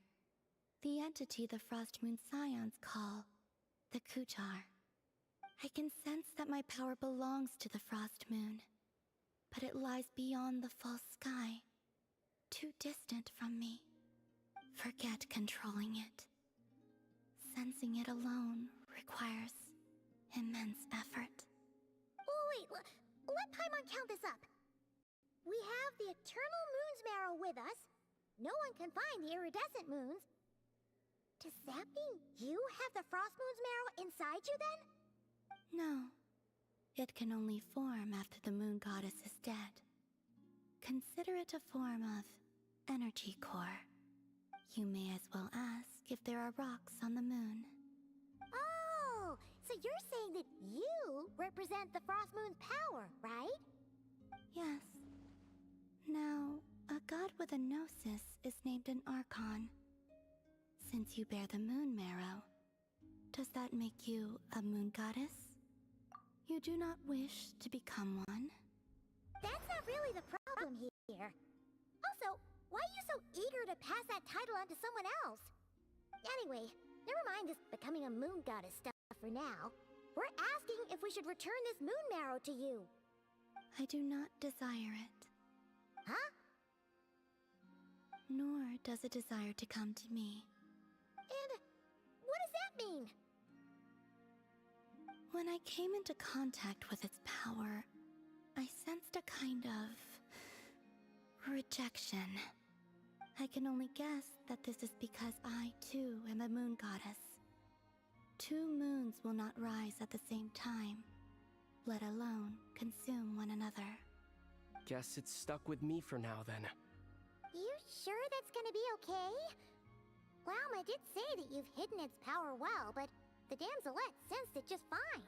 N: The entity the Frost Moon Scions call the Kutar. I can sense that my power belongs to the Frost Moon, but it lies beyond the false sky, too distant from me. Forget controlling it. Sensing it alone requires immense effort.
C: Oh, wait, let Paimon count this up. We have the Eternal Moon's marrow with us. No one can find the iridescent moons. Does that mean you have the Frost Moon's marrow inside you then?
N: No. It can only form after the moon goddess is dead. Consider it a form of energy core. You may as well ask if there are rocks on the moon.
C: Oh, so you're saying that you represent the Frost Moon's power, right?
N: Yes. Now, a god with a gnosis is named an Archon. Since you bear the moon marrow, does that make you a moon goddess? You do not wish to become one?
C: That's not really the problem here. Also, why are you so eager to pass that title on to someone else? Anyway, never mind this becoming a moon goddess stuff for now. We're asking if we should return this moon marrow to you.
N: I do not desire it.
C: Huh?
N: Nor does it desire to come to me.
C: And what does that mean?
N: When I came into contact with its power, I sensed a kind of rejection. I can only guess that this is because I, too, am a moon goddess. 2 moons will not rise at the same time, let alone consume one another.
I: Guess it's stuck with me for now then.
C: You sure that's gonna be okay? Llama did say that you've hidden its power well, but the damselette sensed it just fine.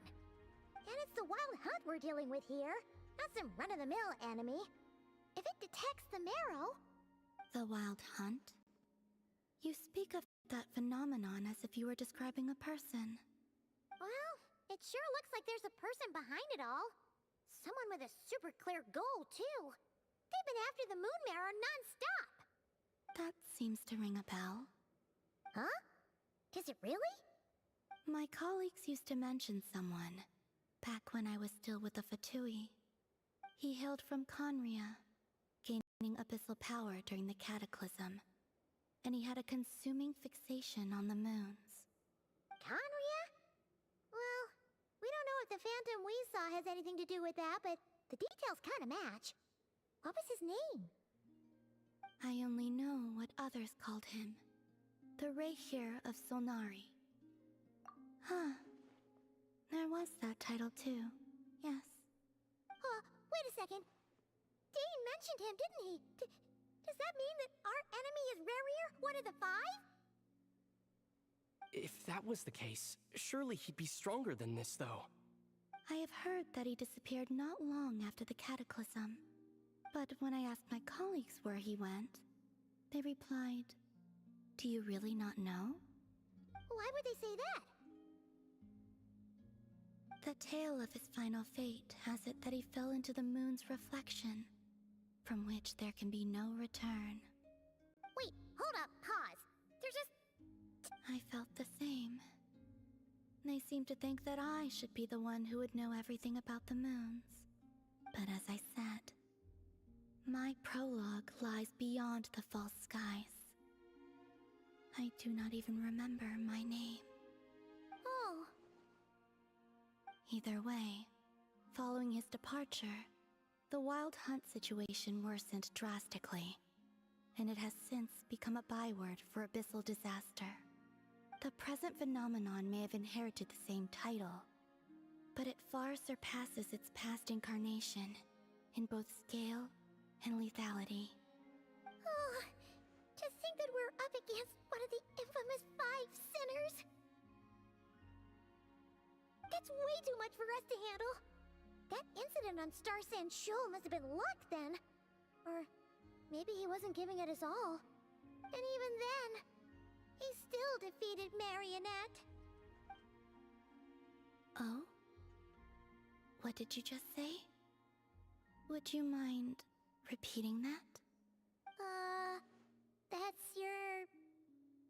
C: And it's the wild hunt we're dealing with here, not some run-of-the-mill enemy. If it detects the marrow...
N: The wild hunt? You speak of that phenomenon as if you were describing a person.
C: Well, it sure looks like there's a person behind it all. Someone with a super clear goal, too. They've been after the moon marrow non-stop.
N: That seems to ring a bell.
C: Huh? Does it really?
N: My colleagues used to mention someone, back when I was still with the Fatui. He hailed from Conria, gaining abyssal power during the Cataclysm, and he had a consuming fixation on the moons.
C: Conria? Well, we don't know if the phantom we saw has anything to do with that, but the details kind of match. What was his name?
N: I only know what others called him. The Reikir of Solnari. Huh. There was that title too. Yes.
C: Wait a second. Dane mentioned him, didn't he? Does that mean that our enemy is Rerir, one of the five?
I: If that was the case, surely he'd be stronger than this, though.
N: I have heard that he disappeared not long after the Cataclysm. But when I asked my colleagues where he went, they replied, "Do you really not know?"
C: Why would they say that?
N: The tale of his final fate has it that he fell into the moon's reflection, from which there can be no return.
C: Wait, hold up, pause. There's just...
N: I felt the same. They seemed to think that I should be the one who would know everything about the moons. But as I said, my prologue lies beyond the false skies. I do not even remember my name.
C: Oh.
N: Either way, following his departure, the Wild Hunt situation worsened drastically, and it has since become a byword for abyssal disaster. The present phenomenon may have inherited the same title, but it far surpasses its past incarnation in both scale and lethality.
C: Oh, to think that we're up against one of the infamous 5 sinners! That's way too much for us to handle! That incident on Star Sand Shoal must have been luck then! Or maybe he wasn't giving it his all. And even then, he still defeated Marionette.
N: Oh? What did you just say? Would you mind repeating that?
C: That's your...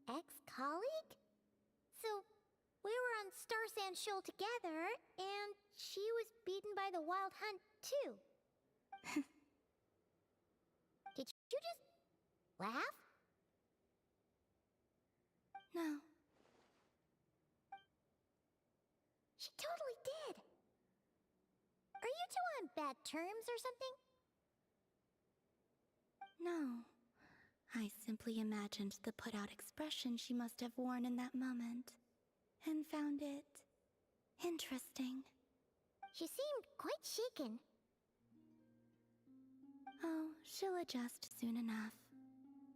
C: ex-colleague? So, we were on Star Sand Shoal together, and she was beaten by the Wild Hunt, too. Did you just... laugh?
N: No.
C: She totally did. Are you two on bad terms or something?
N: No. I simply imagined the put-out expression she must have worn in that moment, and found it interesting.
C: She seemed quite shaken.
N: Oh, she'll adjust soon enough.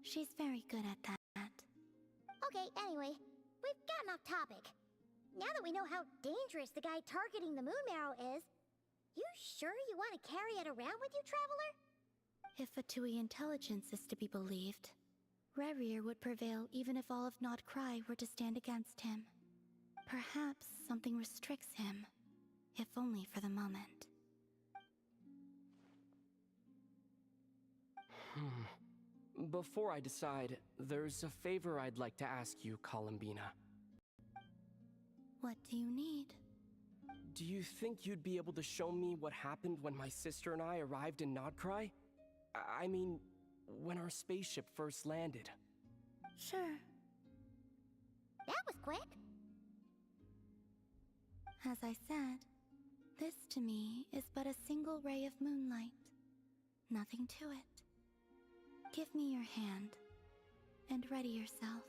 N: She's very good at that.
C: Okay, anyway, we've gotten off topic. Now that we know how dangerous the guy targeting the moon marrow is, you sure you want to carry it around with you, Traveler?
N: If Fatui intelligence is to be believed, Rerir would prevail even if all of Nod-Krai were to stand against him. Perhaps something restricts him, if only for the moment.
I: Before I decide, there's a favor I'd like to ask you, Columbina.
N: What do you need?
I: Do you think you'd be able to show me what happened when my sister and I arrived in Nod-Krai? I mean, when our spaceship first landed.
N: Sure.
C: That was quick.
N: As I said, this to me is but a single ray of moonlight. Nothing to it. Give me your hand, and ready yourself.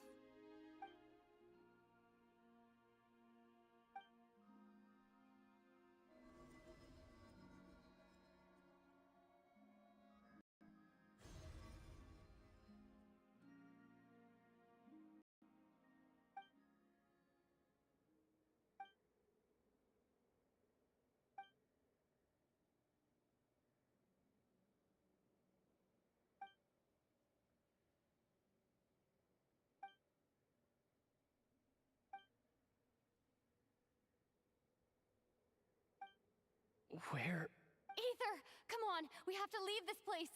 I: Where?
B: Aether! Come on! We have to leave this place!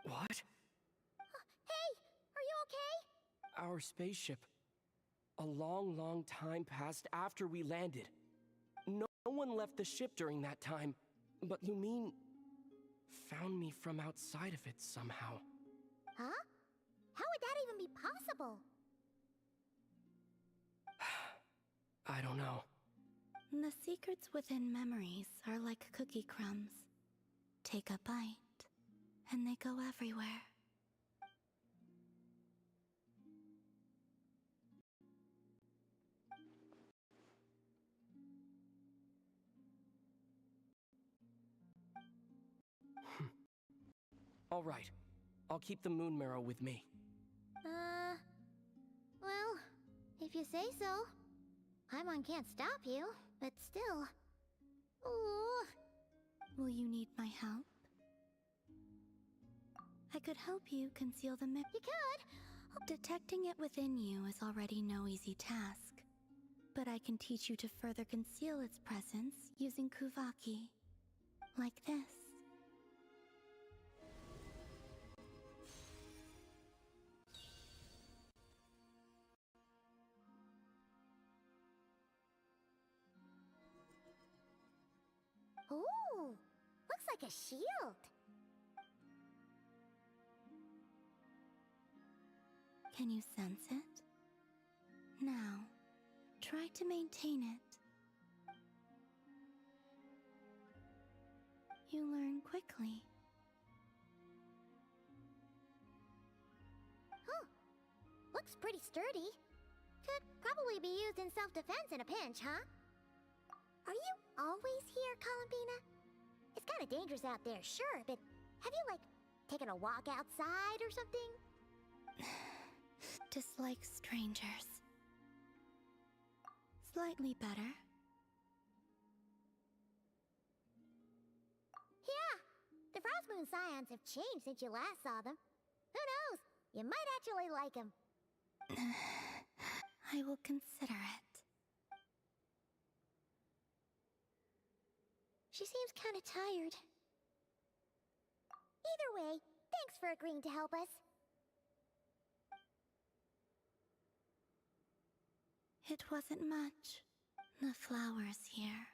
I: What?
C: Hey! Are you okay?
I: Our spaceship. A long, long time passed after we landed. No one left the ship during that time, but Lumine found me from outside of it somehow.
C: Huh? How would that even be possible?
I: I don't know.
N: The secrets within memories are like cookie crumbs. Take a bite, and they go everywhere.
I: All right. I'll keep the moon marrow with me.
C: Well, if you say so. Paimon can't stop you, but still. Ooh.
N: Will you need my help? I could help you conceal the myth.
C: You could!
N: Detecting it within you is already no easy task. But I can teach you to further conceal its presence using Kuvaki. Like this.
C: Ooh, looks like a shield.
N: Can you sense it? Now, try to maintain it. You learn quickly.
C: Huh. Looks pretty sturdy. Could probably be used in self-defense in a pinch, huh? Are you always here, Columbina? It's kind of dangerous out there, sure, but have you, like, taken a walk outside or something?
N: Dislike strangers. Slightly better.
C: Yeah, the Frost Moon Scions have changed since you last saw them. Who knows? You might actually like them.
N: I will consider it.
C: She seems kind of tired. Either way, thanks for agreeing to help us.
N: It wasn't much. The flowers here.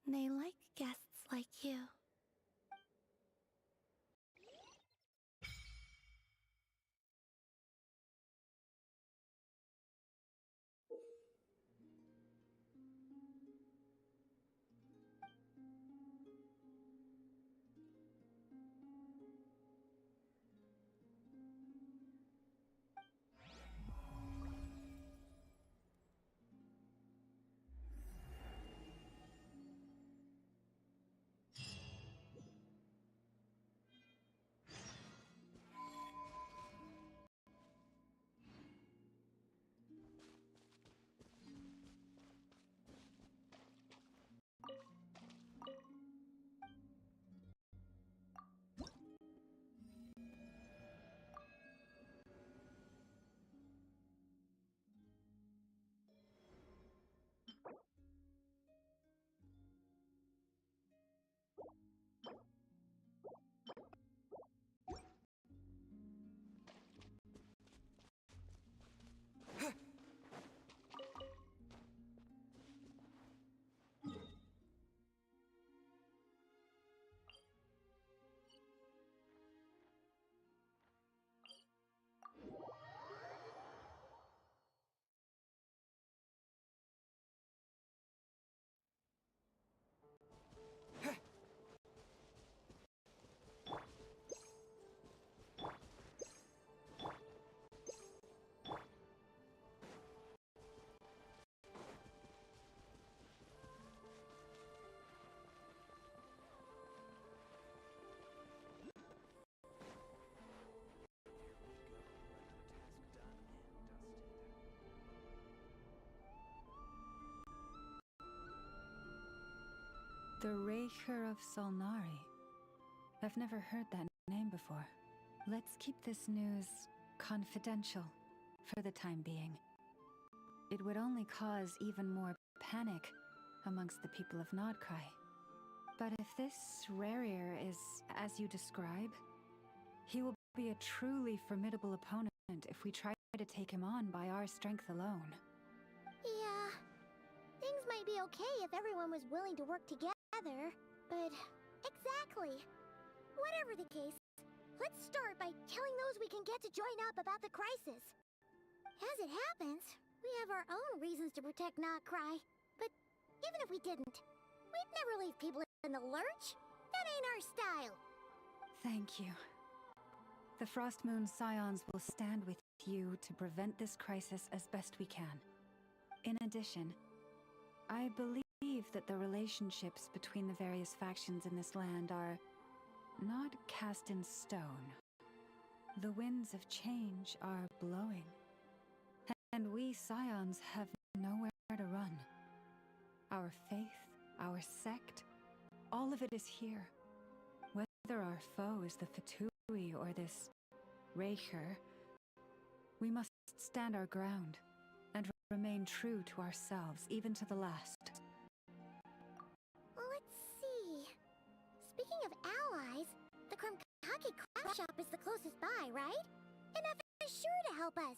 N: They like guests like you.
D: The Raker of Solnari. I've never heard that name before. Let's keep this news confidential for the time being. It would only cause even more panic amongst the people of Nod-Krai. But if this Rarier is as you describe, he will be a truly formidable opponent if we try to take him on by our strength alone.
C: Yeah, things might be okay if everyone was willing to work together, but exactly. Whatever the case, let's start by telling those we can get to join up about the crisis. As it happens, we have our own reasons to protect Nod-Krai, but even if we didn't, we'd never leave people in the lurch. That ain't our style.
D: Thank you. The Frost Moon Scions will stand with you to prevent this crisis as best we can. In addition, I believe that the relationships between the various factions in this land are not cast in stone. The winds of change are blowing, and we Scions have nowhere to run. Our faith, our sect, all of it is here. Whether our foe is the Fatui or this Raker, we must stand our ground and remain true to ourselves, even to the last.
C: Let's see. Speaking of allies, the Krumkake craft shop is the closest by, right? And F is sure to help us.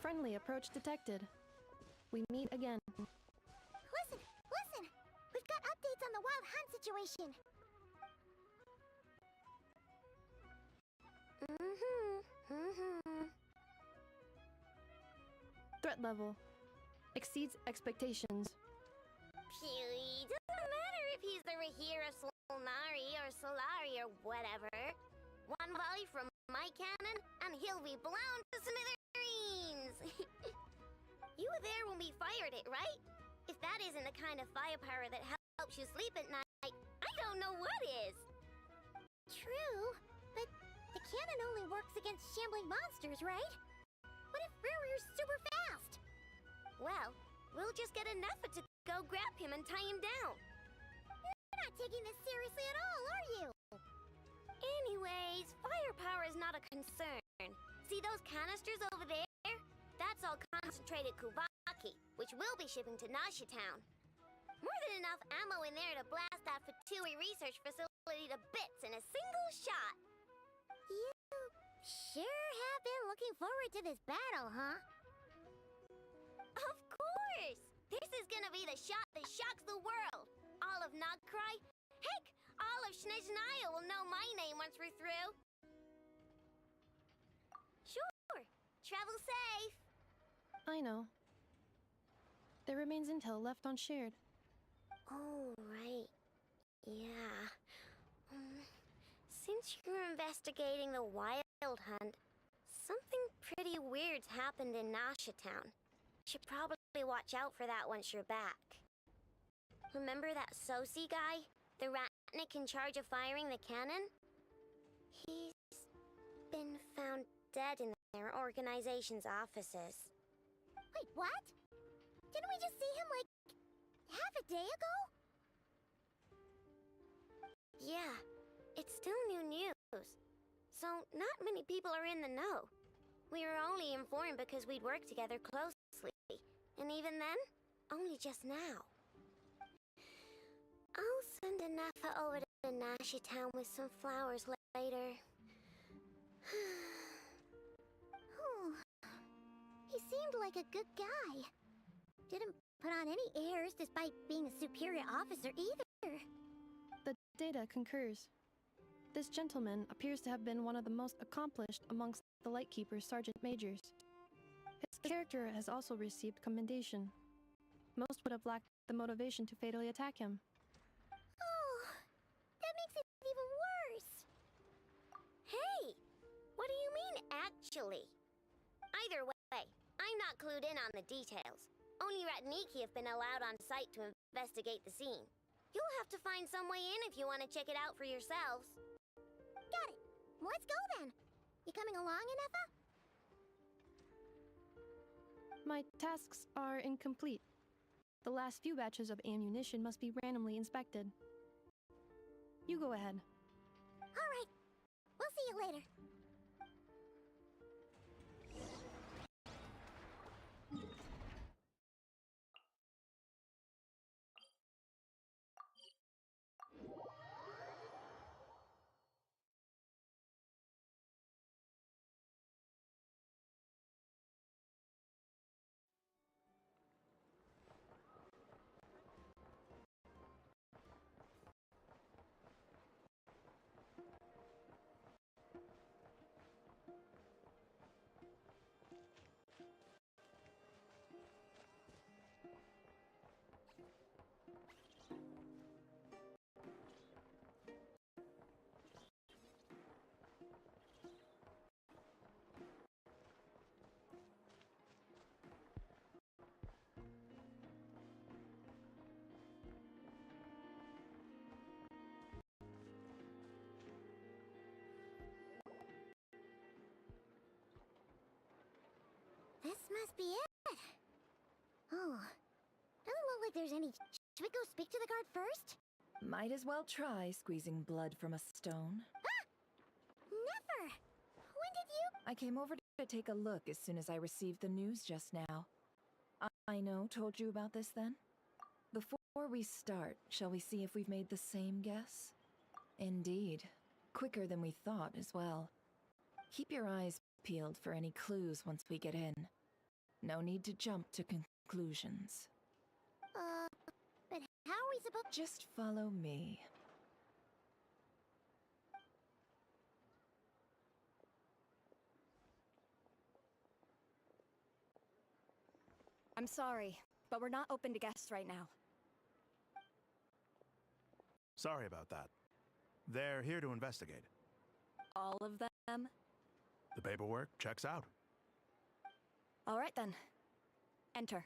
P: Friendly approach detected. We meet again.
C: Listen! Listen! We've got updates on the wild hunt situation.
P: Threat level exceeds expectations.
C: Phew, doesn't matter if he's the Rahira Solnari or Solari or whatever. One volley from my cannon, and he'll be blown to smithereens! You were there when we fired it, right? If that isn't the kind of firepower that helps you sleep at night, I don't know what is! True, but the cannon only works against shambling monsters, right? What if Rurir's super fast? Well, we'll just get a Neffa to go grab him and tie him down. You're not taking this seriously at all, are you? Anyways, firepower is not a concern. See those canisters over there? That's all concentrated Kuvaki, which we'll be shipping to Nasha Town. More than enough ammo in there to blast that Fatui research facility to bits in a single shot. You sure have been looking forward to this battle, huh? Of course! This is gonna be the shot that shocks the world. All of Nod-Krai, heck, all of Snezhnaya will know my name once we're through. Sure, travel safe.
P: I know. There remains intel left unshared.
C: Oh, right. Yeah. Since you're investigating the wild hunt, something pretty weird's happened in Nasha Town. Should probably watch out for that once you're back. Remember that Sosi guy? The Ratnik in charge of firing the cannon? He's been found dead in their organization's offices. Wait, what? Didn't we just see him, like, half a day ago? Yeah, it's still new news. So, not many people are in the know. We were only informed because we'd worked together closely. And even then, only just now. I'll send a Neffa over to Nasha Town with some flowers later. He seemed like a good guy. Didn't put on any airs despite being a superior officer either.
P: The data concurs. This gentleman appears to have been one of the most accomplished amongst the Lightkeeper's Sergeant Majors. His character has also received commendation. Most would have lacked the motivation to fatally attack him.
C: Oh, that makes it even worse. Hey, what do you mean, actually? Either way, I'm not clued in on the details. Only Ratniki have been allowed on site to investigate the scene. You'll have to find some way in if you want to check it out for yourselves. Got it. Let's go then. You coming along, Neffa?
P: My tasks are incomplete. The last few batches of ammunition must be randomly inspected. You go ahead.
C: All right. We'll see you later. This must be it. Oh, doesn't look like there's any. Should we go speak to the guard first?
J: Might as well try squeezing blood from a stone.
C: Ah! Never! When did you?
J: I came over to take a look as soon as I received the news just now. I know, told you about this then? Before we start, shall we see if we've made the same guess? Indeed. Quicker than we thought as well. Keep your eyes peeled for any clues once we get in. No need to jump to conclusions.
C: But how are we supposed to—
J: Just follow me.
K: I'm sorry. but we're not open to guests right now.
V: Sorry about that. They're here to investigate.
K: All of them?
V: The paperwork checks out.
K: All right then. Enter.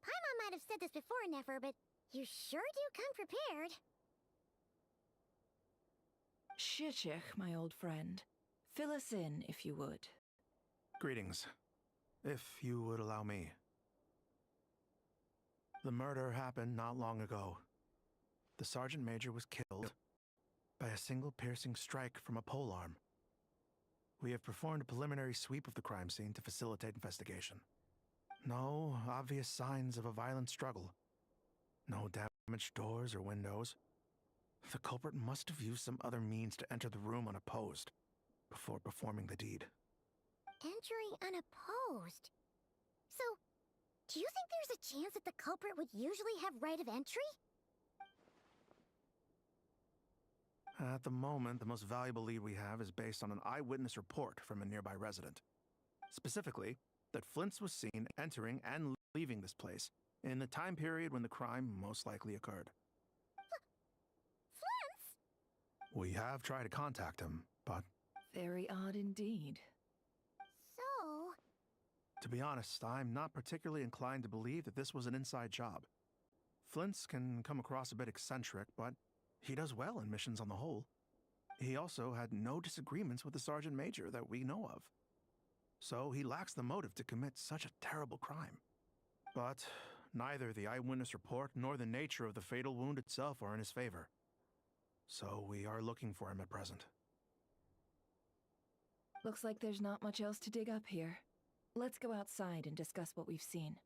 C: Paimon might have said this before, Nefer, but you sure do come prepared.
J: Shishich, my old friend. Fill us in, if you would.
V: Greetings. If you would allow me. The murder happened not long ago. The Sergeant Major was killed by a single piercing strike from a polearm. We have performed a preliminary sweep of the crime scene to facilitate investigation. No obvious signs of a violent struggle. No damaged doors or windows. The culprit must have used some other means to enter the room unopposed before performing the deed.
C: Entering unopposed? So, do you think there's a chance that the culprit would usually have right of entry?
V: At the moment, the most valuable lead we have is based on an eyewitness report from a nearby resident. Specifically, that Flint's was seen entering and leaving this place in the time period when the crime most likely occurred.
C: Flint's?
V: We have tried to contact him, but...
J: Very odd indeed.
C: So...
V: To be honest, I'm not particularly inclined to believe that this was an inside job. Flint's can come across a bit eccentric, but he does well in missions on the whole. He also had no disagreements with the Sergeant Major that we know of. So he lacks the motive to commit such a terrible crime. But neither the eyewitness report nor the nature of the fatal wound itself are in his favor. So we are looking for him at present.
J: Looks like there's not much else to dig up here. Let's go outside and discuss what we've seen.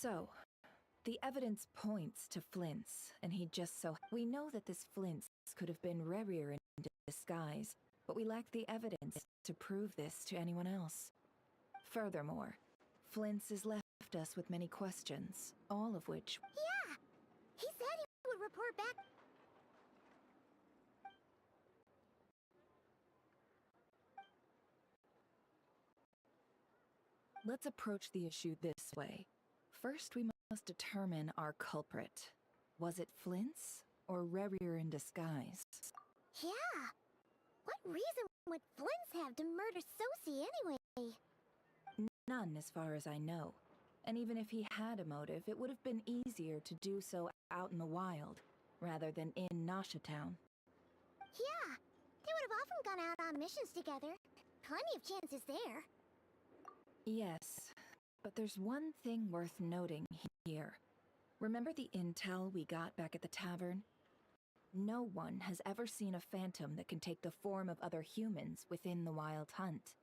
J: So, the evidence points to Flint's, and he just so... We know that this Flint's could have been Rerir in disguise, but we lack the evidence to prove this to anyone else. Furthermore, Flint's has left us with many questions, all of which...
C: Yeah! He said he would report back...
J: Let's approach the issue this way. First, we must determine our culprit. Was it Flint's or Rerir in disguise?
C: Yeah! What reason would Flint's have to murder Sosie anyway?
J: None, as far as I know. And even if he had a motive, it would have been easier to do so out in the wild, rather than in Nasha Town.
C: Yeah! They would have often gone out on missions together. Plenty of chances there.
J: Yes, but there's one thing worth noting here. Remember the intel we got back at the tavern? No one has ever seen a phantom that can take the form of other humans within the Wild Hunt.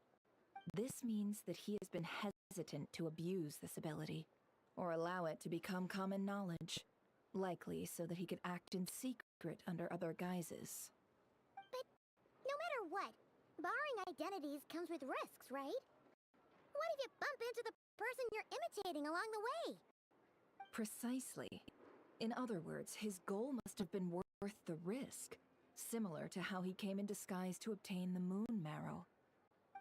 J: This means that he has been hesitant to abuse this ability, or allow it to become common knowledge, likely so that he could act in secret under other guises.
C: But no matter what, barring identities comes with risks, right? What if you bump into the person you're imitating along the way?
J: Precisely. In other words, his goal must have been worth the risk, similar to how he came in disguise to obtain the moon marrow.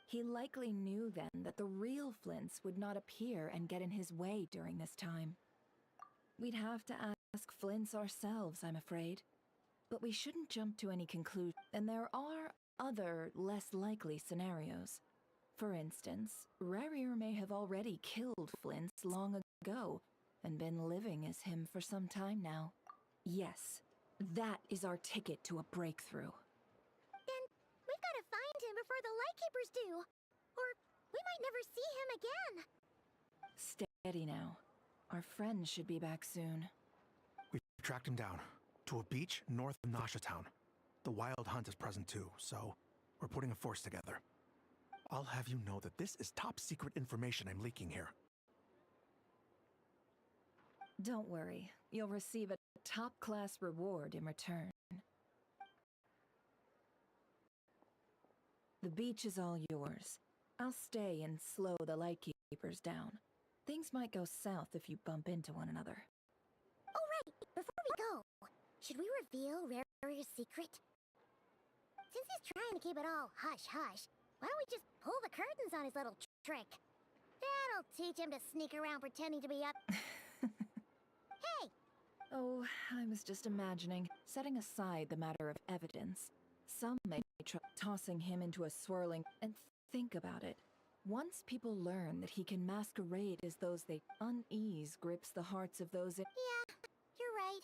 J: He likely knew then that the real Flint's would not appear and get in his way during this time. We'd have to ask Flint's ourselves, I'm afraid. But we shouldn't jump to any conclusion, and there are other, less likely scenarios. For instance, Rerir may have already killed Flint's long ago, and been living as him for some time now. Yes, that is our ticket to a breakthrough.
C: Then we've got to find him before the Lightkeepers do. Or we might never see him again.
J: Steady now. Our friend should be back soon.
V: We've tracked him down to a beach north of Nasha Town. The Wild Hunt is present too, so we're putting a force together. I'll have you know that this is top secret information I'm leaking here.
J: Don't worry, you'll receive a top-class reward in return. The beach is all yours. I'll stay and slow the Lightkeepers down. Things might go south if you bump into one another.
C: Oh right, before we go, should we reveal Rare's secret? Since he's trying to keep it all hush-hush, why don't we just pull the curtains on his little trick? That'll teach him to sneak around pretending to be up. Hey!
J: Oh, I was just imagining, setting aside the matter of evidence. Some may try tossing him into a swirling... And think about it. Once people learn that he can masquerade as those they... Unease grips the hearts of those...
C: Yeah, you're right.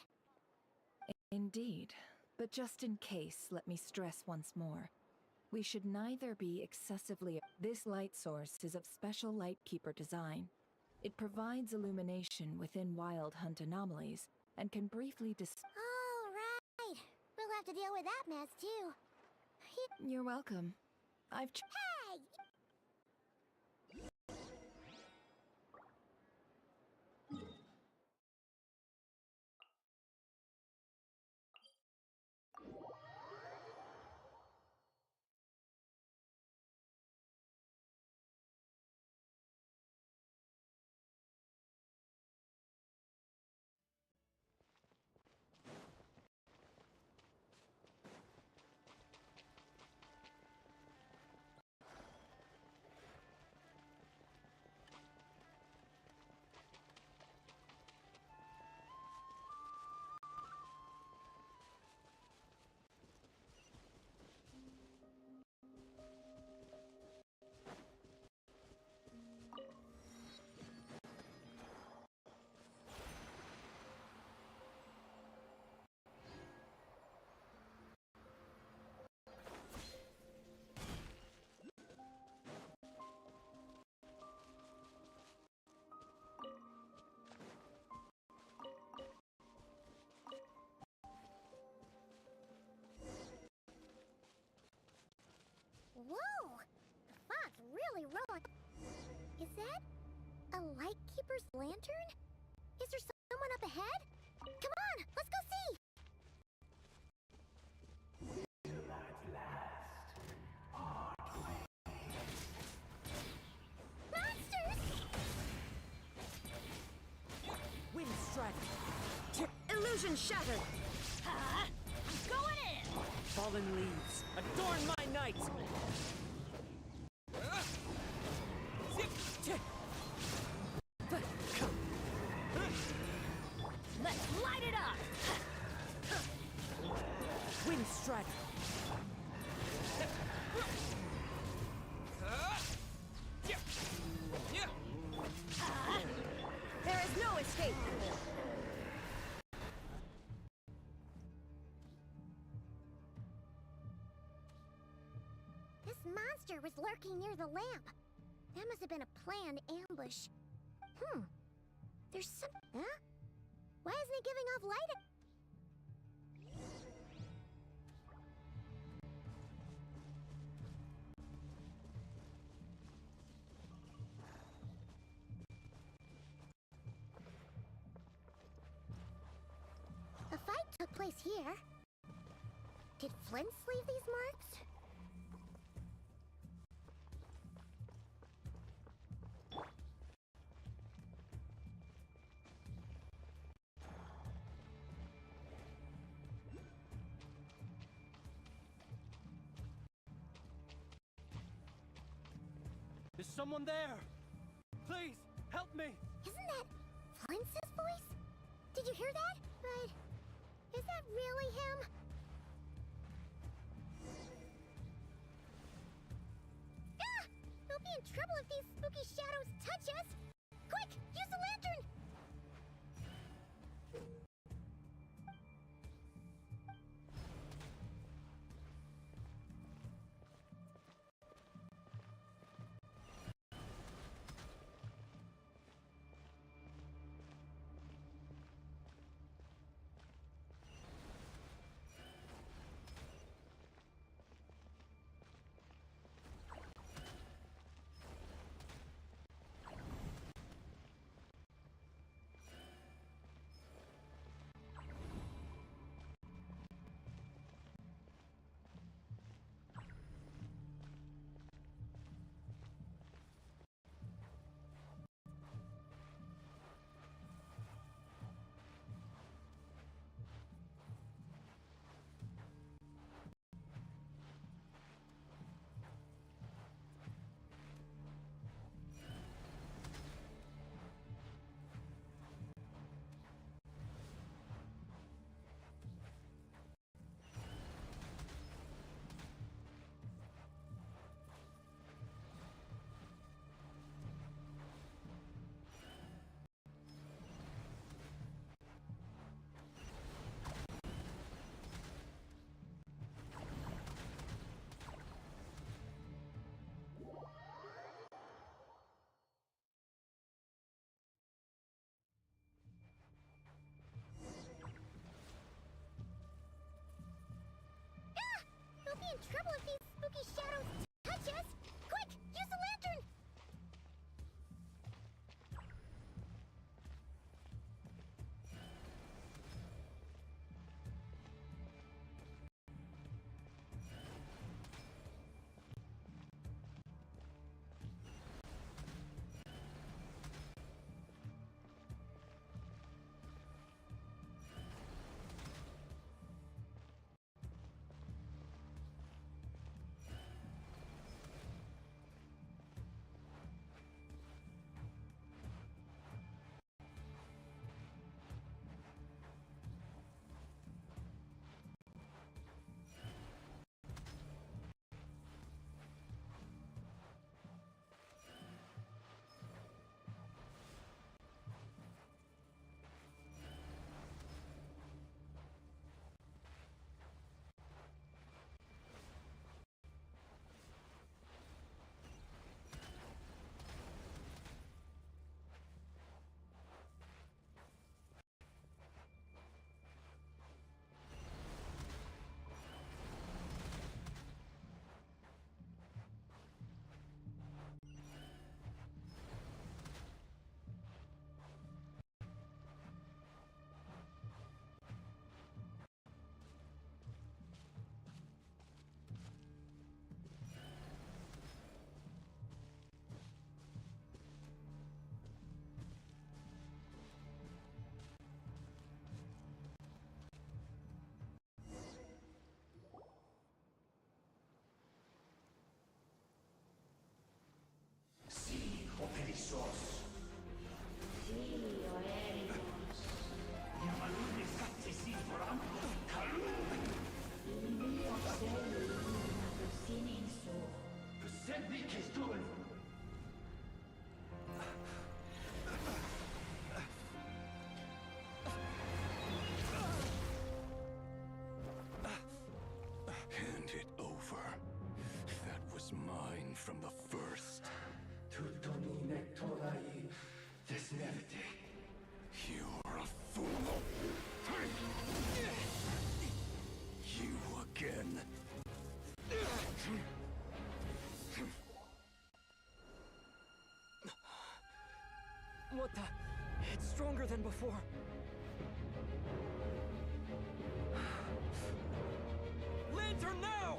J: Indeed. But just in case, let me stress once more. We should neither be excessively... This light source is of special Lightkeeper design. It provides illumination within Wild Hunt anomalies, and can briefly
C: All right. We'll have to deal with that mess, too.
J: You're welcome. I've...
C: Hey! Whoa! The fog's really rolling. Is that a Lightkeeper's lantern? Is there someone up ahead? Come on, let's go see! Monsters!
H: Wind strike. Illusion shattered.
A: I'm going in!
H: Fallen leaves, adorn my night!
A: Let's light it up!
H: Wind strike.
A: There is no escape!
C: This monster was lurking near the lamp. That must have been a planned ambush. There's some... Huh? Why isn't he giving off light? A fight took place here. Did Flint leave these marks?
H: Is someone there? Please, help me!
C: Isn't that Flint's voice? Did you hear that? But is that really him? Ah! We'll be in trouble if these spooky shadows touch us! Quick, use the lantern! be in trouble if these spooky shadows touch us! Quick, use the lantern!
L: Hand it over. That was mine from the first. You're a fool. You again.
I: What the? It's stronger than before. Lantern now!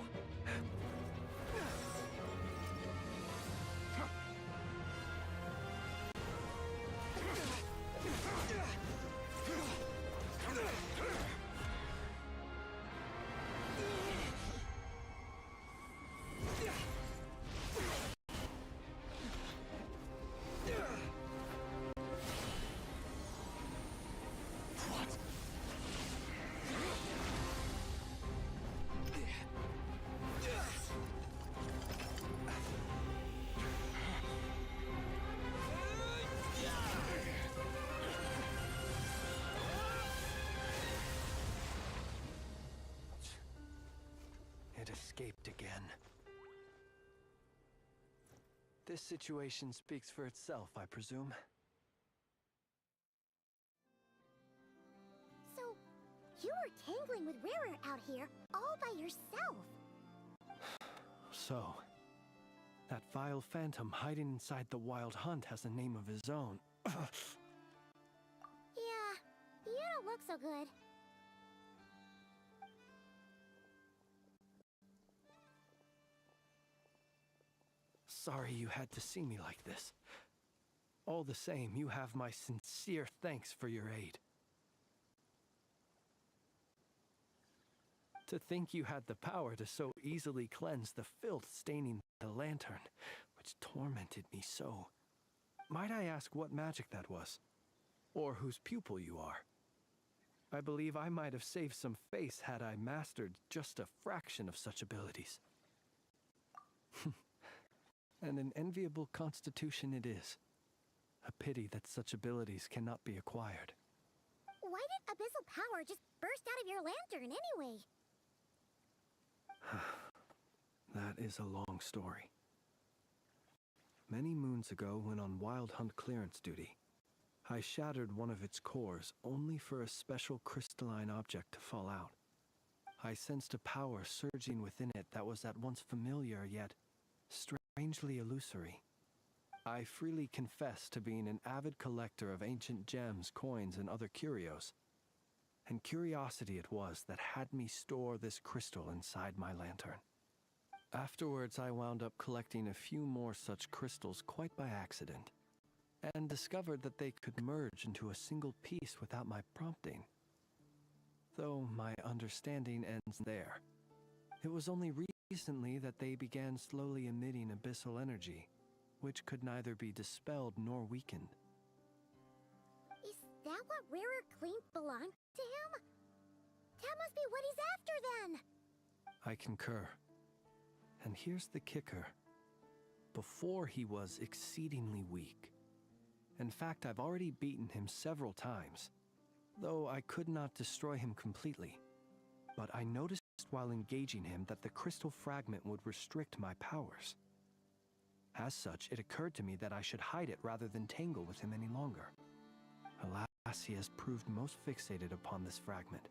T: It escaped again. This situation speaks for itself, I presume.
C: So, you were tangling with Rarer out here, all by yourself.
T: So, that vile phantom hiding inside the Wild Hunt has a name of his own.
C: Yeah, you don't look so good.
T: Sorry you had to see me like this. All the same, you have my sincere thanks for your aid. To think you had the power to so easily cleanse the filth staining the lantern, which tormented me so. Might I ask what magic that was? Or whose pupil you are? I believe I might have saved some face had I mastered just a fraction of such abilities. And an enviable constitution it is. A pity that such abilities cannot be acquired.
C: Why did abyssal power just burst out of your lantern anyway?
T: That is a long story. Many moons ago, when on Wild Hunt clearance duty, I shattered one of its cores only for a special crystalline object to fall out. I sensed a power surging within it that was at once familiar yet strangely illusory. I freely confess to being an avid collector of ancient gems, coins, and other curios. And curiosity it was that had me store this crystal inside my lantern. Afterwards, I wound up collecting a few more such crystals quite by accident, and discovered that they could merge into a single piece without my prompting. Though my understanding ends there. It was only recently that they began slowly emitting abyssal energy, which could neither be dispelled nor weakened.
C: Is that what Rarer claimed belonged to him? That must be what he's after then!
T: I concur. And here's the kicker. Before he was exceedingly weak. In fact, I've already beaten him several times, though I could not destroy him completely. But I noticed while engaging him that the crystal fragment would restrict my powers. As such, it occurred to me that I should hide it rather than tangle with him any longer. Alas, he has proved most fixated upon this fragment.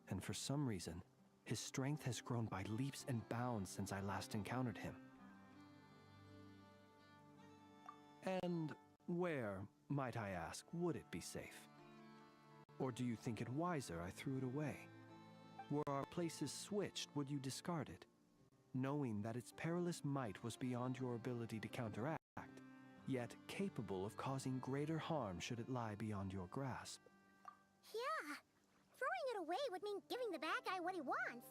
T: And for some reason, his strength has grown by leaps and bounds since I last encountered him. And where, might I ask, would it be safe? Or do you think it wiser I threw it away? Were our places switched, would you discard it, knowing that its perilous might was beyond your ability to counteract, yet capable of causing greater harm should it lie beyond your grasp?
C: Yeah, throwing it away would mean giving the bad guy what he wants.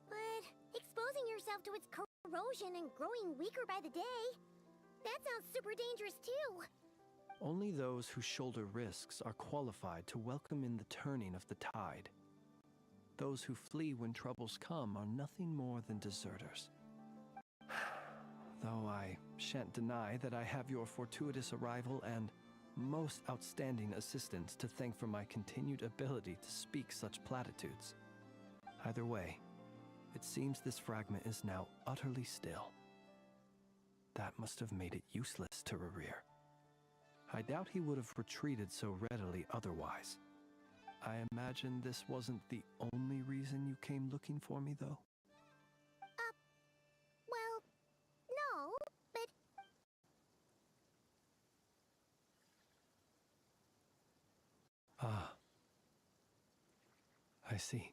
C: But exposing yourself to its corrosion and growing weaker by the day, that sounds super dangerous too.
T: Only those who shoulder risks are qualified to welcome in the turning of the tide. Those who flee when troubles come are nothing more than deserters. Though I shan't deny that I have your fortuitous arrival and most outstanding assistance to thank for my continued ability to speak such platitudes. Either way, it seems this fragment is now utterly still. That must have made it useless to Rarir. I doubt he would have retreated so readily otherwise. I imagine this wasn't the only reason you came looking for me, though?
C: Well, no, but...
T: Ah. I see.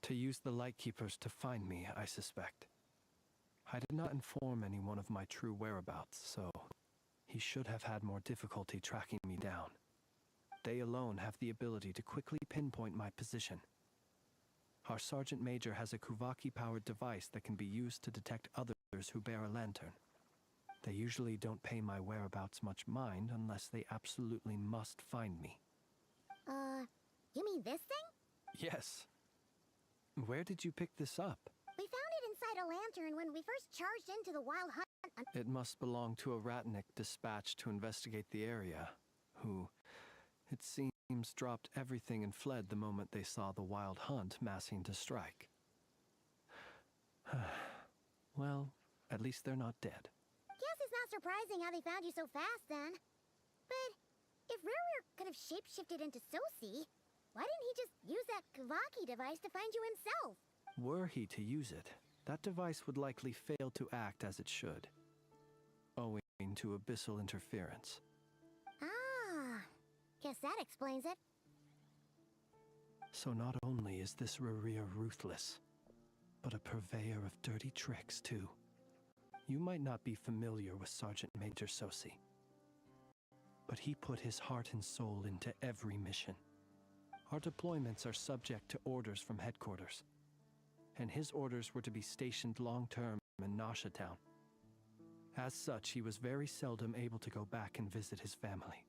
T: To use the Lightkeepers to find me, I suspect. I did not inform anyone of my true whereabouts, so he should have had more difficulty tracking me down. They alone have the ability to quickly pinpoint my position. Our Sergeant Major has a Kuvaki-powered device that can be used to detect others who bear a lantern. They usually don't pay my whereabouts much mind unless they absolutely must find me.
C: You mean this thing?
T: Yes. Where did you pick this up?
C: We found it inside a lantern when we first charged into the wild hunt.
T: It must belong to a Ratnik dispatched to investigate the area, who, it seems, dropped everything and fled the moment they saw the wild hunt massing to strike. Well, at least they're not dead.
C: Guess it's not surprising how they found you so fast then. But if Rarir could have shapeshifted into Sosi, why didn't he just use that Kuvaki device to find you himself?
T: Were he to use it, that device would likely fail to act as it should, owing to abyssal interference.
C: Ah, guess that explains it.
T: So not only is this Rarir ruthless, but a purveyor of dirty tricks too. You might not be familiar with Sergeant Major Sosi, but he put his heart and soul into every mission. Our deployments are subject to orders from headquarters, and his orders were to be stationed long-term in Nasha Town. As such, he was very seldom able to go back and visit his family.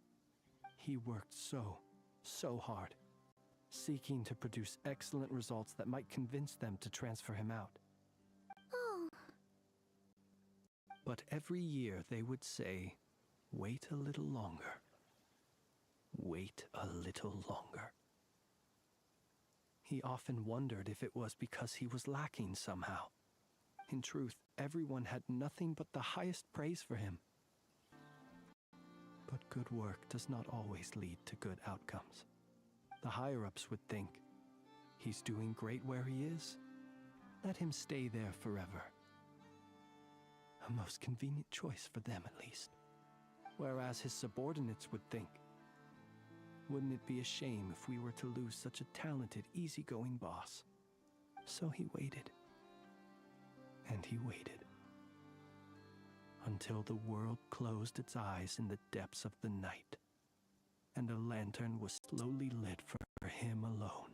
T: He worked so hard, seeking to produce excellent results that might convince them to transfer him out.
C: Oh.
T: But every year they would say, "Wait a little longer. Wait a little longer." He often wondered if it was because he was lacking somehow. In truth, everyone had nothing but the highest praise for him. But good work does not always lead to good outcomes. The higher-ups would think, He's doing great where he is. Let him stay there forever. A most convenient choice for them, at least. Whereas his subordinates would think. Wouldn't it be a shame if we were to lose such a talented, easygoing boss? So he waited. And he waited. Until the world closed its eyes in the depths of the night, and a lantern was slowly lit for him alone,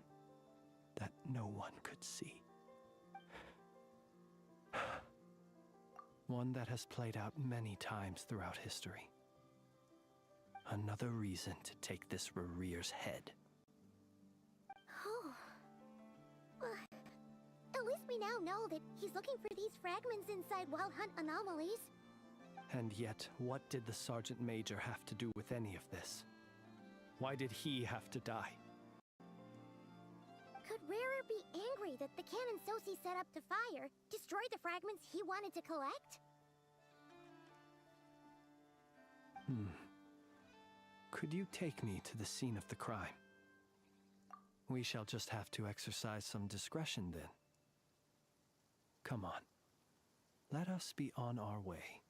T: that no one could see. One that has played out many times throughout history. Another reason to take this Rerere's head.
C: Oh. Well, at least we now know that he's looking for these fragments inside Wild Hunt anomalies.
T: And yet, what did the Sergeant Major have to do with any of this? Why did he have to die?
C: Could Rarer be angry that the cannon Sosi set up to fire destroyed the fragments he wanted to collect?
T: Could you take me to the scene of the crime? We shall just have to exercise some discretion then. Come on. Let us be on our way.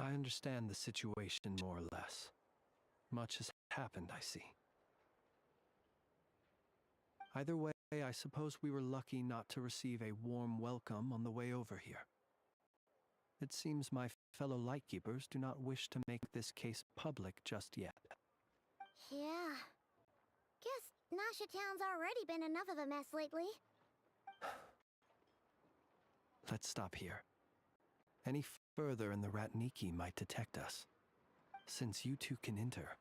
T: I understand the situation more or less. Much has happened, I see. Either way, I suppose we were lucky not to receive a warm welcome on the way over here. It seems my fellow Lightkeepers do not wish to make this case public just yet.
C: Yeah. Guess Nasha Town's already been enough of a mess lately.
T: Let's stop here. Any further and the Ratniki might detect us. Since you two can enter,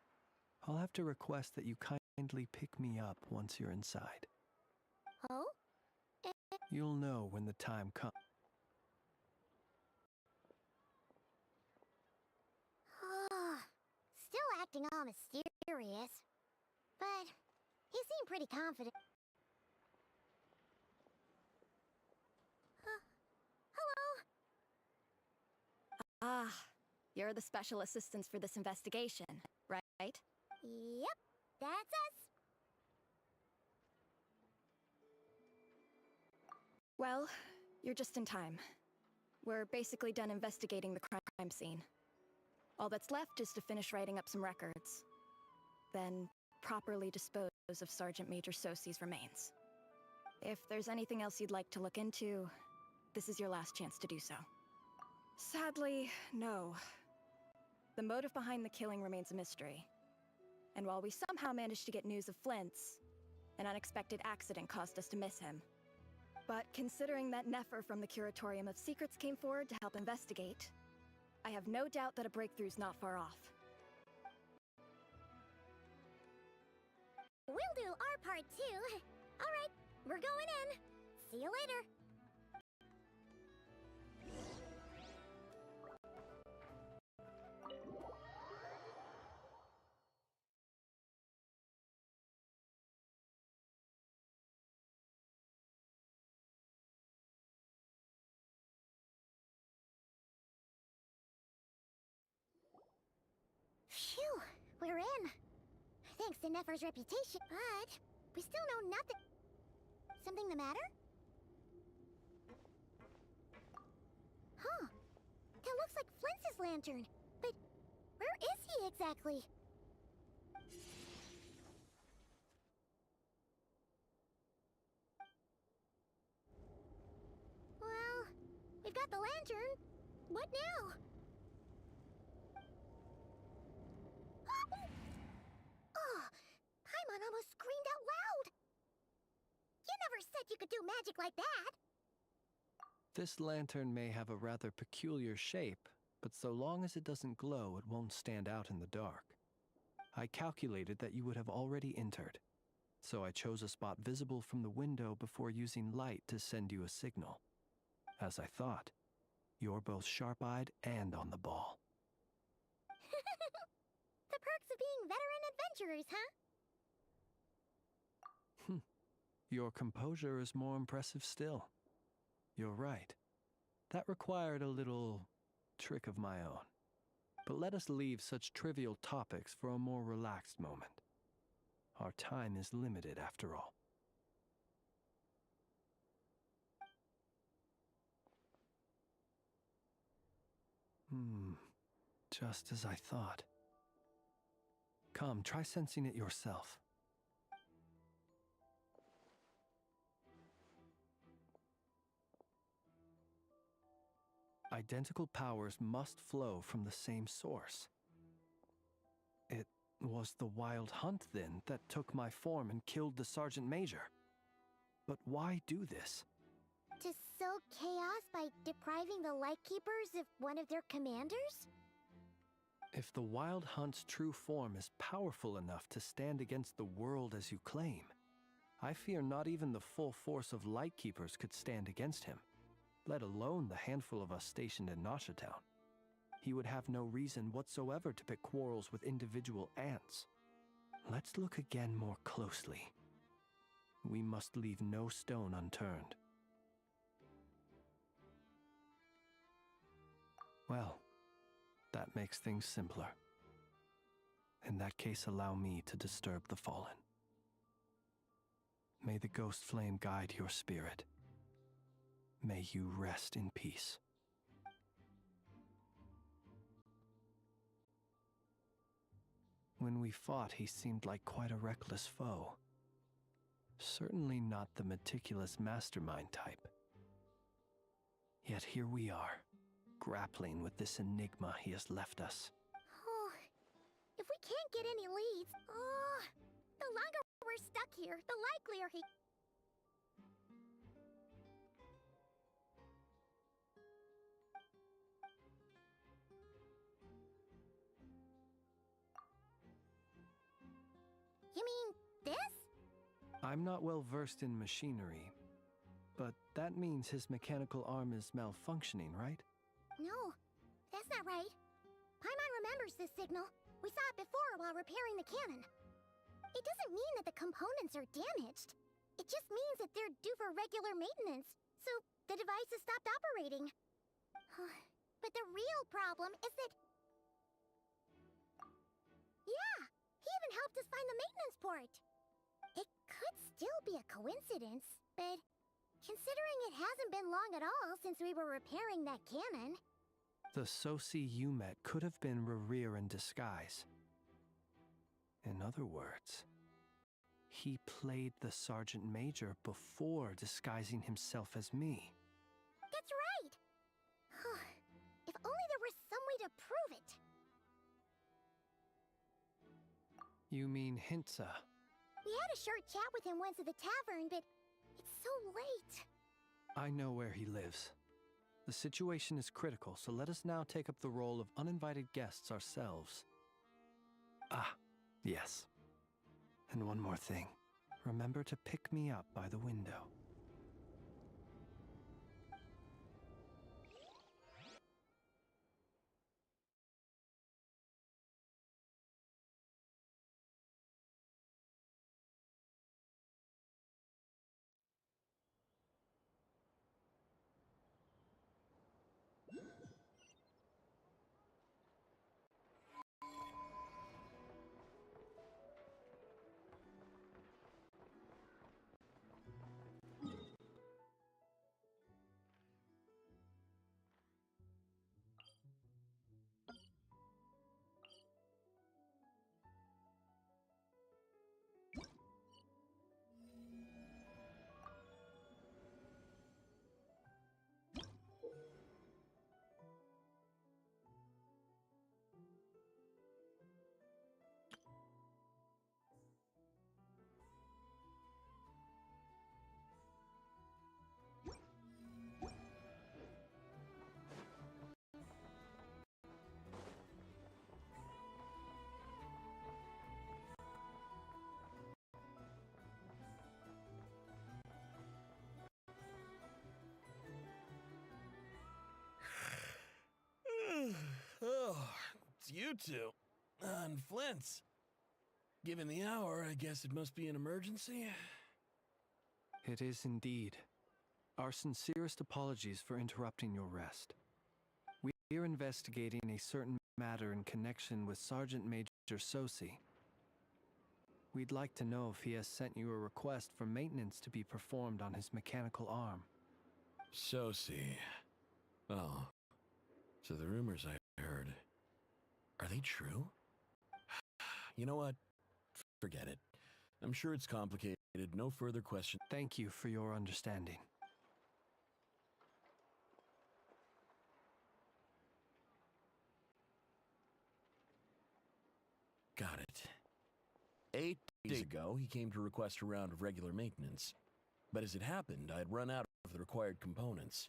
T: I'll have to request that you kindly pick me up once you're inside.
C: Oh?
T: You'll know when the time comes.
C: Still acting all mysterious. But he seemed pretty confident. Hello?
K: Ah, you're the special assistants for this investigation, right?
C: Yep, that's us.
K: Well, you're just in time. We're basically done investigating the crime scene. All that's left is to finish writing up some records. Then properly dispose of Sergeant Major Sosi's remains. If there's anything else you'd like to look into, this is your last chance to do so. Sadly, no. The motive behind the killing remains a mystery. And while we somehow managed to get news of Flint's, an unexpected accident caused us to miss him. But considering that Nefer from the Curatorium of Secrets came forward to help investigate, I have no doubt that a breakthrough's not far off.
C: We'll do our part too. Alright, we're going in. See you later. Phew, we're in. Thanks to Nefer's reputation, but we still know nothing. Something the matter? Huh. That looks like Flint's lantern. But where is he exactly? Well, we've got the lantern. What now? Oh, Paimon almost screamed out loud. You never said you could do magic like that.
T: This lantern may have a rather peculiar shape, but so long as it doesn't glow, it won't stand out in the dark. I calculated that you would have already entered, so I chose a spot visible from the window before using light to send you a signal. As I thought, you're both sharp-eyed and on the ball.
C: The perks of being veteran adventurers, huh?
T: Your composure is more impressive still. You're right. That required a little trick of my own. But let us leave such trivial topics for a more relaxed moment. Our time is limited after all. Just as I thought. Come, try sensing it yourself. Identical powers must flow from the same source. It was the wild hunt, then, that took my form and killed the Sergeant Major. But why do this?
C: To sow chaos by depriving the Lightkeepers of one of their commanders?
T: If the Wild Hunt's true form is powerful enough to stand against the world as you claim, I fear not even the full force of Lightkeepers could stand against him, let alone the handful of us stationed in Nasha Town. He would have no reason whatsoever to pick quarrels with individual ants. Let's look again more closely. We must leave no stone unturned. Well, that makes things simpler. In that case, allow me to disturb the fallen. May the ghost flame guide your spirit. May you rest in peace. When we fought, he seemed like quite a reckless foe. Certainly not the meticulous mastermind type. Yet here we are, grappling with this enigma he has left us.
C: Oh, if we can't get any leads, the longer we're stuck here, the likelier he... You mean this?
T: I'm not well versed in machinery, but that means his mechanical arm is malfunctioning, right?
C: No, that's not right. Paimon remembers this signal. We saw it before while repairing the cannon. It doesn't mean that the components are damaged. It just means that they're due for regular maintenance, so the device has stopped operating. But the real problem is that... Yeah, he even helped us find the maintenance port. It could still be a coincidence, but considering it hasn't been long at all since we were repairing that cannon...
T: The Soci you met could have been Rerir in disguise. In other words, he played the Sergeant Major before disguising himself as me.
C: That's right! If only there were some way to prove it!
T: You mean Hintsa?
C: We had a short chat with him once at the tavern, but it's so late.
T: I know where he lives. The situation is critical, so let us now take up the role of uninvited guests ourselves. Ah, yes. And one more thing. Remember to pick me up by the window.
F: you two. And Flint's. Given the hour, I guess it must be an emergency.
T: It is indeed. Our sincerest apologies for interrupting your rest. We are investigating a certain matter in connection with Sergeant Major Sosi. We'd like to know if he has sent you a request for maintenance to be performed on his mechanical arm.
F: Sosi. Oh. So the rumors I heard, are they true? You know what? Forget it. I'm sure it's complicated. No further questions.
T: Thank you for your understanding.
F: Got it. 8 days ago, he came to request a round of regular maintenance. But as it happened, I had run out of the required components.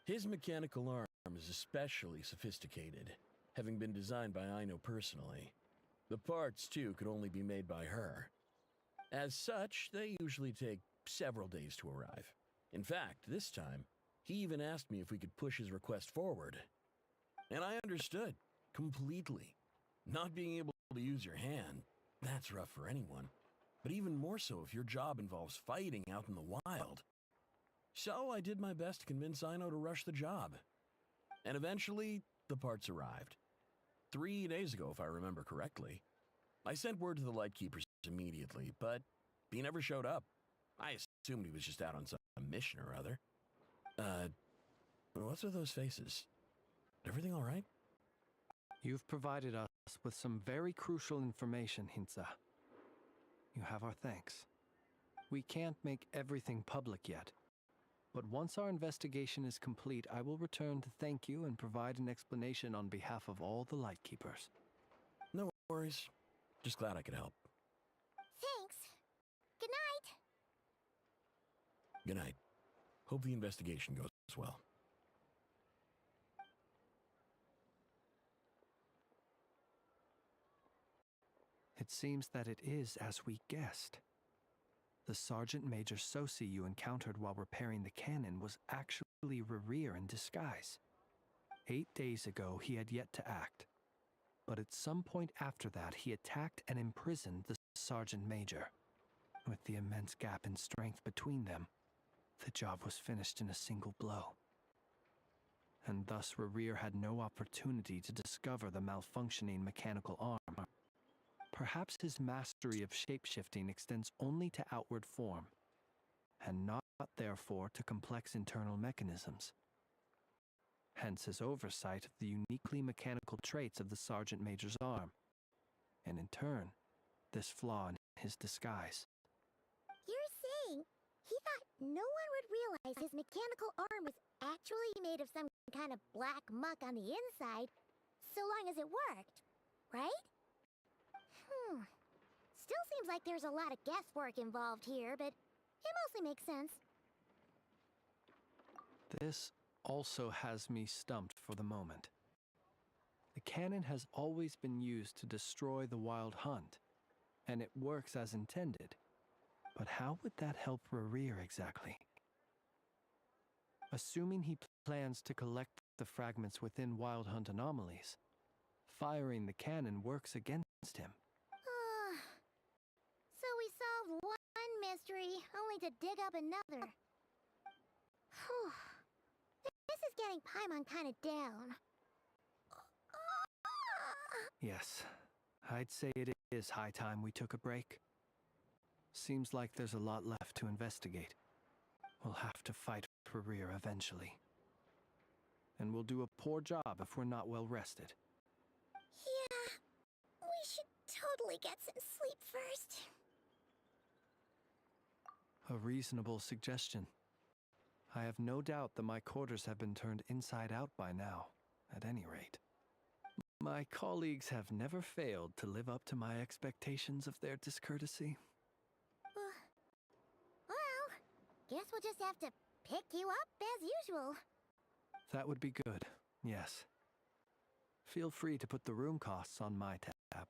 F: His mechanical arm is especially sophisticated, having been designed by Aino personally. The parts, too, could only be made by her. As such, they usually take several days to arrive. In fact, this time, he even asked me if we could push his request forward. And I understood, completely. Not being able to use your hand, that's rough for anyone. But even more so if your job involves fighting out in the wild. So I did my best to convince Aino to rush the job. And eventually, the parts arrived. 3 days ago, if I remember correctly. I sent word to the Lightkeepers immediately, but he never showed up. I assumed he was just out on some mission or other. What's with those faces? Everything all right?
T: You've provided us with some very crucial information, Hintsa. You have our thanks. We can't make everything public yet, but once our investigation is complete, I will return to thank you and provide an explanation on behalf of all the Lightkeepers.
F: No worries. Just glad I could help.
C: Thanks. Good night.
F: Good night. Hope the investigation goes well.
T: It seems that it is as we guessed. The Sergeant Major Sosi you encountered while repairing the cannon was actually Rerir in disguise. 8 days ago, he had yet to act. But at some point after that, he attacked and imprisoned the Sergeant Major. With the immense gap in strength between them, the job was finished in a single blow. And thus Rerir had no opportunity to discover the malfunctioning mechanical arm. Perhaps his mastery of shapeshifting extends only to outward form, and not therefore to complex internal mechanisms. Hence his oversight of the uniquely mechanical traits of the Sergeant Major's arm, and in turn, this flaw in his disguise.
C: You're saying he thought no one would realize his mechanical arm was actually made of some kind of black muck on the inside, so long as it worked, right? Still seems like there's a lot of guesswork involved here, but it mostly makes sense.
T: This also has me stumped for the moment. The cannon has always been used to destroy the wild hunt, and it works as intended. But how would that help Rerir exactly? Assuming he plans to collect the fragments within wild hunt anomalies, firing the cannon works against him.
C: So we solved one mystery, only to dig up another. Whew. This is getting Paimon kind of down.
T: Yes, I'd say it is high time we took a break. Seems like there's a lot left to investigate. We'll have to fight for Rerir eventually. And we'll do a poor job if we're not well rested.
C: Yeah, we should totally get some sleep first.
T: A reasonable suggestion. I have no doubt that my quarters have been turned inside out by now, at any rate. My colleagues have never failed to live up to my expectations of their discourtesy.
C: Well, guess we'll just have to pick you up as usual.
T: That would be good, yes. Feel free to put the room costs on my tab.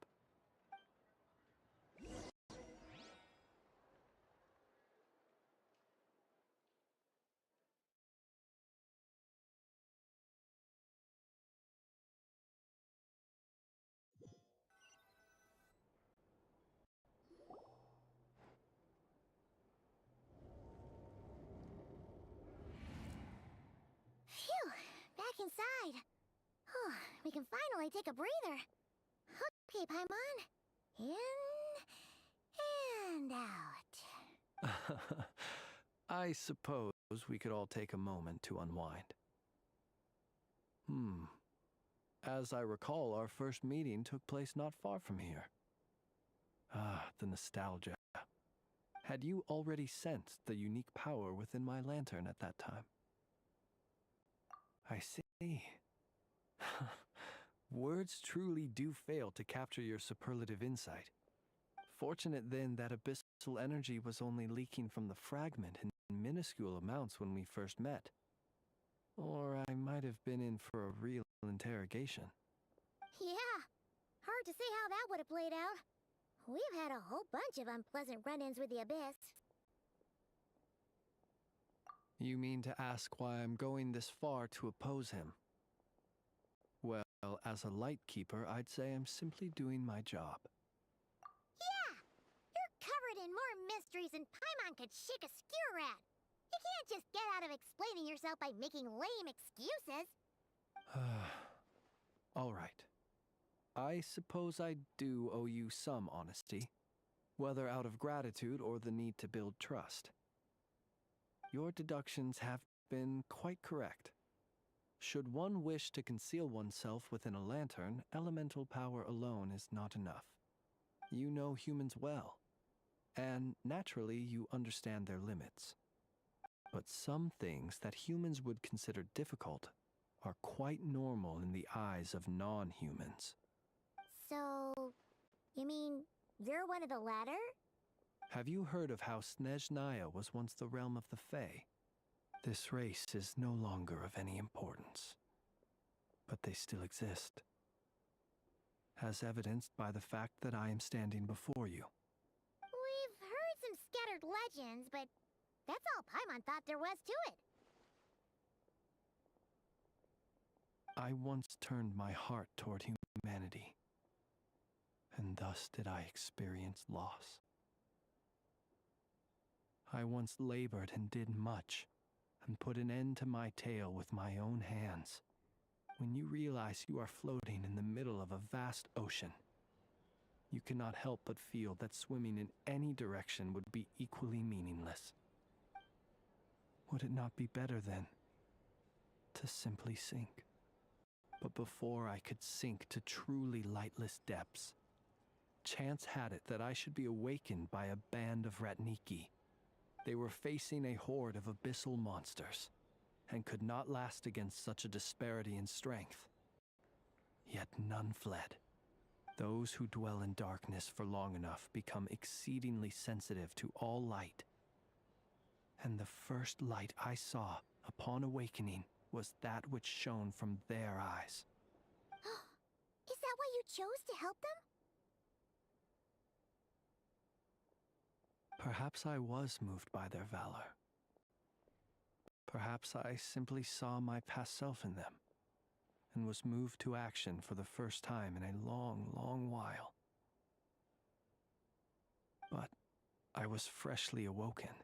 C: we can finally take a breather. Okay, Paimon. In and out.
T: I suppose we could all take a moment to unwind. As I recall, our first meeting took place not far from here. Ah, the nostalgia. Had you already sensed the unique power within my lantern at that time? I see. Words truly do fail to capture your superlative insight. Fortunate then that abyssal energy was only leaking from the fragment in minuscule amounts when we first met. Or I might have been in for a real interrogation.
C: Yeah, hard to say how that would have played out. We've had a whole bunch of unpleasant run-ins with the Abyss.
T: You mean to ask why I'm going this far to oppose him? Well, as a Lightkeeper, I'd say I'm simply doing my job.
C: Yeah! You're covered in more mysteries than Paimon could shake a skewer at. You can't just get out of explaining yourself by making lame excuses.
T: All right. I suppose I do owe you some honesty, whether out of gratitude or the need to build trust. Your deductions have been quite correct. Should one wish to conceal oneself within a lantern, elemental power alone is not enough. You know humans well, and naturally you understand their limits. But some things that humans would consider difficult are quite normal in the eyes of non-humans.
C: So, you mean you're one of the latter?
T: Have you heard of how Snezhnaya was once the realm of the Fae? This race is no longer of any importance, but they still exist, as evidenced by the fact that I am standing before you.
C: We've heard some scattered legends, but that's all Paimon thought there was to it.
T: I once turned my heart toward humanity, and thus did I experience loss. I once labored and did much, and put an end to my tale with my own hands. When you realize you are floating in the middle of a vast ocean, you cannot help but feel that swimming in any direction would be equally meaningless. Would it not be better, then, to simply sink? But before I could sink to truly lightless depths, chance had it that I should be awakened by a band of Ratniki. They were facing a horde of abyssal monsters, and could not last against such a disparity in strength. Yet none fled. Those who dwell in darkness for long enough become exceedingly sensitive to all light. And the first light I saw upon awakening was that which shone from their eyes.
C: Is that why you chose to help them?
T: Perhaps I was moved by their valor. Perhaps I simply saw my past self in them, and was moved to action for the first time in a long, long while. But I was freshly awoken,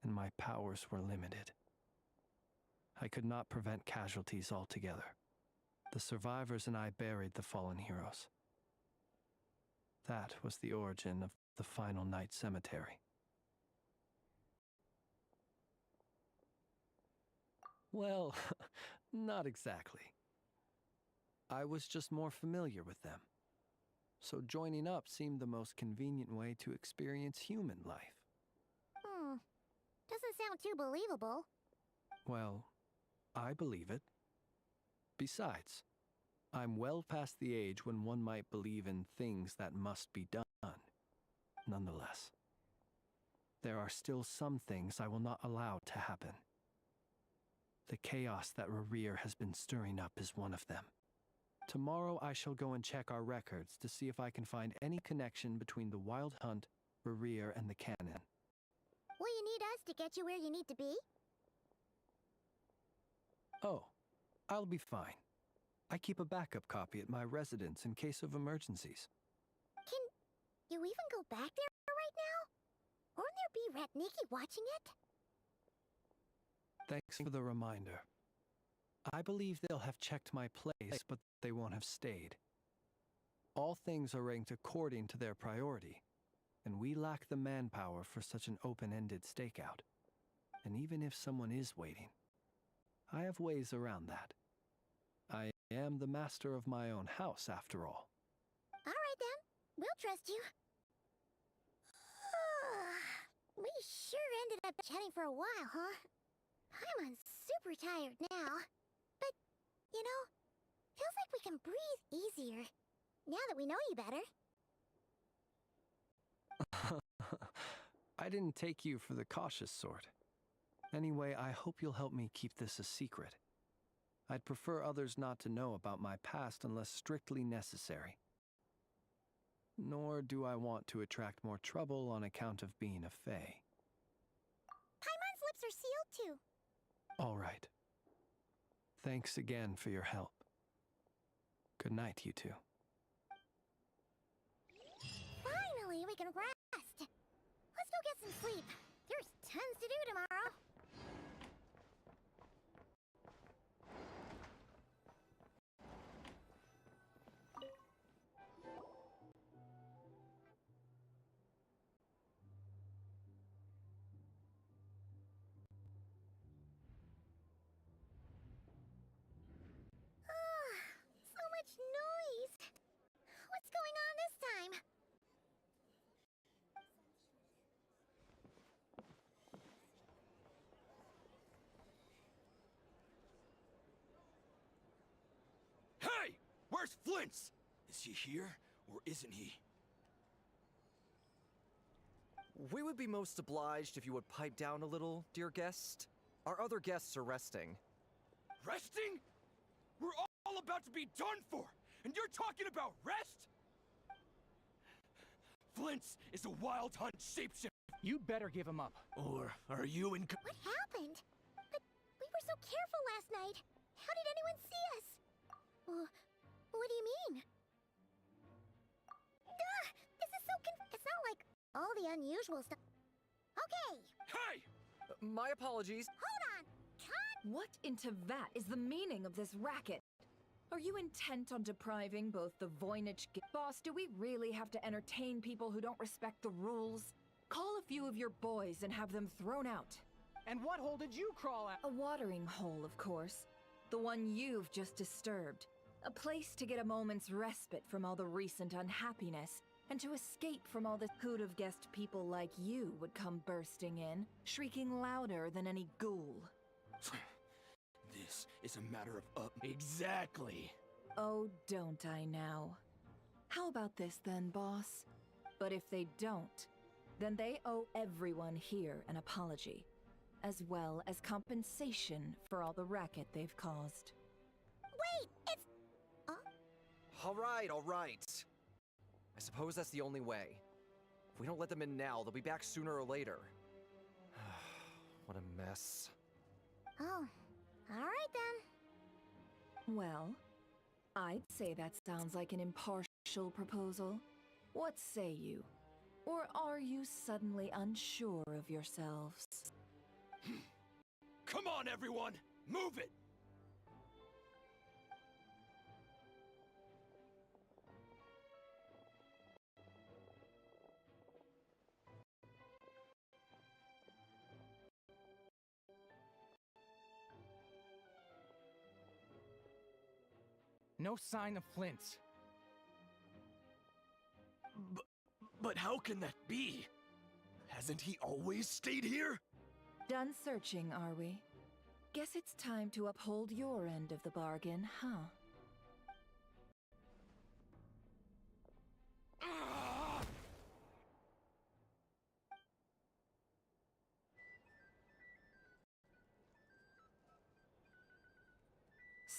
T: and my powers were limited. I could not prevent casualties altogether. The survivors and I buried the fallen heroes. That was the origin of the final night cemetery. Well, not exactly. I was just more familiar with them. So joining up seemed the most convenient way to experience human life.
C: Doesn't sound too believable.
T: Well, I believe it. Besides, I'm well past the age when one might believe in things that must be done. Nonetheless, there are still some things I will not allow to happen. The chaos that Rerir has been stirring up is one of them. Tomorrow I shall go and check our records to see if I can find any connection between the Wild Hunt, Rerir, and the Cannon.
C: Will you need us to get you where you need to be?
T: Oh, I'll be fine. I keep a backup copy at my residence in case of emergencies.
C: Can you even go back there right now? Won't there be Ratniki watching it?
T: Thanks for the reminder. I believe they'll have checked my place, but they won't have stayed. All things are ranked according to their priority, and we lack the manpower for such an open-ended stakeout. And even if someone is waiting, I have ways around that. I am the master of my own house, after all.
C: All right then, we'll trust you. We sure ended up chatting for a while, huh? I'm super tired now. But, you know, feels like we can breathe easier, now that we know you better.
T: I didn't take you for the cautious sort. Anyway, I hope you'll help me keep this a secret. I'd prefer others not to know about my past unless strictly necessary. Nor do I want to attract more trouble on account of being a fae.
C: Paimon's lips are sealed too.
T: All right. Thanks again for your help. Good night, you two.
C: Finally, we can rest. Let's go get some sleep. There's tons to do tomorrow. So much noise. What's going on this time?
L: Hey! Where's Flint's? Is he here, or isn't he?
O: We would be most obliged if you would pipe down a little, dear guest. Our other guests are resting.
L: Resting? We're all about to be done for, and you're talking about rest? Flint's is a wild hunt shapeshifter.
H: You'd better give him up.
L: Or are you in...
C: What happened? But we were so careful last night. How did anyone see us? What do you mean? Duh! This is so it's not like all the unusual stuff. Okay!
L: Hey!
O: My apologies.
C: Hold on! Cut!
J: What in Tevat is the meaning of this racket? Are you intent on depriving both the Voynich... Boss, do we really have to entertain people who don't respect the rules? Call a few of your boys and have them thrown out.
H: And what hole did you crawl at?
J: A watering hole, of course. The one you've just disturbed. A place to get a moment's respite from all the recent unhappiness, and to escape from all the... Who'd have guessed people like you would come bursting in, shrieking louder than any ghoul?
L: This is a matter of Exactly.
J: Oh, don't I now? How about this then, boss? But if they don't, then they owe everyone here an apology, as well as compensation for all the racket they've caused.
C: Wait, it's...
O: All right. I suppose that's the only way. If we don't let them in now, they'll be back sooner or later. What a mess.
C: Oh, all right then.
J: Well, I'd say that sounds like an impartial proposal. What say you? Or are you suddenly unsure of yourselves?
L: Come on, everyone! Move it!
H: No sign of Flint's.
L: But how can that be? Hasn't he always stayed here?
J: Done searching, are we? Guess it's time to uphold your end of the bargain, huh?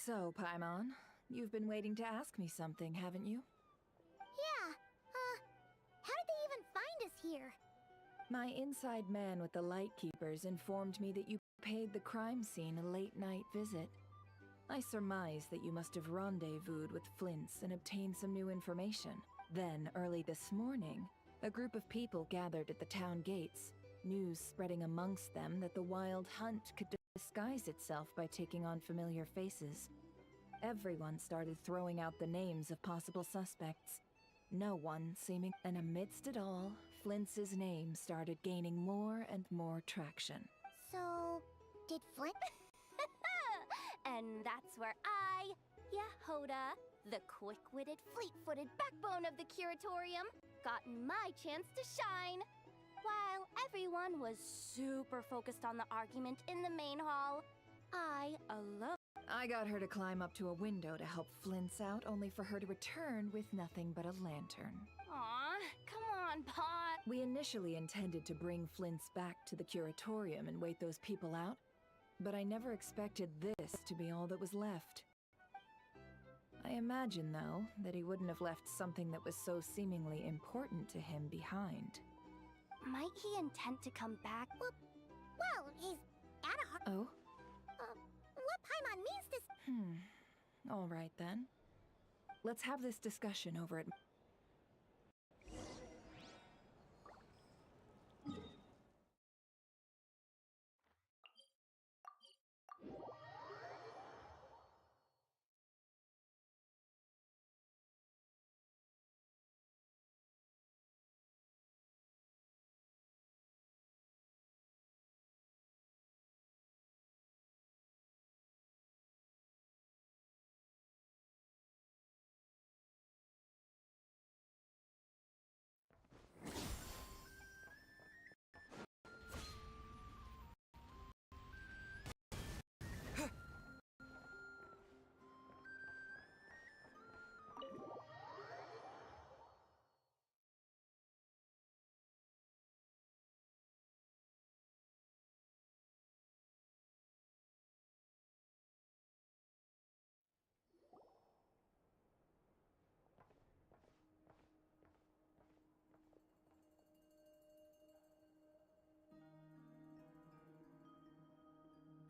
J: So, Paimon, you've been waiting to ask me something, haven't you?
C: Yeah, how did they even find us here?
J: My inside man with the Lightkeepers informed me that you paid the crime scene a late-night visit. I surmise that you must have rendezvoused with Flint's and obtained some new information. Then, early this morning, a group of people gathered at the town gates, news spreading amongst them that the Wild Hunt could disguise itself by taking on familiar faces. Everyone started throwing out the names of possible suspects. No one seeming... And amidst it all, Flint's name started gaining more and more traction.
C: So, did Flint?
B: And that's where I, Yehoda, the quick-witted, fleet-footed backbone of the Curatorium, got my chance to shine. While everyone was super focused on the argument in the main hall, I alone...
J: I got her to climb up to a window to help Flint's out, only for her to return with nothing but a lantern.
B: Aw, come on, Pot.
J: We initially intended to bring Flint's back to the Curatorium and wait those people out, but I never expected this to be all that was left. I imagine, though, that he wouldn't have left something that was so seemingly important to him behind.
B: Might he intend to come back?
C: Well, he's at a...
J: Oh?
C: What Paimon means to...
J: All right, then. Let's have this discussion over at...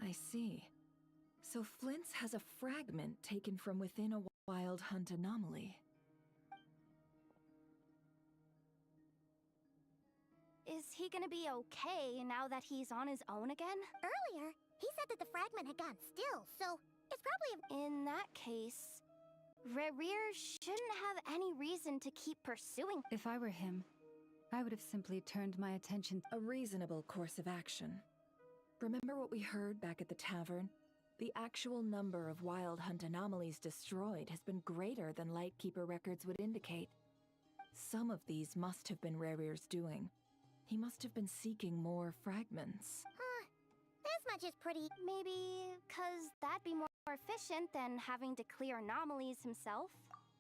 J: I see. So Flint's has a fragment taken from within a wild hunt anomaly.
B: Is he gonna be okay now that he's on his own again?
C: Earlier, he said that the fragment had gone still, so it's probably...
B: In that case, Rerir shouldn't have any reason to keep pursuing...
D: If I were him, I would have simply turned my attention...
J: A reasonable course of action. Remember what we heard back at the tavern? The actual number of wild hunt anomalies destroyed has been greater than Lightkeeper records would indicate. Some of these must have been Rerir's doing. He must have been seeking more fragments.
C: This much is pretty...
B: Maybe 'cause that'd be more efficient than having to clear anomalies himself?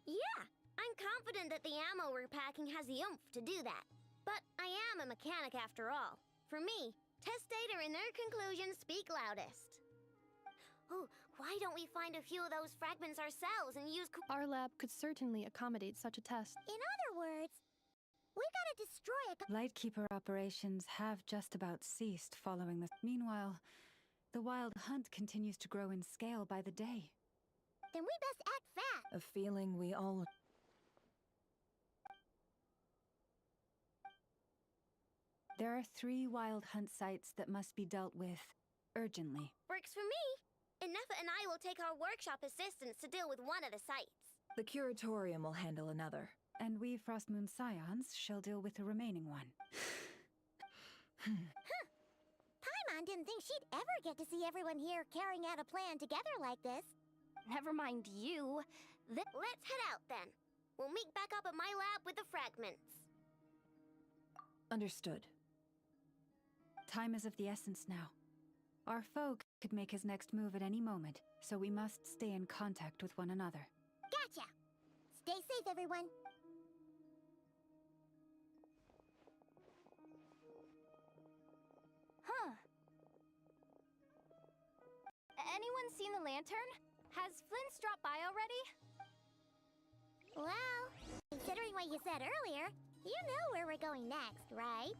R: Yeah, I'm confident that the ammo we're packing has the oomph to do that. But I am a mechanic after all. For me, test data and their conclusions speak loudest. Oh, why don't we find a few of those fragments ourselves and use...
P: Our lab could certainly accommodate such a test.
C: In other words, we gotta destroy a...
D: Lightkeeper operations have just about ceased following the... Meanwhile, the wild hunt continues to grow in scale by the day.
C: Then we best act fast.
J: A feeling we all...
D: There are 3 wild hunt sites that must be dealt with urgently.
R: Works for me. Nefa and I will take our workshop assistants to deal with one of the sites.
J: The Curatorium will handle another.
D: And we Frostmoon Scions shall deal with the remaining one.
C: Paimon didn't think she'd ever get to see everyone here carrying out a plan together like this.
B: Never mind you.
R: Let's head out then. We'll meet back up at my lab with the fragments.
J: Understood.
D: Time is of the essence now. Our foe could make his next move at any moment, so we must stay in contact with one another.
C: Gotcha! Stay safe, everyone.
B: Huh. Anyone seen the lantern? Has Flint's dropped by already?
C: Well, considering what you said earlier, you know where we're going next, right?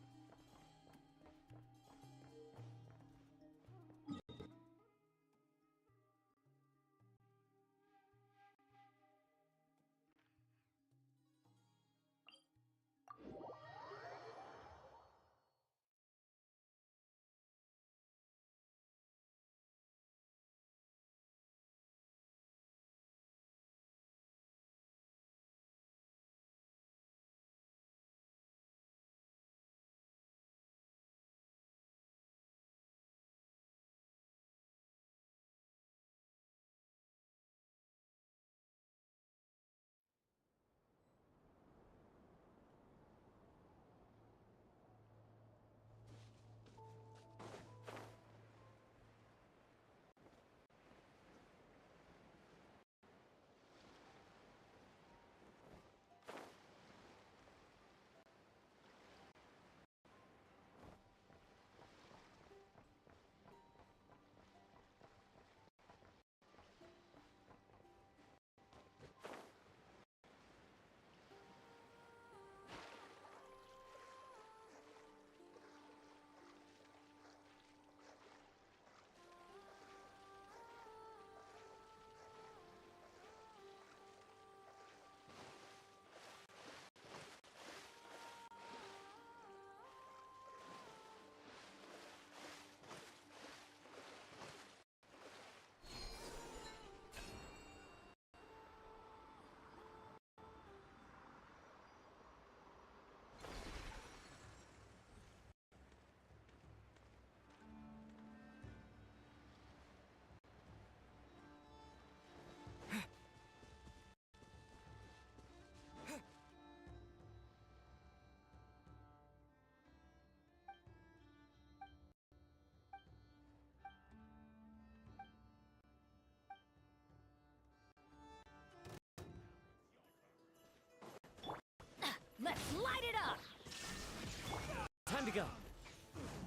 H: Time to go.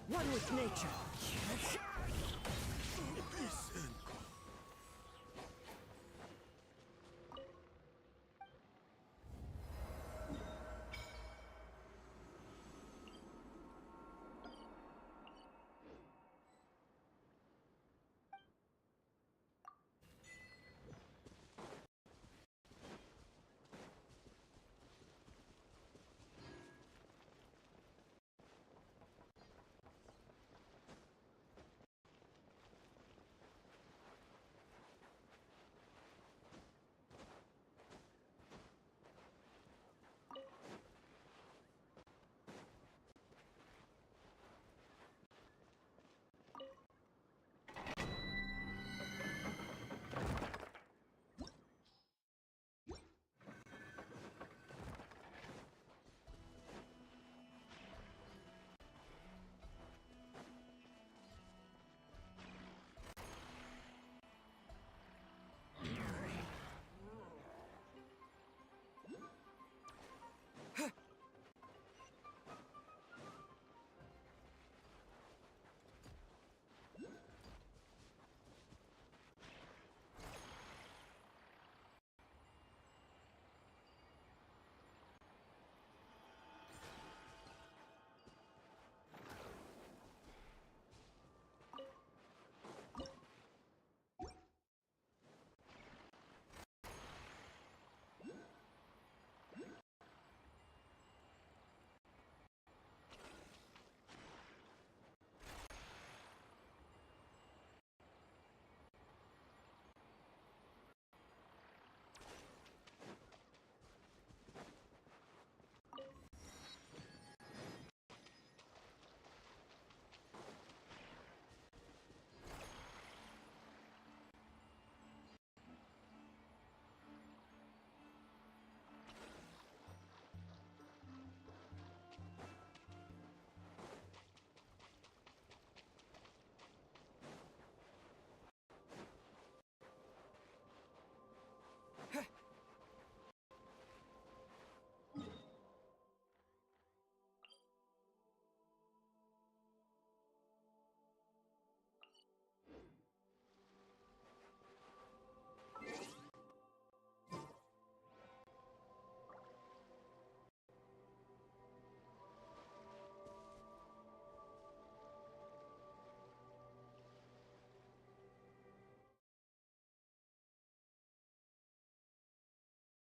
H: One with nature.